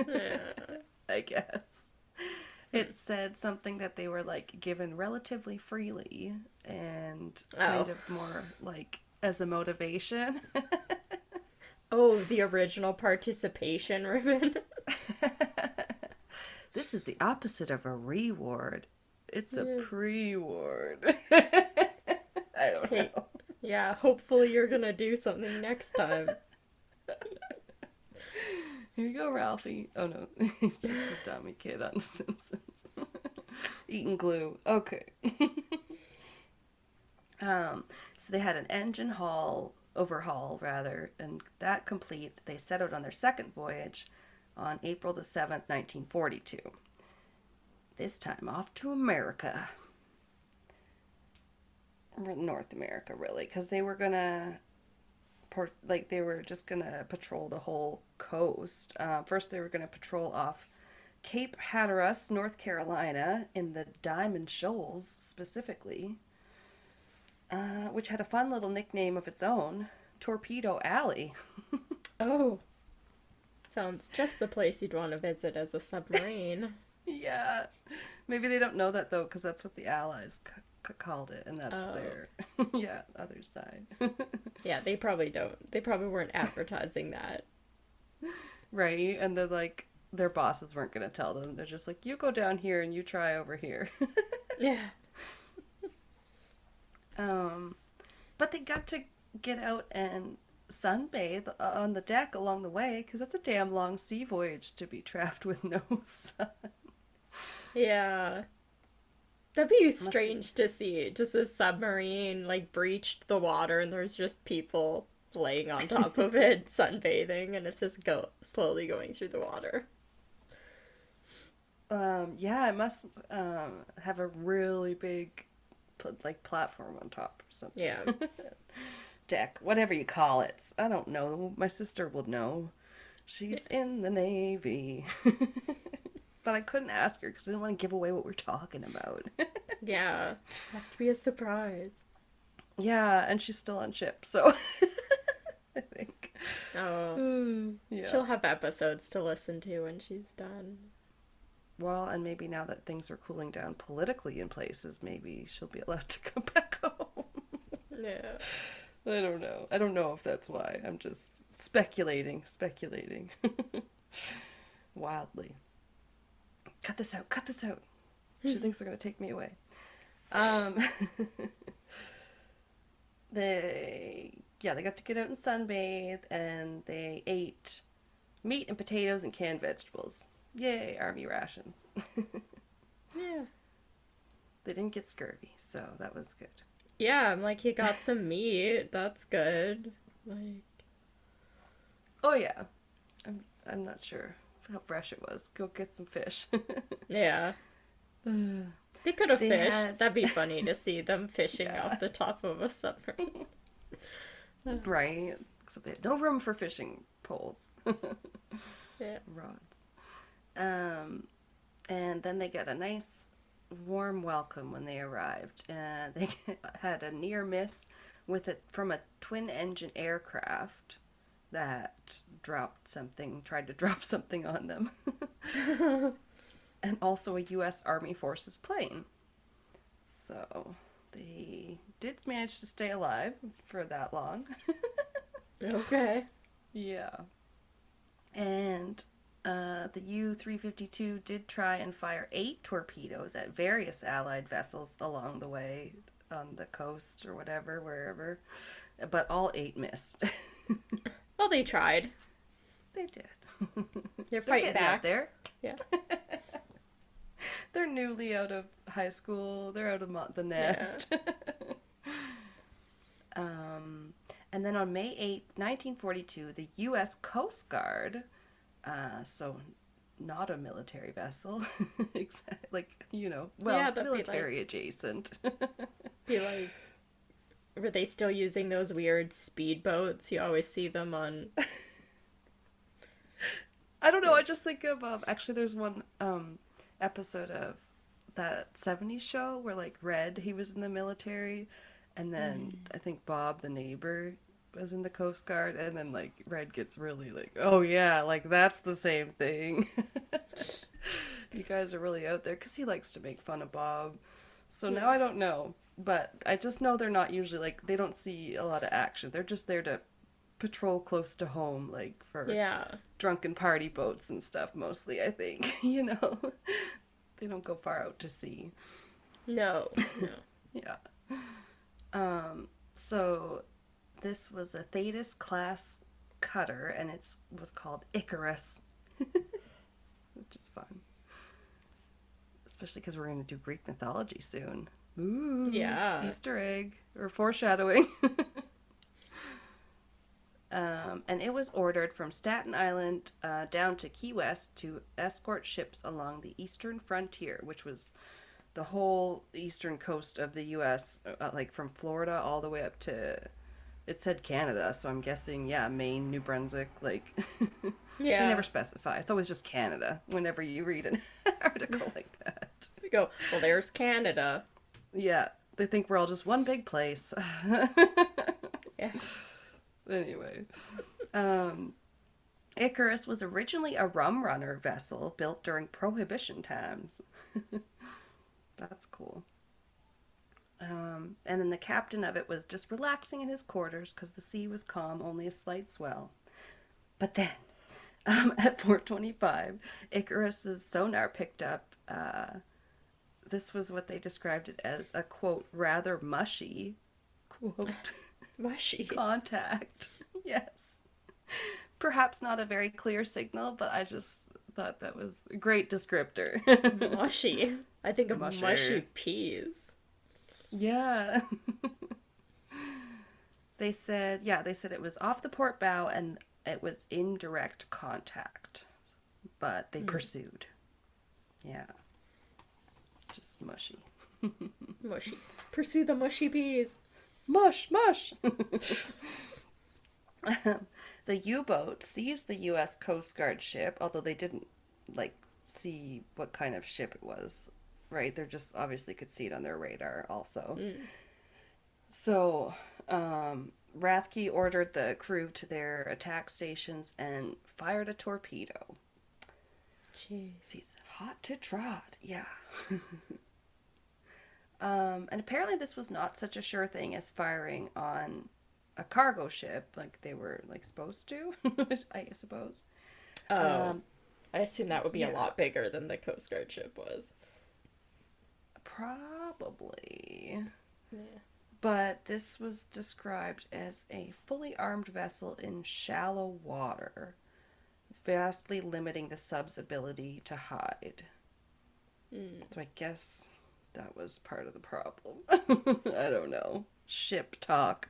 Yeah. I guess. It said something that they were like given relatively freely and kind of more like as a motivation. Oh, the original participation ribbon. This is the opposite of a reward. It's a Yeah. pre-ward. I don't Okay. know. Yeah, hopefully you're gonna do something next time. Here you go, Ralphie. Oh no, he's just the dummy kid on The Simpsons. Eating glue. Okay. So they had an overhaul rather, and that complete, they set out on their second voyage on April the 7th, 1942. This time off to America. North America, really, because they were gonna they were just gonna patrol the whole coast. First, they were gonna patrol off Cape Hatteras, North Carolina, in the Diamond Shoals specifically, which had a fun little nickname of its own, Torpedo Alley. Oh, sounds just the place you'd want to visit as a submarine. Yeah, maybe they don't know that though, because that's what the Allies called it, and that's Oh. their yeah other side. Yeah, they probably don't. They probably weren't advertising that. Right, and then like their bosses weren't gonna tell them. They're just like, you go down here and you try over here. Yeah. But they got to get out and sunbathe on the deck along the way, because that's a damn long sea voyage to be trapped with no sun. Yeah. That'd be strange to see. Just a submarine, like, breached the water and there's just people laying on top of it, sunbathing, and it's just slowly going through the water. Yeah, it must have a really big like platform on top or something. Yeah. Deck, whatever you call it. I don't know. My sister will know. She's in the Navy. But I couldn't ask her because I didn't want to give away what we're talking about. Yeah. Has to be a surprise. Yeah, and she's still on ship, so I think. Oh. Yeah. She'll have episodes to listen to when she's done. Well, and maybe now that things are cooling down politically in places, maybe she'll be allowed to come back home. Yeah. I don't know. I don't know if that's why. I'm just speculating. Wildly. Cut this out. She thinks they're going to take me away. They got to get out and sunbathe, and they ate meat and potatoes and canned vegetables. Yay, army rations. Yeah. They didn't get scurvy, so that was good. Yeah, I'm like, he got some meat. That's good. Like, Oh yeah, I'm not sure how fresh it was. Go get some fish. yeah. They could have They fished. had- That'd be funny to see them fishing Yeah. off the top of a submarine. Right, except they had no room for fishing poles. Yeah. Rods. And then they got a nice warm welcome when they arrived. They had a near miss from a twin engine aircraft that tried to drop something on them. And also a U.S. Army Forces plane. So they did manage to stay alive for that long. Okay. Yeah. And the U-352 did try and fire 8 torpedoes at various Allied vessels along the way on the coast or wherever, but all 8 missed. Well, they tried. They did. They're They're fighting getting out back. there. Yeah. They're newly out of high school. They're out of the nest. And then on May 8th, 1942, the U.S. Coast Guard, so not a military vessel, like, that'd be military adjacent. Be like, were they still using those weird speedboats? You always see them on. I don't know, I just think of, actually there's one episode of that 70s show where, like, Red, he was in the military, and then I think Bob, the neighbor, was in the Coast Guard, and then, like, Red gets really, like, oh yeah, like, that's the same thing. You guys are really out there, because he likes to make fun of Bob. So now I don't know, but I just know they're not usually, like, they don't see a lot of action. They're just there to patrol close to home, like for Yeah. drunken party boats and stuff mostly, I think. They don't go far out to sea. No. No. Yeah. So this was a Thetis class cutter, and it was called Icarus, which is fun. Especially because we're going to do Greek mythology soon. Ooh, Yeah. Easter egg, or foreshadowing. And it was ordered from Staten Island down to Key West to escort ships along the eastern frontier, which was the whole eastern coast of the U.S., like from Florida all the way up to, it said Canada, so I'm guessing, yeah, Maine, New Brunswick, like, Yeah. they never specify. It's always just Canada whenever you read an article like that. They go, well, there's Canada. Yeah, they think we're all just one big place. Yeah. Anyway, Icarus was originally a rum runner vessel built during Prohibition times. That's cool. And then the captain of it was just relaxing in his quarters because the sea was calm, only a slight swell. But then, at 4:25, Icarus's sonar picked up, this was what they described it as, a, quote, rather mushy, quote, Mushy. contact. Yes. Perhaps not a very clear signal, but I just thought that was a great descriptor. Mushy. I think of Mushy. mushy peas. Yeah. They said it was off the port bow and it was in direct contact, but they pursued. Yeah. Just mushy. Mushy. Pursue the mushy peas. Mush, mush. The U-boat seized the U.S. Coast Guard ship, although they didn't, like, see what kind of ship it was, right? They're just obviously could see it on their radar also. So, Rathke ordered the crew to their attack stations and fired a torpedo. Jeez. He's hot to trot, yeah. And apparently this was not such a sure thing as firing on a cargo ship, like they were like supposed to, I suppose. Oh. I assume that would be a yeah. lot bigger than the Coast Guard ship was. Probably. Yeah. But this was described as a fully armed vessel in shallow water, vastly limiting the sub's ability to hide. So I guess that was part of the problem. I don't know. Ship talk.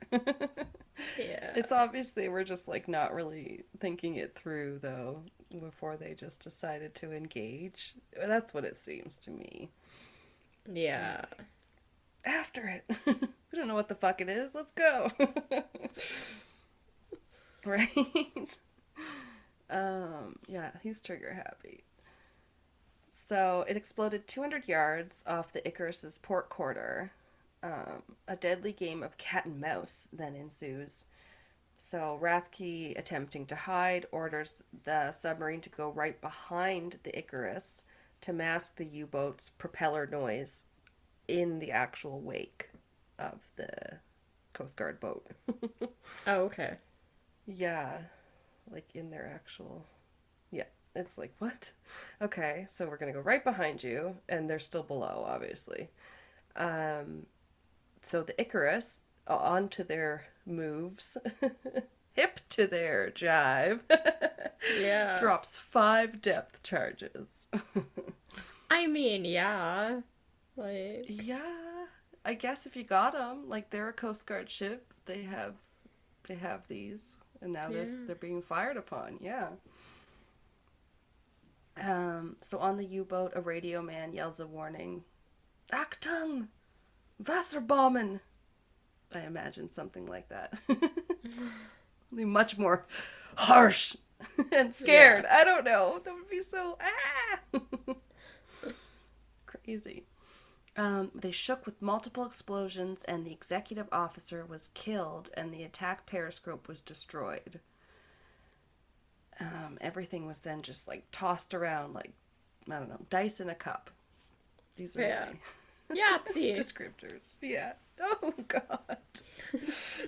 Yeah. It's obvious they were just like not really thinking it through though before they just decided to engage. That's what it seems to me. Yeah. After it. We don't know what the fuck it is. Let's go. Right? Yeah, he's trigger happy. So it exploded 200 yards off the Icarus's port quarter. A deadly game of cat and mouse then ensues. So Rathke, attempting to hide, orders the submarine to go right behind the Icarus to mask the U-boat's propeller noise in the actual wake of the Coast Guard boat. Oh, okay. Yeah, like in their actual... Yeah, it's like, what? Okay, so we're gonna go right behind you, and they're still below, obviously. So the Icarus, onto their moves, hip to their jive, Yeah. drops 5 depth charges. I mean, yeah. Like, Yeah, I guess if you got them, like they're a Coast Guard ship, they have these, and now they're being fired upon. Yeah. So on the U-boat, a radio man yells a warning, "Achtung, Wasserbomben." I imagine something like that. Much more harsh and scared. Yeah. I don't know. That would be so crazy. They shook with multiple explosions, and the executive officer was killed, and the attack periscope was destroyed. Everything was then just like tossed around like, I don't know, dice in a cup. These are my Yahtzee. descriptors. Yeah. Oh God.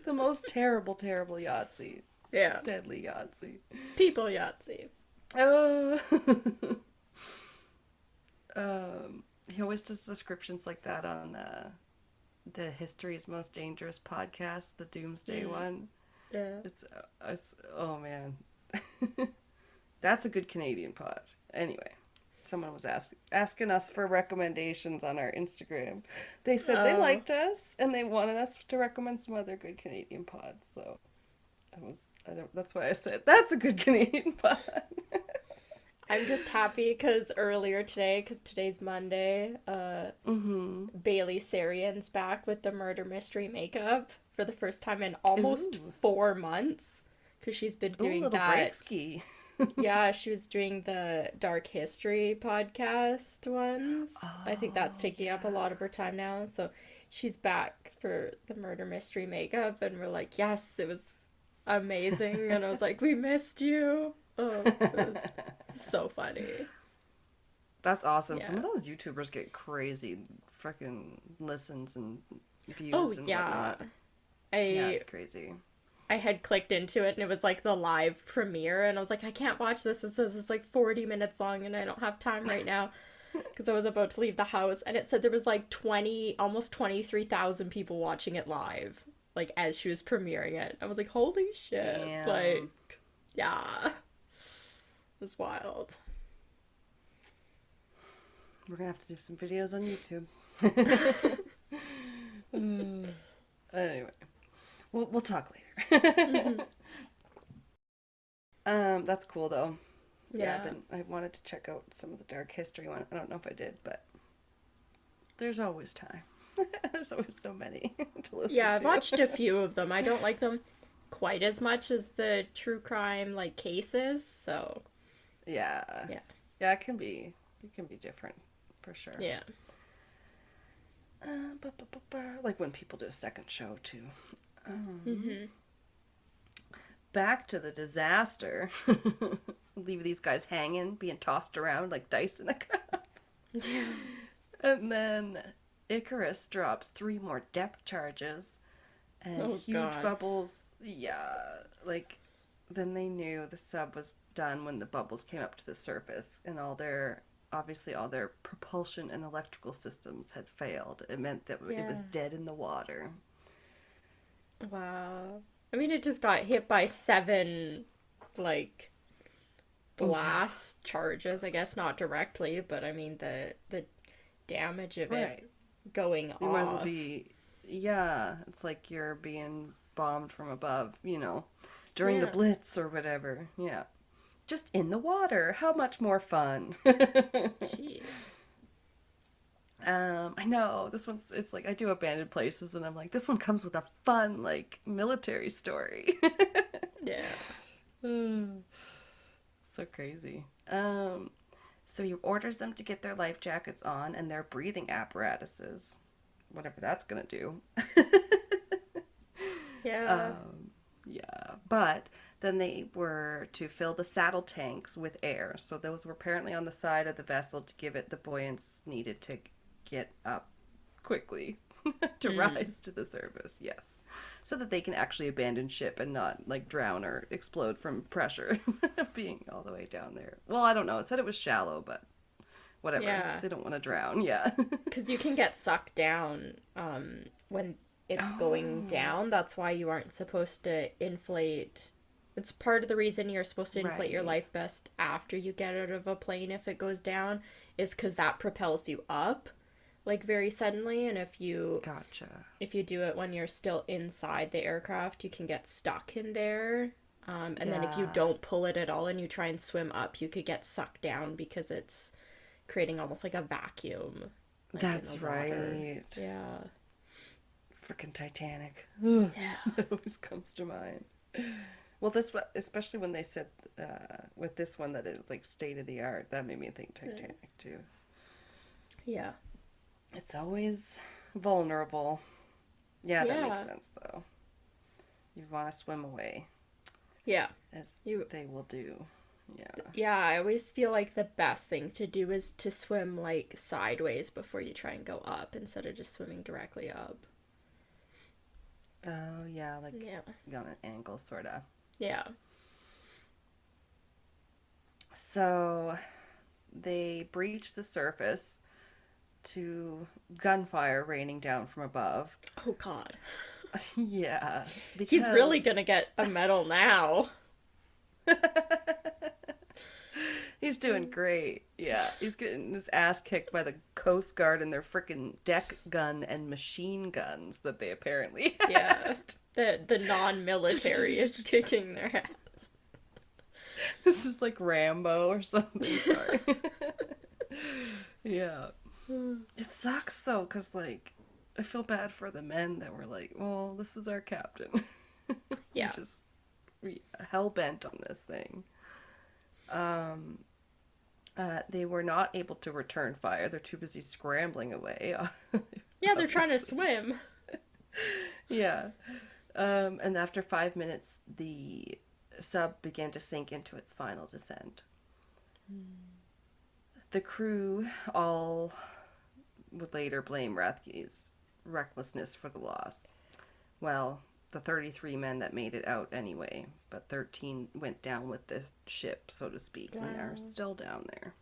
The most terrible, terrible Yahtzee. Yeah. Deadly Yahtzee. People Yahtzee. Uh, he always does descriptions like that on the History's Most Dangerous podcast, the Doomsday one. Yeah. Oh man. That's a good Canadian pod. Anyway, someone was asking us for recommendations on our Instagram. They said they liked us and they wanted us to recommend some other good Canadian pods. So that's why I said that's a good Canadian pod. I'm just happy because earlier today, because today's Monday, Bailey Sarian's back with the murder mystery makeup for the first time in almost 4 months. Because she's been doing that. Break ski. Yeah, she was doing the Dark History podcast ones. I think that's taking up a lot of her time now. So she's back for the murder mystery makeup, and we're like, yes, it was amazing. And I was like, we missed you. Oh, it was so funny. That's awesome. Yeah. Some of those YouTubers get crazy freaking listens and views and yeah. whatnot. Yeah, it's crazy. I had clicked into it and it was like the live premiere and I was like, I can't watch this. It says it's like 40 minutes long and I don't have time right now because I was about to leave the house. And it said there was like almost 23,000 people watching it live, like as she was premiering it. I was like, holy shit. Damn. Like, yeah. It was wild. We're gonna have to do some videos on YouTube. Anyway, we'll talk later. That's cool though. Yeah. I wanted to check out some of the Dark History one. I don't know if I did, but there's always time. There's always so many to listen to. Yeah, I've watched a few of them. I don't like them quite as much as the true crime like cases, so yeah, it can be different for sure. Yeah. Like when people do a second show too. Back to the disaster. Leave these guys hanging, being tossed around like dice in a cup. Yeah. And then Icarus drops 3 more depth charges and huge bubbles. Yeah, like then they knew the sub was done when the bubbles came up to the surface and all their propulsion and electrical systems had failed. It meant that it was dead in the water. Wow. I mean, it just got hit by 7, like, blast charges. I guess not directly, but I mean, the damage of it going off. You might as well be... Yeah, it's like you're being bombed from above, during the Blitz or whatever. Yeah. Just in the water. How much more fun. Jeez. I know it's like I do Abandoned Places and I'm like, this one comes with a fun like military story. Yeah. So crazy. So he orders them to get their life jackets on and their breathing apparatuses, whatever that's gonna do. Yeah. Yeah, but then they were to fill the saddle tanks with air. So those were apparently on the side of the vessel to give it the buoyance needed to get up quickly to rise to the surface. Yes. So that they can actually abandon ship and not like drown or explode from pressure of being all the way down there. Well, I don't know. It said it was shallow, but whatever. Yeah. They don't want to drown. Yeah. Because you can get sucked down when it's going down. That's why you aren't supposed to inflate. It's part of the reason you're supposed to inflate your life vest after you get out of a plane if it goes down, is because that propels you up, like, very suddenly. And if you do it when you're still inside the aircraft, you can get stuck in there. And then if you don't pull it at all and you try and swim up, you could get sucked down because it's creating almost like a vacuum. Like, that's right. Yeah. Freaking Titanic. Yeah. That always comes to mind. Well, especially when they said with this one that it's like state of the art, that made me think Titanic too. Yeah. It's always vulnerable. Yeah, that makes sense though. You want to swim away. Yeah. As they will do. Yeah. Yeah, I always feel like the best thing to do is to swim like sideways before you try and go up instead of just swimming directly up. Oh, yeah, like on an angle, sort of. Yeah. So they breach the surface to gunfire raining down from above. Oh God. Yeah, He's really because gonna get a medal now. he's doing great. Yeah, he's getting his ass kicked by the Coast Guard and their freaking deck gun and machine guns that they apparently Yeah. had. The non-military is kicking their ass. This is like Rambo or something. Sorry. Yeah. It sucks though, because, like, I feel bad for the men that were like, well, this is our captain. Yeah. Just hell bent on this thing. They were not able to return fire. They're too busy scrambling away. Yeah, they're trying to Obviously. swim. Yeah. And after 5 minutes, the sub began to sink into its final descent. The crew all would later blame Rathke's recklessness for the loss. Well, the 33 men that made it out anyway, but 13 went down with the ship, so to speak, Wow. and they're still down there.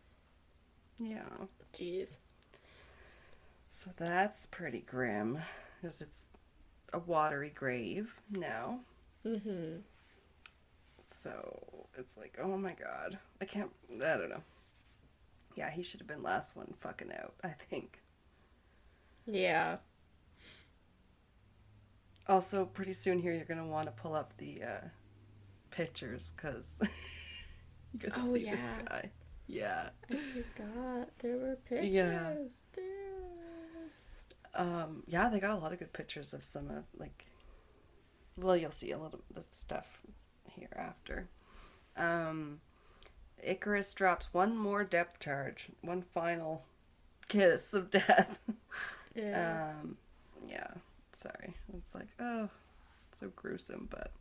Yeah. Jeez. So that's pretty grim, because it's a watery grave now. Mm-hmm. So it's like, oh my god. I don't know. Yeah, he should have been last one fucking out, I think. Yeah. Also, pretty soon here, you're gonna want to pull up the pictures, because you can Oh, see yeah. this guy. Yeah. I forgot there were pictures. Yeah. Dude. Yeah, they got a lot of good pictures of some of, like, well, you'll see a little of the stuff hereafter. Icarus drops one more depth charge, one final kiss of death. Yeah. Yeah, sorry. It's like, oh, so gruesome, but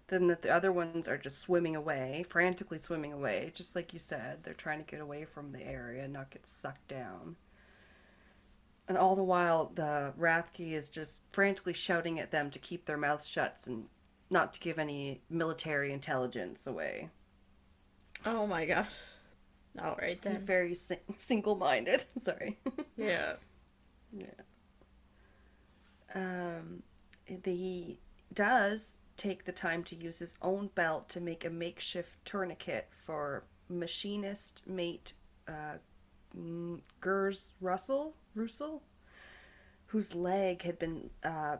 then the other ones are just swimming away, frantically swimming away, just like you said. They're trying to get away from the area and not get sucked down. And all the while, the Rathke is just frantically shouting at them to keep their mouths shut and not to give any military intelligence away. Oh my god. All right then. He's very single-minded. Sorry. Yeah. Yeah. He does take the time to use his own belt to make a makeshift tourniquet for machinist mate Gers Russell, whose leg had been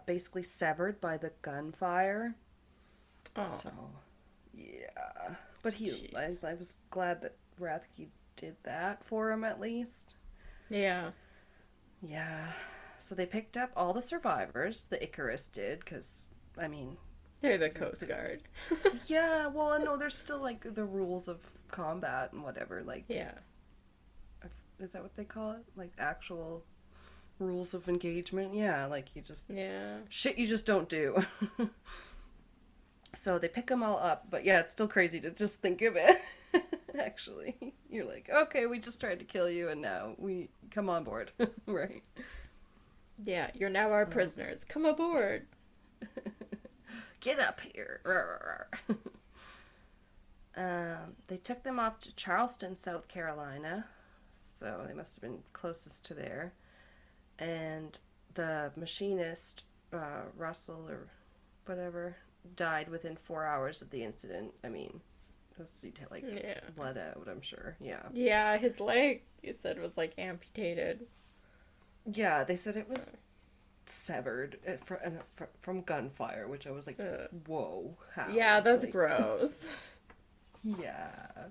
basically severed by the gunfire. Oh. So, yeah. But Jeez. I was glad that Rathke did that for him at least. Yeah. Yeah. So they picked up all the survivors, the Icarus did, because, I mean... They're the Coast Guard. Yeah, well, I know there's still, like, the rules of combat and whatever, like... Yeah. Is that what they call it? Like, actual rules of engagement? Yeah, like, you just... Yeah. Shit you just don't do. So they pick them all up, but yeah, it's still crazy to just think of it. Actually, you're like, okay, we just tried to kill you, and now we come on board, right? Yeah, you're now our prisoners. Come aboard. Get up here. They took them off to Charleston, South Carolina, so they must have been closest to there. And the machinist, Russell or whatever, died within 4 hours of the incident. I mean, he like bled out, I'm sure. Yeah. Yeah, his leg, you said, was like amputated. Yeah, they said it was severed from gunfire, which I was like, whoa, how? Yeah, that's like, gross. Yeah.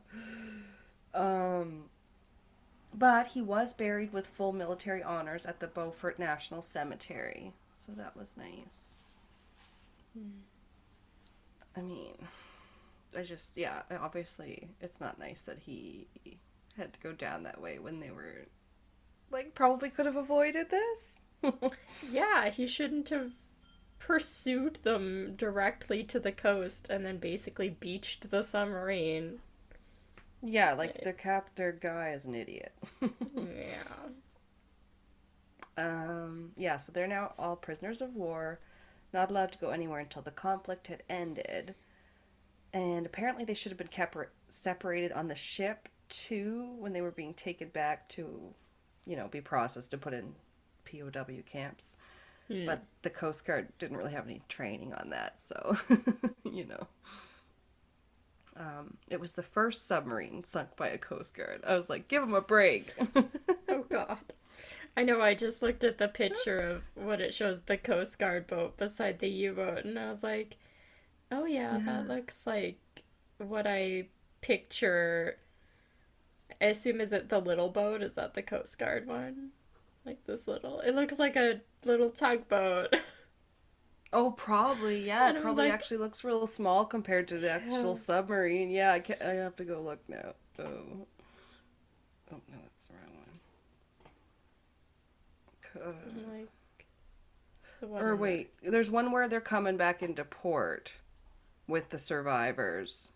But he was buried with full military honors at the Beaufort National Cemetery, so that was nice. I mean, obviously it's not nice that he had to go down that way when they were, like, probably could have avoided this. Yeah, he shouldn't have pursued them directly to the coast and then basically beached the submarine. Yeah, like, their guy is an idiot. Yeah. Yeah, so they're now all prisoners of war, not allowed to go anywhere until the conflict had ended. And apparently they should have been kept separated on the ship too when they were being taken back to, be processed to put in POW camps. Hmm. But the Coast Guard didn't really have any training on that, so, you know. It was the first submarine sunk by a Coast Guard. I was like, give them a break. Oh God. I know, I just looked at the picture of what it shows, the Coast Guard boat beside the U-boat, and I was like, oh yeah, that looks like what I picture. I assume, is it the little boat? Is that the Coast Guard one? Like this little, it looks like a little tugboat. Oh, probably, yeah. And It I'm probably like, actually looks real small compared to the yeah. actual submarine. Yeah, I have to go look now. Oh, oh no, that's the wrong one. I'm like, the one Or in the... wait, there's one where they're coming back into port with the survivors,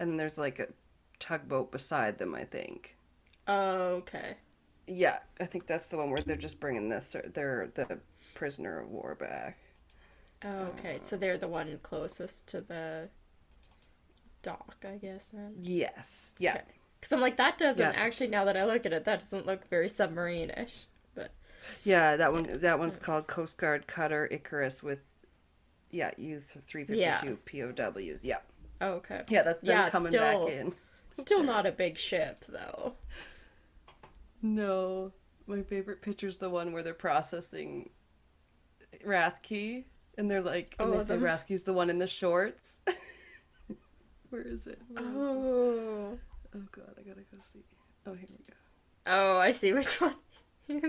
and there's like a tugboat beside them, I think. Oh, okay. Yeah, I think that's the one where they're just bringing the prisoner of war back. Oh, okay. So they're the one closest to the dock, I guess, then. Yes, yeah, Okay. Because I'm like, that doesn't yeah, actually, now that I look at it, that doesn't look very submarine-ish. But yeah. That yeah. one, that one's called Coast Guard Cutter Icarus with, yeah, Youth Yeah. 352 POWs. Yeah, Oh, okay. yeah, that's them Yeah, it's coming back still in. still not a big ship though. No, my favorite picture's the one where they're processing Rathke, and they're like, and Oh, they say the... Rathke's the one in the shorts. Where is it? Where is it? Oh. Oh god, I gotta go see. Oh, here we go. Oh, I see which one.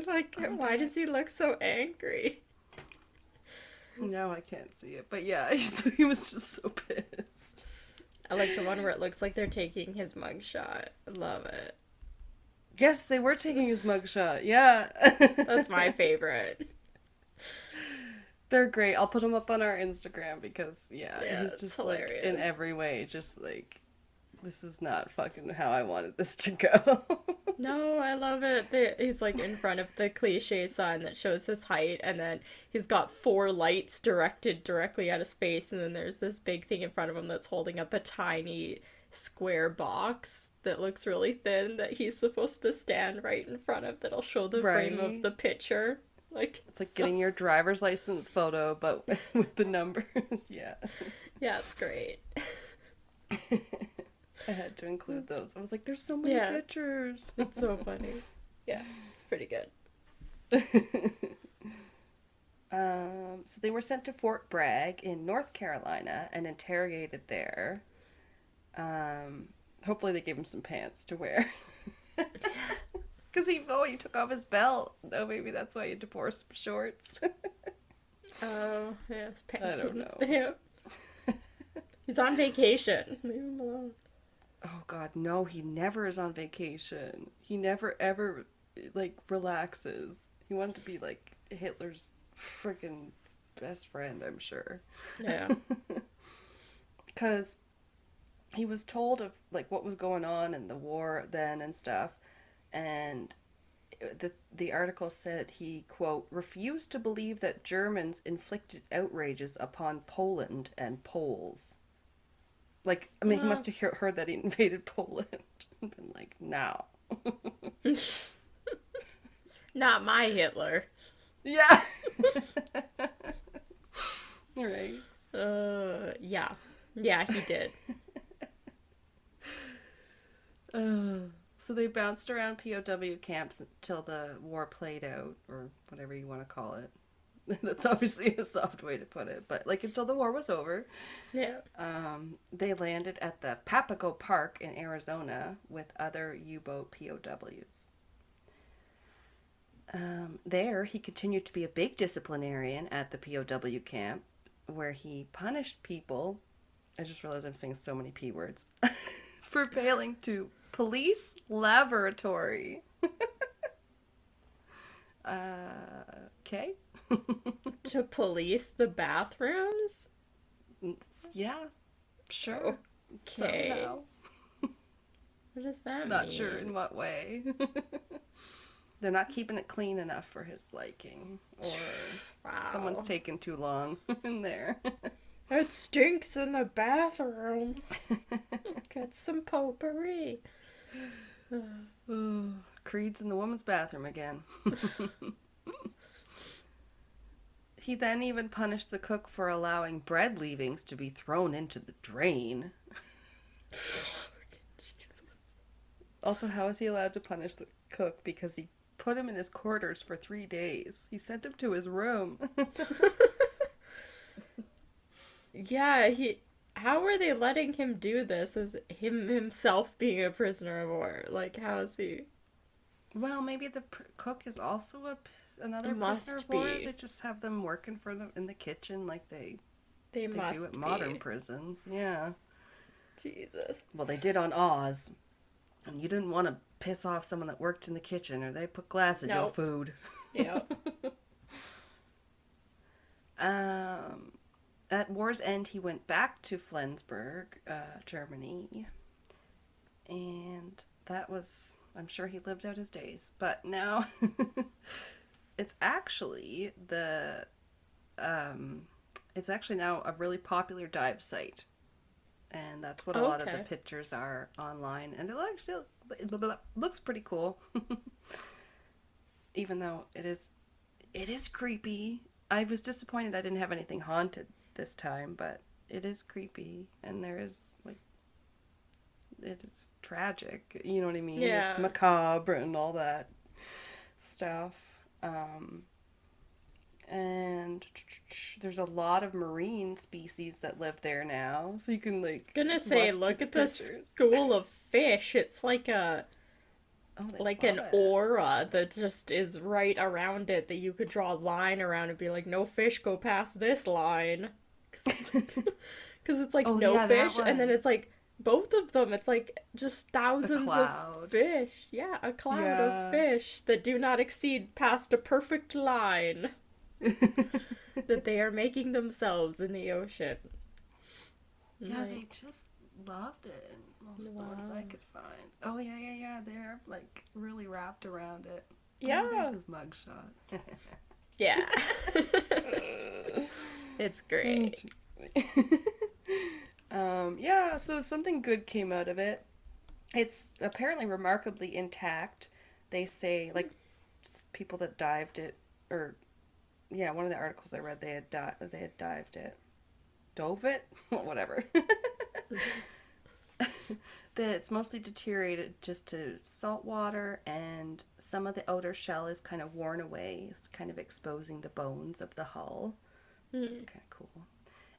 Like, Oh, why does he look so angry? now I can't see it, but yeah, he was just so pissed. I like the one where it looks like they're taking his mugshot. I love it. Yes, they were taking his mugshot. Yeah. That's my favorite. They're great. I'll put them up on our Instagram because, Yeah, he's it's just hilarious. like in every way, just like, this is not fucking how I wanted this to go. No, I love it. He's like in front of the cliche sign that shows his height, and then he's got 4 lights directed directly at his face, and then there's this big thing in front of him that's holding up a tiny square box that looks really thin that he's supposed to stand right in front of, that'll show the frame of Right. the picture. Like, It's like getting your driver's license photo, but with the numbers. Yeah. yeah, it's great. I had to include those. I was like, there's so many Yeah. pictures. It's so funny. Yeah, it's pretty good. So they were sent to Fort Bragg in North Carolina and interrogated there. Hopefully they gave him some pants to wear. Because he took off his belt. Oh, maybe that's why he had to pour some shorts. Oh, yeah, his I pants don't didn't know. stay up. He's on vacation. Leave him alone. Oh god, no, he never is on vacation. He never ever like relaxes. He wanted to be like Hitler's freaking best friend, I'm sure. Yeah. Cuz he was told of like what was going on in the war then and stuff, and the article said he, quote, refused to believe that Germans inflicted outrages upon Poland and Poles. Like, I mean, he must have heard that he invaded Poland and been like, no. Not my Hitler. Yeah. Right. Yeah. Yeah, he did. So they bounced around POW camps until the war played out, or whatever you want to call it. That's obviously a soft way to put it, but like until the war was over. Yeah. They landed at the Papago Park in Arizona with other U-boat POWs. There, he continued to be a big disciplinarian at the POW camp, where he punished people. I just realized I'm saying so many P words. For failing to police laboratory. Okay. To police the bathrooms? Yeah, sure. Okay. Somehow. What does that Not mean? sure in what way. They're not keeping it clean enough for his liking. Or Wow. someone's taking too long in there. It stinks in the bathroom. Get some potpourri. Creed's in the woman's bathroom again. He then even punished the cook for allowing bread leavings to be thrown into the drain. Jesus. Also, how is he allowed to punish the cook? Because he put him in his quarters for 3 days. He sent him to his room. Yeah, how are they letting him do this as himself being a prisoner of war? Like, how is he? Well, maybe the cook is also another Must prisoner of war. be. They just have them working for them in the kitchen like they Must do at be. modern prisons. Yeah. Jesus. Well, they did on Oz. And you didn't want to piss off someone that worked in the kitchen or they put glass in your food. Yeah. At war's end, he went back to Flensburg, Germany. And that was, I'm sure he lived out his days. But now, it's actually it's actually now a really popular dive site. And that's what a lot of the pictures are online. And it actually looks pretty cool. Even though it is creepy. I was disappointed I didn't have anything haunted this time, but it is creepy. And there is, like, it's tragic. You know what I mean? Yeah. It's macabre and all that stuff. And there's a lot of marine species that live there now, so you can like. Gonna say, look at this school of fish. It's like an aura that just is right around it that you could draw a line around and be like, no fish go past this line, because it's like no fish, and then it's like both of them. It's like just thousands of fish. Yeah, a cloud of fish that do not exceed past a perfect line. That they are making themselves in the ocean. Yeah, they just loved it. Most of the ones I could find. Oh yeah. They're like really wrapped around it. Yeah. Oh, there's his mugshot. Yeah. It's great. Yeah, so something good came out of it. It's apparently remarkably intact. They say, like, people that dived it, or yeah, one of the articles I read, they had dived it. Dove it? Whatever. That it's mostly deteriorated just to salt water, and some of the outer shell is kind of worn away. It's kind of exposing the bones of the hull. It's kind of cool.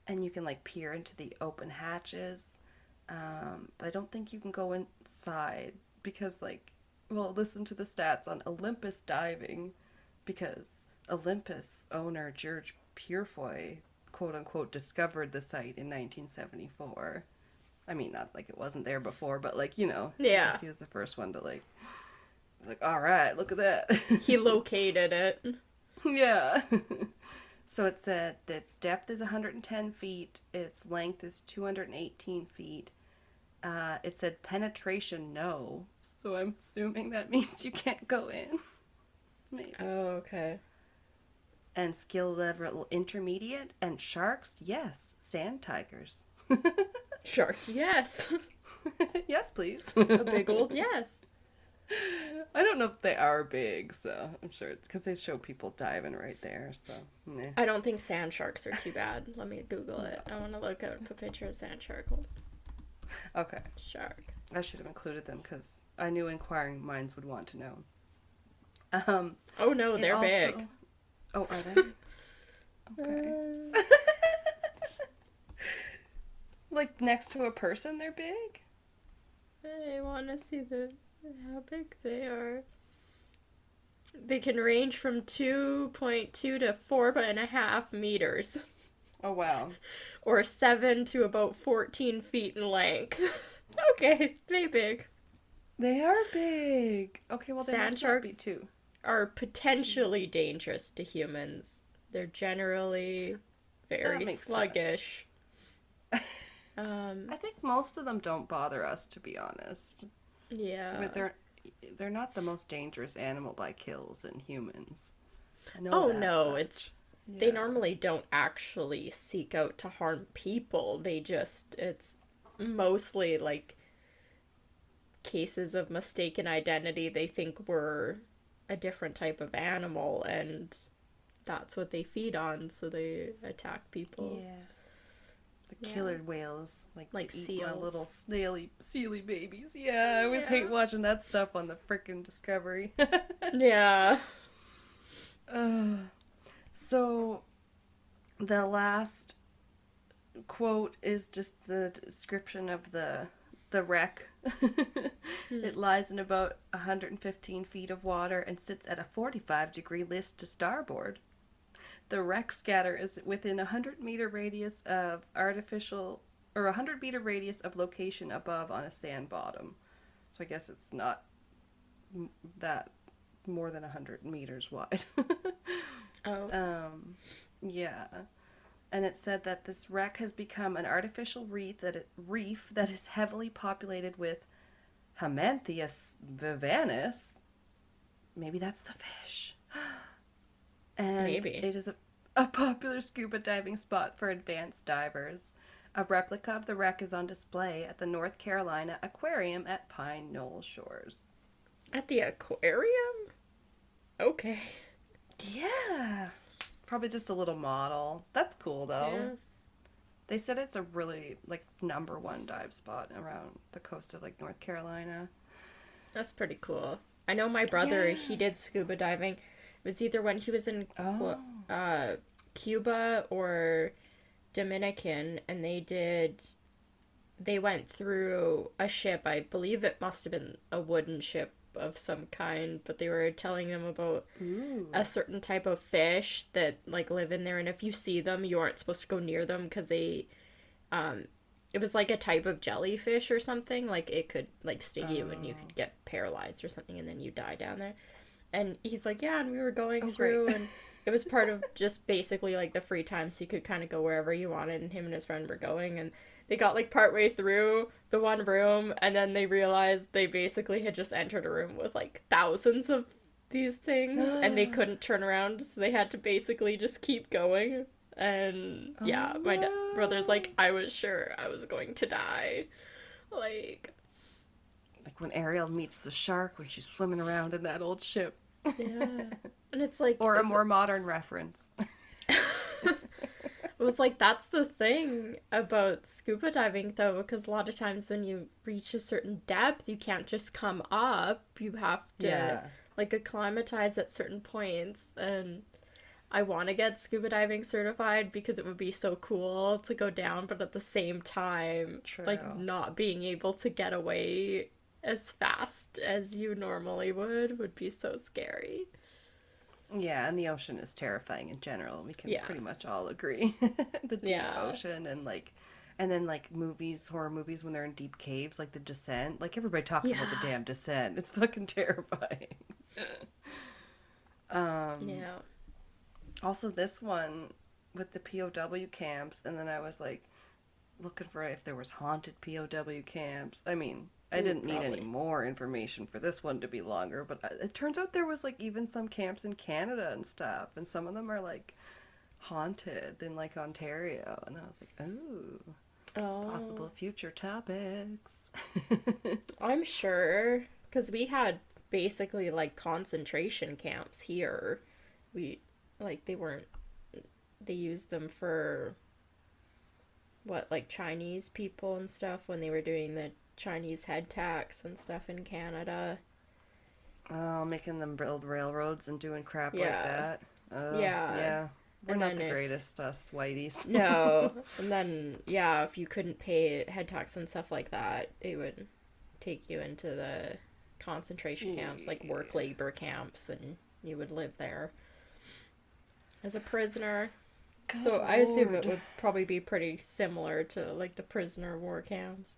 And you can, like, peer into the open hatches. But I don't think you can go inside because, like, well, listen to the stats on Olympus diving, because Olympus owner George Purefoy, quote unquote, discovered the site in 1974. I mean, not like it wasn't there before, but like, you know, yeah, I guess he was the first one to like, all right, look at that. He located it. Yeah. So it said that its depth is 110 feet, its length is 218 feet. It said penetration no, so I'm assuming that means you can't go in. Maybe. Oh, okay. And skill level intermediate, and sharks, yes. Sand tigers. Sharks, yes. Yes, please. A big old yes. I don't know if they are big, so I'm sure it's because they show people diving right there, so. Meh. I don't think sand sharks are too bad. Let me Google it. I want to look at a picture of sand shark. Okay. Shark. I should have included them because I knew inquiring minds would want to know. Oh no, they're also... big. Oh, are they? Okay. Like next to a person, they're big? I want to see how big they are. They can range from 2.2 to 4.5 meters. Oh, wow. Or 7 to about 14 feet in length. Okay, they big. They are big. Okay, well, they Sand sharks be too. Are potentially dangerous to humans. They're generally very sluggish. I think most of them don't bother us, to be honest. Yeah. But they're not the most dangerous animal by kills in humans. I know oh that, no, but... it's they Yeah. normally don't actually seek out to harm people. It's mostly like cases of mistaken identity. They think we're a different type of animal, and that's what they feed on, so they attack people. Yeah. The Yeah. killer whales like Like to eat my little seals. snaily, sealy babies. Yeah, I always Yeah. hate watching that stuff on the frickin' Discovery. Yeah. uh, so the last quote is just the description of the wreck. Hmm. It lies in about 115 feet of water and sits at a 45-degree list to starboard. The wreck scatter is within a 100-meter radius of artificial or a 100-meter radius of location above on a sand bottom. So I guess it's not that more than 100 meters wide. Oh. Yeah. And it said that this wreck has become an artificial reef that is heavily populated with Hamantheus vivanis. Maybe that's the fish. And Maybe. it is a popular scuba diving spot for advanced divers. A replica of the wreck is on display at the North Carolina Aquarium at Pine Knoll Shores. At the aquarium? Okay. Yeah. Probably just a little model. That's cool though. Yeah. They said it's a really like #1 dive spot around the coast of like North Carolina. That's pretty cool. I know my brother, Yeah. he did scuba diving. It was either when he was in Oh. Cuba or Dominican, and they went through a ship. I believe it must have been a wooden ship of some kind, but they were telling them about Ooh. a certain type of fish that like live in there, and if you see them, you aren't supposed to go near them because it was like a type of jellyfish or something. Like it could like sting you and you could get paralyzed or something, and then you die down there. And he's like, yeah, and we were going through, right. and it was part of just basically like the free time, so you could kind of go wherever you wanted. And him and his friend were going, and they got like partway through the one room, and then they realized they basically had just entered a room with like thousands of these things, and they couldn't turn around, so they had to basically just keep going. And yeah, Oh, my no. brother's like, I was sure I was going to die. Like, Like when Ariel meets the shark when she's swimming around in that old ship. yeah. And it's like, Or a more modern reference. it was like, that's the thing about scuba diving, though, because a lot of times when you reach a certain depth, you can't just come up. You have to, Yeah. like, acclimatize at certain points. And I want to get scuba diving certified because it would be so cool to go down, but at the same time, True. like, not being able to get away as fast as you normally would be so scary. Yeah, and the ocean is terrifying in general. We can Yeah. pretty much all agree. The deep Yeah. ocean and then like horror movies when they're in deep caves, like The Descent. Like everybody talks about the Yeah. damn Descent. It's fucking terrifying. Yeah. Also this one with the POW camps, and then I was like looking for if there was haunted POW camps. I mean, I didn't need any probably. more information for this one to be longer, but it turns out there was like even some camps in Canada and stuff, and some of them are like haunted in like Ontario, and I was like, ooh, Oh. possible future topics. I'm sure, because we had basically like concentration camps here. We, like, they used them for what, like Chinese people and stuff when they were doing the Chinese head tax and stuff in Canada. Oh, making them build railroads and doing crap like Yeah. that. Oh, Yeah. yeah. We're And not then the if- greatest, us whiteys. No. And then, yeah, if you couldn't pay head tax and stuff like that, they would take you into the concentration camps, like work labor camps, and you would live there as a prisoner. Good So I assume Lord. it would probably be pretty similar to like the prisoner of war camps.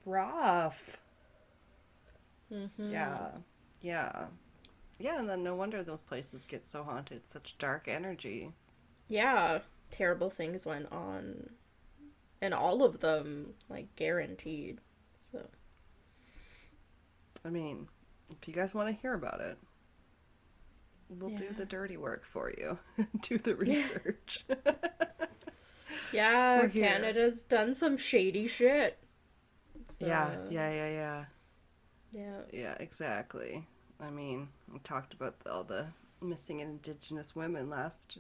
Rough. Mm-hmm. Yeah. Yeah. Yeah, and then no wonder those places get so haunted. Such dark energy. Yeah, terrible things went on, and all of them like guaranteed. So I mean, if you guys want to hear about it, We'll do Yeah. the dirty work for you. Do the research. Yeah, We're here. Canada's done some shady shit. Yeah, So, yeah, yeah, yeah. yeah. Yeah, exactly. I mean, we talked about all the missing Indigenous women last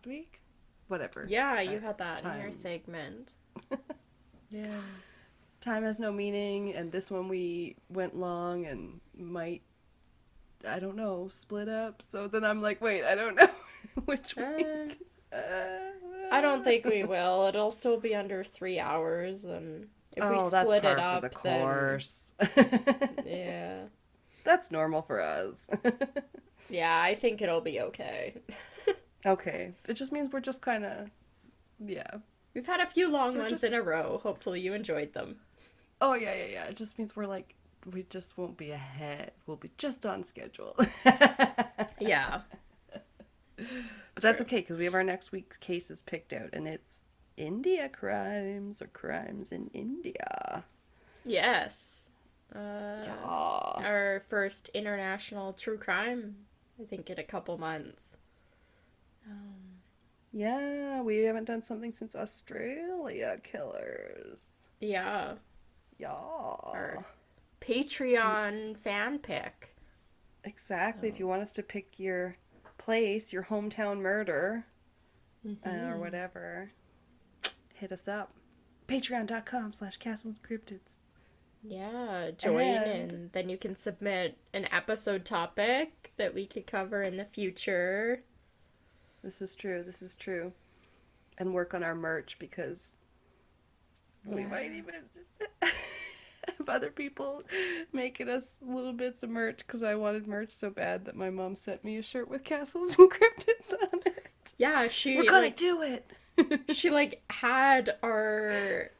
week. Whatever. Yeah, you That had that in your time segment. Yeah. time has no meaning, and this one we went long and might, I don't know, split up. So then I'm like, wait, I don't know which Uh, week. I don't think we will. It'll still be under 3 hours, and if we Oh, that's split it par for the up, then course. yeah. That's normal for us. Yeah, I think it'll be okay. Okay. It just means we're just kind of, yeah. We've had a few long We're ones just, in a row. Hopefully you enjoyed them. oh, yeah, yeah, yeah. It just means we're like, we just won't be ahead. We'll be just on schedule. Yeah. But that's True. okay because we have our next week's cases picked out, and it's India crimes or crimes in India. Yes. Yeah. Our first international true crime, I think, in a couple months. Yeah, we haven't done something since Australia killers. Yeah. Yeah. Our Patreon fan pick. Exactly. If So, you want us to pick your place, your hometown murder, or whatever, hit us up. Patreon.com/castlescryptids. yeah, join And and then you can submit an episode topic that we could cover in the future. this is true. This is true. And work on our merch because we Yeah. might even have other people making us little bits of merch because I wanted merch so bad that my mom sent me a shirt with castles and cryptids on it. Yeah, We're gonna do it. she like had our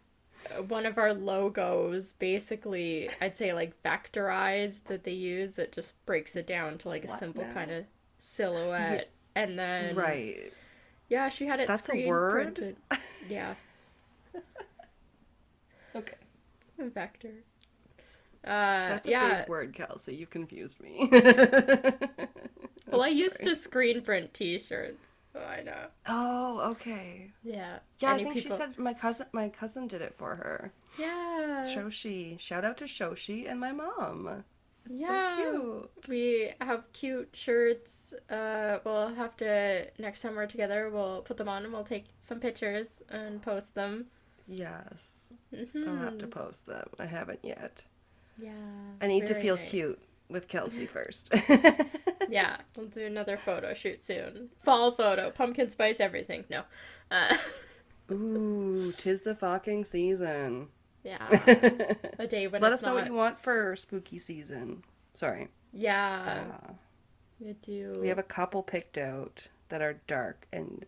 one of our logos basically, I'd say, like vectorized, that they use. It just breaks it down to like a What simple now? kind of silhouette. And then Right. yeah, she had it That's a screen word? printed. Yeah, Okay. vector. That's a Yeah. big word, Kelsey. You confused me. Well, I used Sorry. to screen print T-shirts. So I know. Oh, okay. Yeah. Yeah, I Any think she people? said my cousin did it for her. Yeah. Shoshi. Shout out to Shoshi and my mom. It's Yeah. so cute. We have cute shirts. We'll have to, next time we're together, we'll put them on and we'll take some pictures and post them. Yes. Mm-hmm. I'll have to post them. I haven't yet. Yeah. I need to very feel nice. cute with Kelsey first. Yeah, we'll do another photo shoot soon. Fall photo, pumpkin spice, everything. No. Uh, Ooh, 'tis the fucking season. yeah. A day when Let it's us know not. what you want for spooky season. Sorry. Yeah. Uh, We do. we have a couple picked out that are dark and,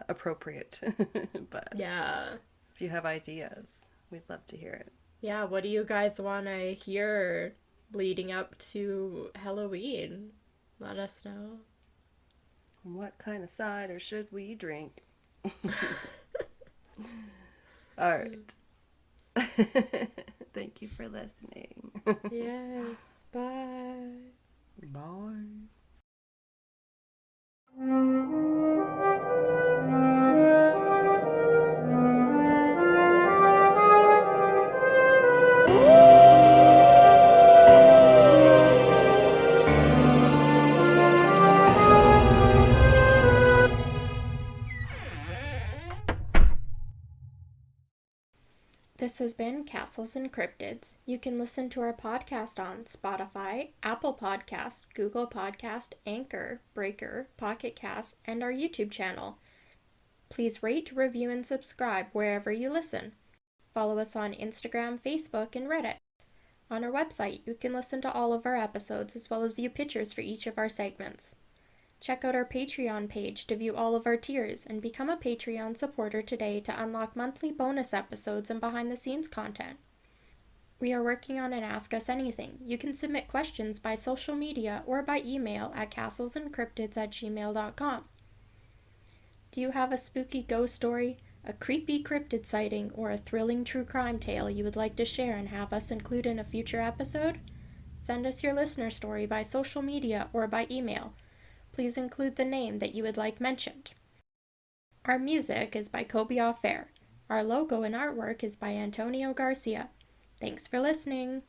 appropriate. But Yeah. if you have ideas, we'd love to hear it. Yeah, what do you guys want to hear leading up to Halloween? Let us know. What kind of cider should we drink? All right. Thank you for listening. Yes, bye. Bye. This has been Castles and Cryptids. You can listen to our podcast on Spotify, Apple Podcast, Google Podcast, Anchor, Breaker, Pocket Cast, and our YouTube channel. Please rate, review, and subscribe wherever you listen. Follow us on Instagram, Facebook, and Reddit. On our website, you can listen to all of our episodes as well as view pictures for each of our segments. Check out our Patreon page to view all of our tiers and become a Patreon supporter today to unlock monthly bonus episodes and behind-the-scenes content. We are working on an Ask Us Anything. You can submit questions by social media or by email at castlesandcryptids@gmail.com. Do you have a spooky ghost story, a creepy cryptid sighting, or a thrilling true crime tale you would like to share and have us include in a future episode? Send us your listener story by social media or by email. Please include the name that you would like mentioned. Our music is by Kobiah Fair. Our logo and artwork is by Antonio Garcia. Thanks for listening.